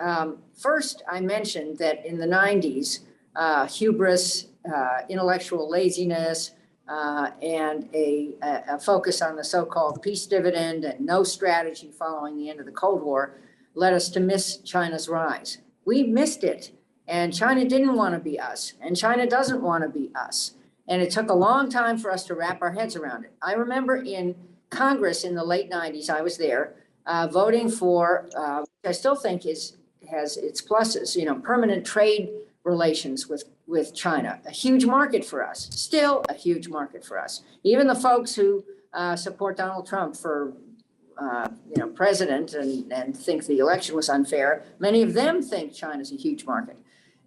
Q: First, I mentioned that in the 90s, hubris, intellectual laziness, and a focus on the so-called peace dividend and no strategy following the end of the Cold War led us to miss China's rise. We missed it, and China didn't want to be us, and China doesn't want to be us. And it took a long time for us to wrap our heads around it. I remember in Congress in the late 90s, I was there voting for, which I still think has its pluses, you know, permanent trade relations with China, a huge market for us, still a huge market for us. Even the folks who support Donald Trump for you know, president and think the election was unfair, many of them think China's a huge market.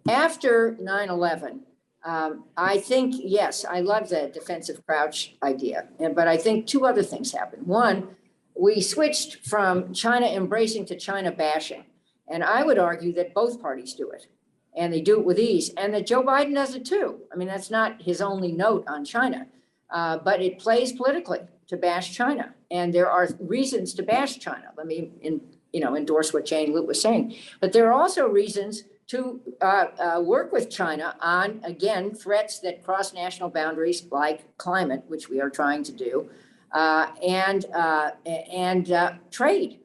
Q: After 9/11, I think, yes, I love the defensive crouch idea, but I think two other things happened. One, we switched from China embracing to China bashing. And I would argue that both parties do it. And they do it with ease, and that Joe Biden does it too. I mean, that's not his only note on China, but it plays politically to bash China. And there are reasons to bash China. Let me, endorse what Jane Lute was saying. But there are also reasons to work with China on, again, threats that cross national boundaries, like climate, which we are trying to do, and trade,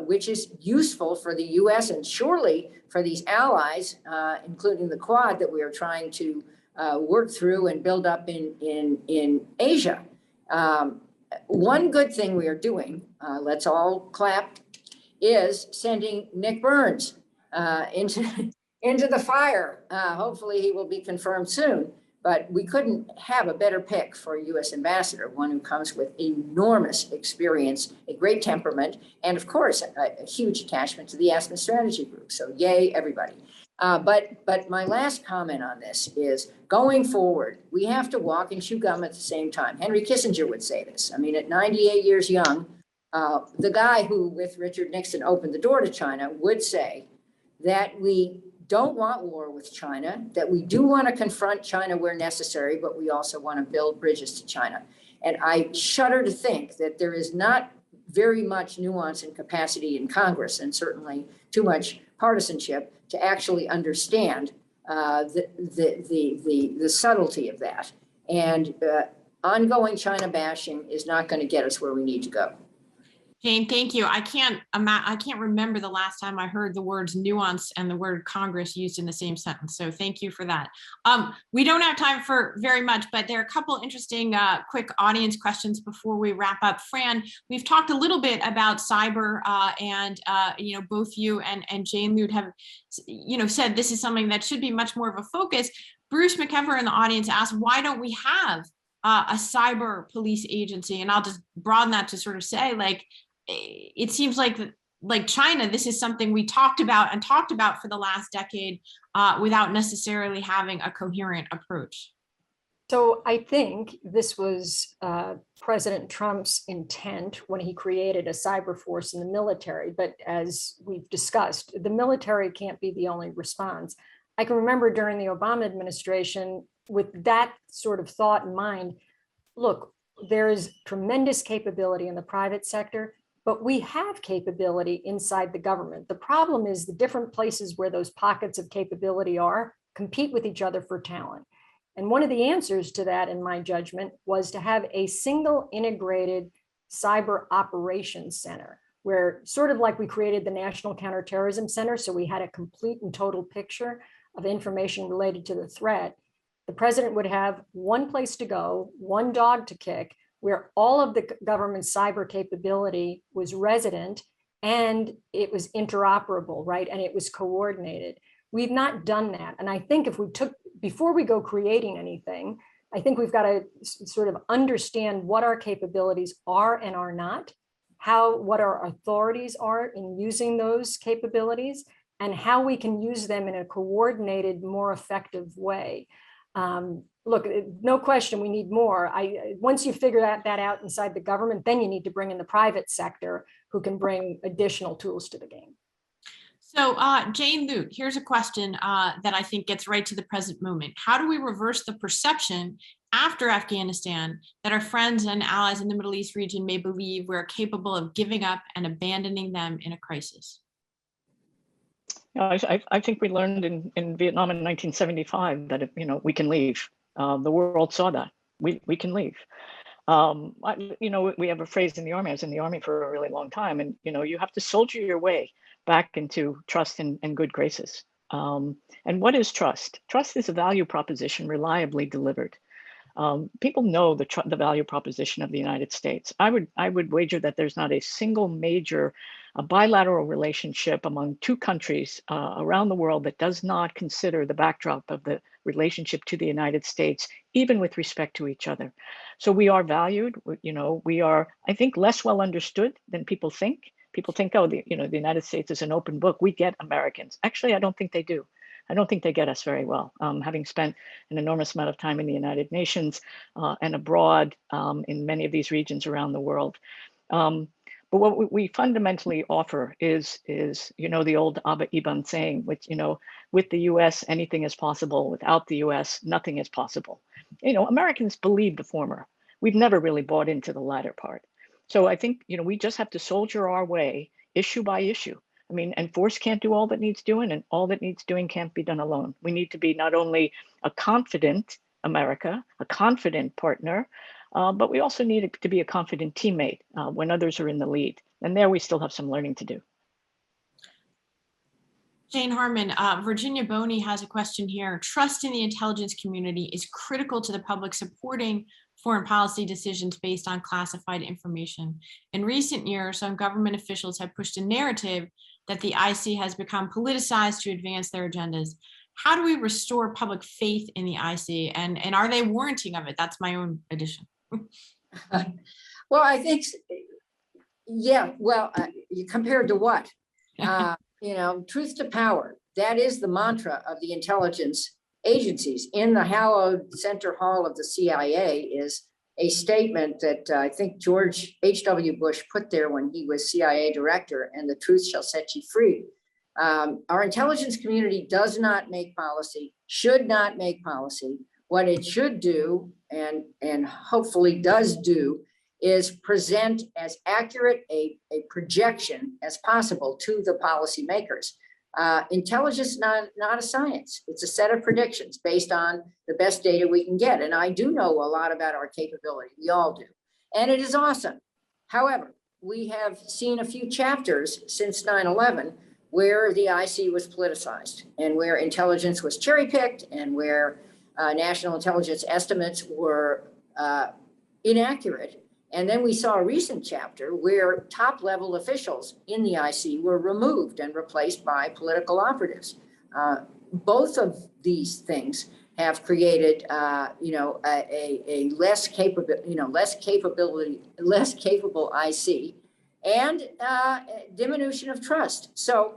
Q: which is useful for the U.S. and surely for these allies, including the Quad that we are trying to work through and build up in Asia. One good thing we are doing, let's all clap, is sending Nick Burns into the fire. Hopefully he will be confirmed soon, but we couldn't have a better pick for a U.S. ambassador, one who comes with enormous experience, a great temperament, and of course, a huge attachment to the Aspen Strategy Group. So yay, everybody. But my last comment on this is, going forward, we have to walk and chew gum at the same time. Henry Kissinger would say this. I mean, at 98 years young, the guy who, with Richard Nixon, opened the door to China would say that we don't want war with China, that we do want to confront China where necessary, but we also want to build bridges to China. And I shudder to think that there is not very much nuance and capacity in Congress, and certainly too much partisanship, to actually understand the subtlety of that. And ongoing China bashing is not going to get us where we need to go.
O: Jane, thank you. I can't remember the last time I heard the words nuance and the word Congress used in the same sentence. So thank you for that. We don't have time for very much, but there are a couple interesting quick audience questions before we wrap up. Fran, we've talked a little bit about cyber and both you and Jane Lute have said this is something that should be much more of a focus. Bruce McKever in the audience asked, why don't we have a cyber police agency? And I'll just broaden that to sort of say, like, it seems like like China, this is something we talked about for the last decade without necessarily having a coherent approach.
R: So I think this was President Trump's intent when he created a cyber force in the military. But as we've discussed, the military can't be the only response. I can remember during the Obama administration, with that sort of thought in mind, look, there is tremendous capability in the private sector, but we have capability inside the government. The problem is the different places where those pockets of capability are compete with each other for talent. And one of the answers to that, in my judgment, was to have a single integrated cyber operations center, where sort of like we created the National Counterterrorism Center, so we had a complete and total picture of information related to the threat. The president would have one place to go, one dog to kick, where all of the government's cyber capability was resident and it was interoperable, right? And it was coordinated. We've not done that. And I think before we go creating anything, I think we've got to sort of understand what our capabilities are and are not, what our authorities are in using those capabilities, and how we can use them in a coordinated, more effective way. Look, no question, we need more. Once you figure that out inside the government, then you need to bring in the private sector who can bring additional tools to the game.
O: So Jane Lute, here's a question that I think gets right to the present moment. How do we reverse the perception after Afghanistan that our friends and allies in the Middle East region may believe we're capable of giving up and abandoning them in a crisis?
P: I think we learned in Vietnam in 1975 that we can leave. The world saw that we can leave. We have a phrase in the Army. I was in the Army for a really long time, and you have to soldier your way back into trust and good graces. And what is trust? Trust is a value proposition reliably delivered. People know the value proposition of the United States. I would wager that there's not a single major bilateral relationship among two countries around the world that does not consider the backdrop of the relationship to the United States, even with respect to each other. So we are valued. We are, I think, less well understood than people think. People think, oh, the United States is an open book. We get Americans. Actually, I don't think they do. I don't think they get us very well. Having spent an enormous amount of time in the United Nations and abroad in many of these regions around the world. But what we fundamentally offer is the old Abba Eban saying, which, with the US, anything is possible. Without the US, nothing is possible. Americans believe the former. We've never really bought into the latter part. So I think, we just have to soldier our way issue by issue. And force can't do all that needs doing, and all that needs doing can't be done alone. We need to be not only a confident America, a confident partner, but we also need to be a confident teammate when others are in the lead. And there we still have some learning to do.
O: Jane Harman, Virginia Boney has a question here. Trust in the intelligence community is critical to the public supporting foreign policy decisions based on classified information. In recent years, some government officials have pushed a narrative that the IC has become politicized to advance their agendas. How do we restore public faith in the IC, and are they warranting of it? That's my own addition.
Q: Well, I think, yeah, well, compared to what? Truth to power. That is the mantra of the intelligence agencies. In the hallowed center hall of the CIA is a statement that I think George H.W. Bush put there when he was CIA director, and the truth shall set you free. Our intelligence community does not make policy, should not make policy. What it should do, and hopefully does do, is present as accurate a projection as possible to the policymakers. Intelligence is not a science. It's a set of predictions based on the best data we can get. And I do know a lot about our capability. We all do. And it is awesome. However, we have seen a few chapters since 9/11 where the IC was politicized and where intelligence was cherry-picked and where national intelligence estimates were inaccurate. And then we saw a recent chapter where top-level officials in the IC were removed and replaced by political operatives. Both of these things have created, a less capable IC and diminution of trust. So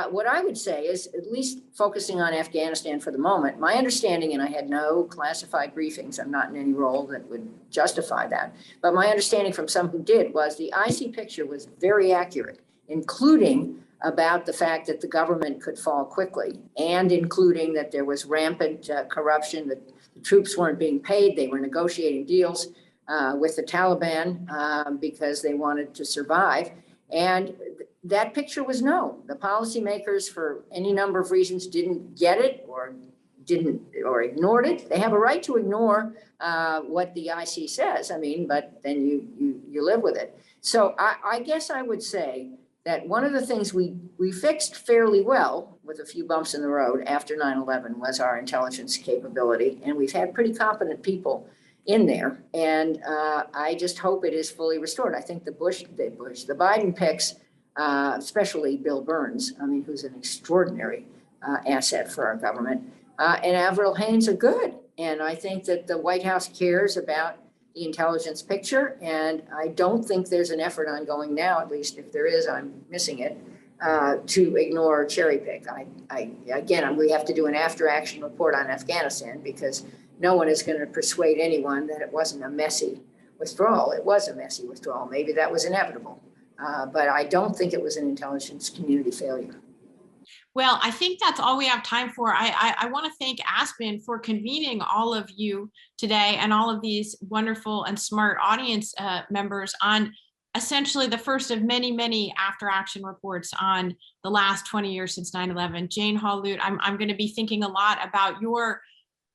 Q: what I would say is, at least focusing on Afghanistan for the moment, my understanding, and I had no classified briefings, I'm not in any role that would justify that, but my understanding from some who did was the IC picture was very accurate, including about the fact that the government could fall quickly, and including that there was rampant corruption, that the troops weren't being paid, they were negotiating deals with the Taliban because they wanted to survive. And that picture was known. The policymakers, for any number of reasons, didn't get it or ignored it. They have a right to ignore what the IC says. I mean, but then you live with it. So I guess I would say that one of the things we fixed fairly well, with a few bumps in the road after 9/11, was our intelligence capability, and we've had pretty competent people in there. And I just hope it is fully restored. I think the Biden picks, especially Bill Burns, I mean, who's an extraordinary asset for our government, and Avril Haines are good. And I think that the White House cares about the intelligence picture. And I don't think there's an effort ongoing now, at least if there is, I'm missing it, to ignore cherry pick. Again, we have to do an after action report on Afghanistan, because no one is going to persuade anyone that it wasn't a messy withdrawal. It was a messy withdrawal. Maybe that was inevitable, but I don't think it was an intelligence community failure.
O: Well, I think that's all we have time for. I want to thank Aspen for convening all of you today and all of these wonderful and smart audience members on essentially the first of many, many after action reports on the last 20 years since 9/11. Jane, Holl, Lute, I'm going to be thinking a lot about your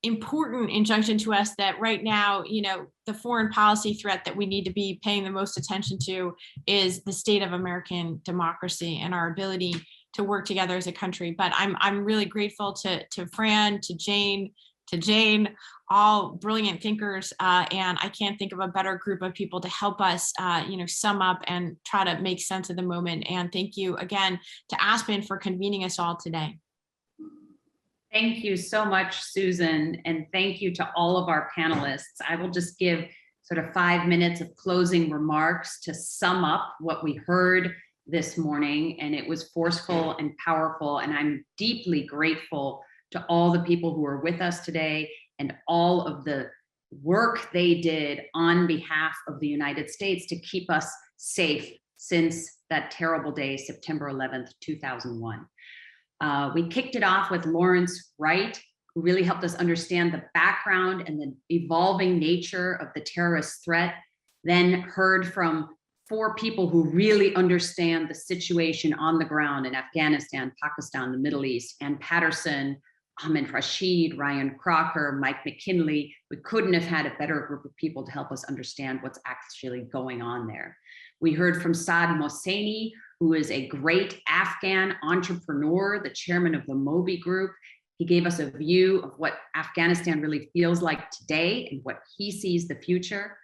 O: important injunction to us that right now, you know, the foreign policy threat that we need to be paying the most attention to is the state of American democracy and our ability to work together as a country. But I'm really grateful to Fran, to Jane, all brilliant thinkers, and I can't think of a better group of people to help us, sum up and try to make sense of the moment. And thank you again to Aspen for convening us all today.
L: Thank you so much, Susan, and thank you to all of our panelists. I will just give sort of 5 minutes of closing remarks to sum up what we heard this morning, and it was forceful and powerful, and I'm deeply grateful to all the people who are with us today and all of the work they did on behalf of the United States to keep us safe since that terrible day, September 11th, 2001. We kicked it off with Lawrence Wright, who really helped us understand the background and the evolving nature of the terrorist threat, then heard from 4 people who really understand the situation on the ground in Afghanistan, Pakistan, the Middle East, and Patterson, Ahmed, Rashid, Ryan Crocker, Mike McKinley. We couldn't have had a better group of people to help us understand what's actually going on there. We heard from Saad Mohseni, who is a great Afghan entrepreneur, the chairman of the MOBY group. He gave us a view of what Afghanistan really feels like today and what he sees the future.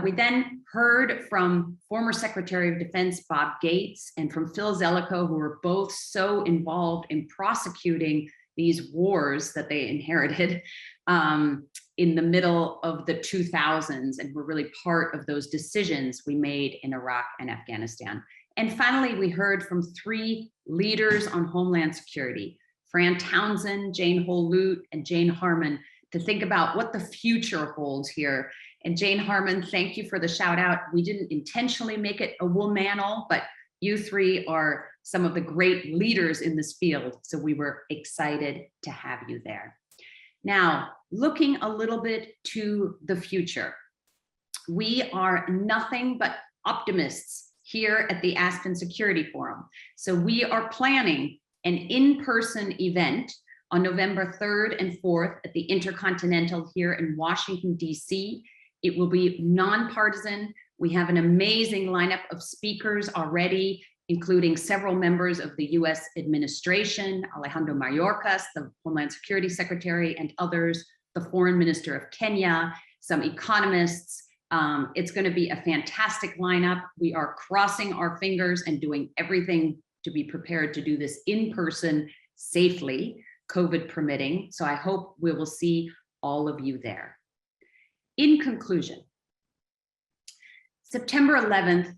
L: We then heard from former Secretary of Defense Bob Gates and from Phil Zelikow, who were both so involved in prosecuting these wars that they inherited in the middle of the 2000s, and were really part of those decisions we made in Iraq and Afghanistan. And finally, we heard from 3 leaders on Homeland Security, Fran Townsend, Jane Holl, Lute, and Jane Harman, to think about what the future holds here. And Jane Harman, thank you for the shout out. We didn't intentionally make it a womanal, but you 3 are some of the great leaders in this field. So we were excited to have you there. Now, looking a little bit to the future, we are nothing but optimists here at the Aspen Security Forum. So we are planning an in-person event on November 3rd and 4th at the Intercontinental here in Washington, DC. It will be nonpartisan. We have an amazing lineup of speakers already, including several members of the US administration, Alejandro Mayorkas, the Homeland Security Secretary, and others, the Foreign Minister of Kenya, some economists. It's going to be a fantastic lineup. We are crossing our fingers and doing everything to be prepared to do this in person safely, COVID permitting. So I hope we will see all of you there. In conclusion, September 11th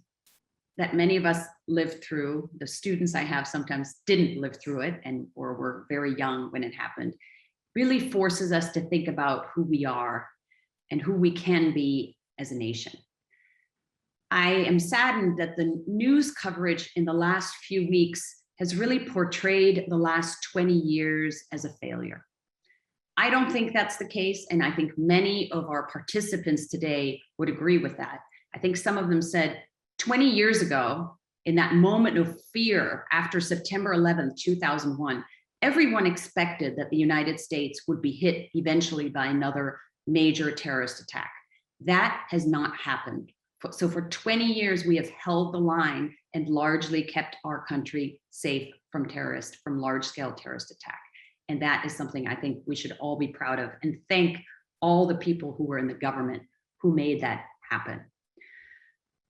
L: that many of us lived through. The students I have sometimes didn't live through it or were very young when it happened, really forces us to think about who we are and who we can be as a nation. I am saddened that the news coverage in the last few weeks has really portrayed the last 20 years as a failure. I don't think that's the case, and I think many of our participants today would agree with that. I think some of them said 20 years ago, in that moment of fear after September 11th, 2001, everyone expected that the United States would be hit eventually by another major terrorist attack. That has not happened. So for 20 years, we have held the line and largely kept our country safe from large-scale terrorist attack. And that is something I think we should all be proud of, and thank all the people who were in the government who made that happen.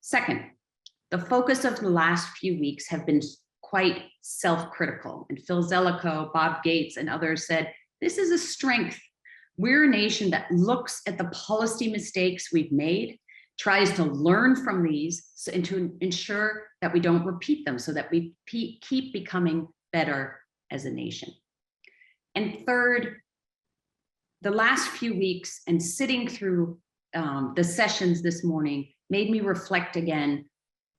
L: Second, the focus of the last few weeks have been quite self-critical. And Phil Zelikow, Bob Gates, and others said, this is a strength. We're a nation that looks at the policy mistakes we've made, tries to learn from these and to ensure that we don't repeat them so that we keep becoming better as a nation. And third, the last few weeks and sitting through the sessions this morning made me reflect again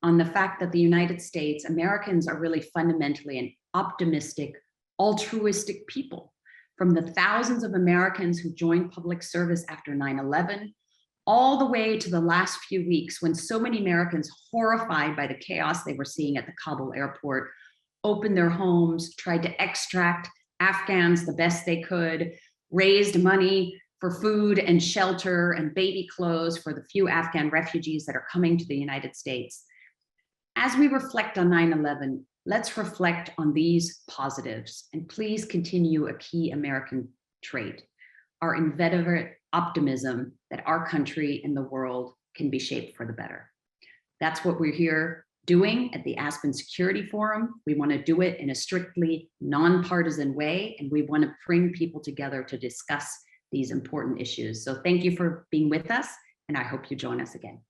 L: on the fact that the United States, Americans are really fundamentally an optimistic, altruistic people. From the thousands of Americans who joined public service after 9/11, all the way to the last few weeks when so many Americans, horrified by the chaos they were seeing at the Kabul airport, opened their homes, tried to extract Afghans the best they could, raised money for food and shelter and baby clothes for the few Afghan refugees that are coming to the United States. As we reflect on 9/11, let's reflect on these positives, and please continue a key American trait, our inveterate optimism that our country and the world can be shaped for the better. That's what we're here doing at the Aspen Security Forum. We want to do it in a strictly nonpartisan way, and we want to bring people together to discuss these important issues. So thank you for being with us, and I hope you join us again.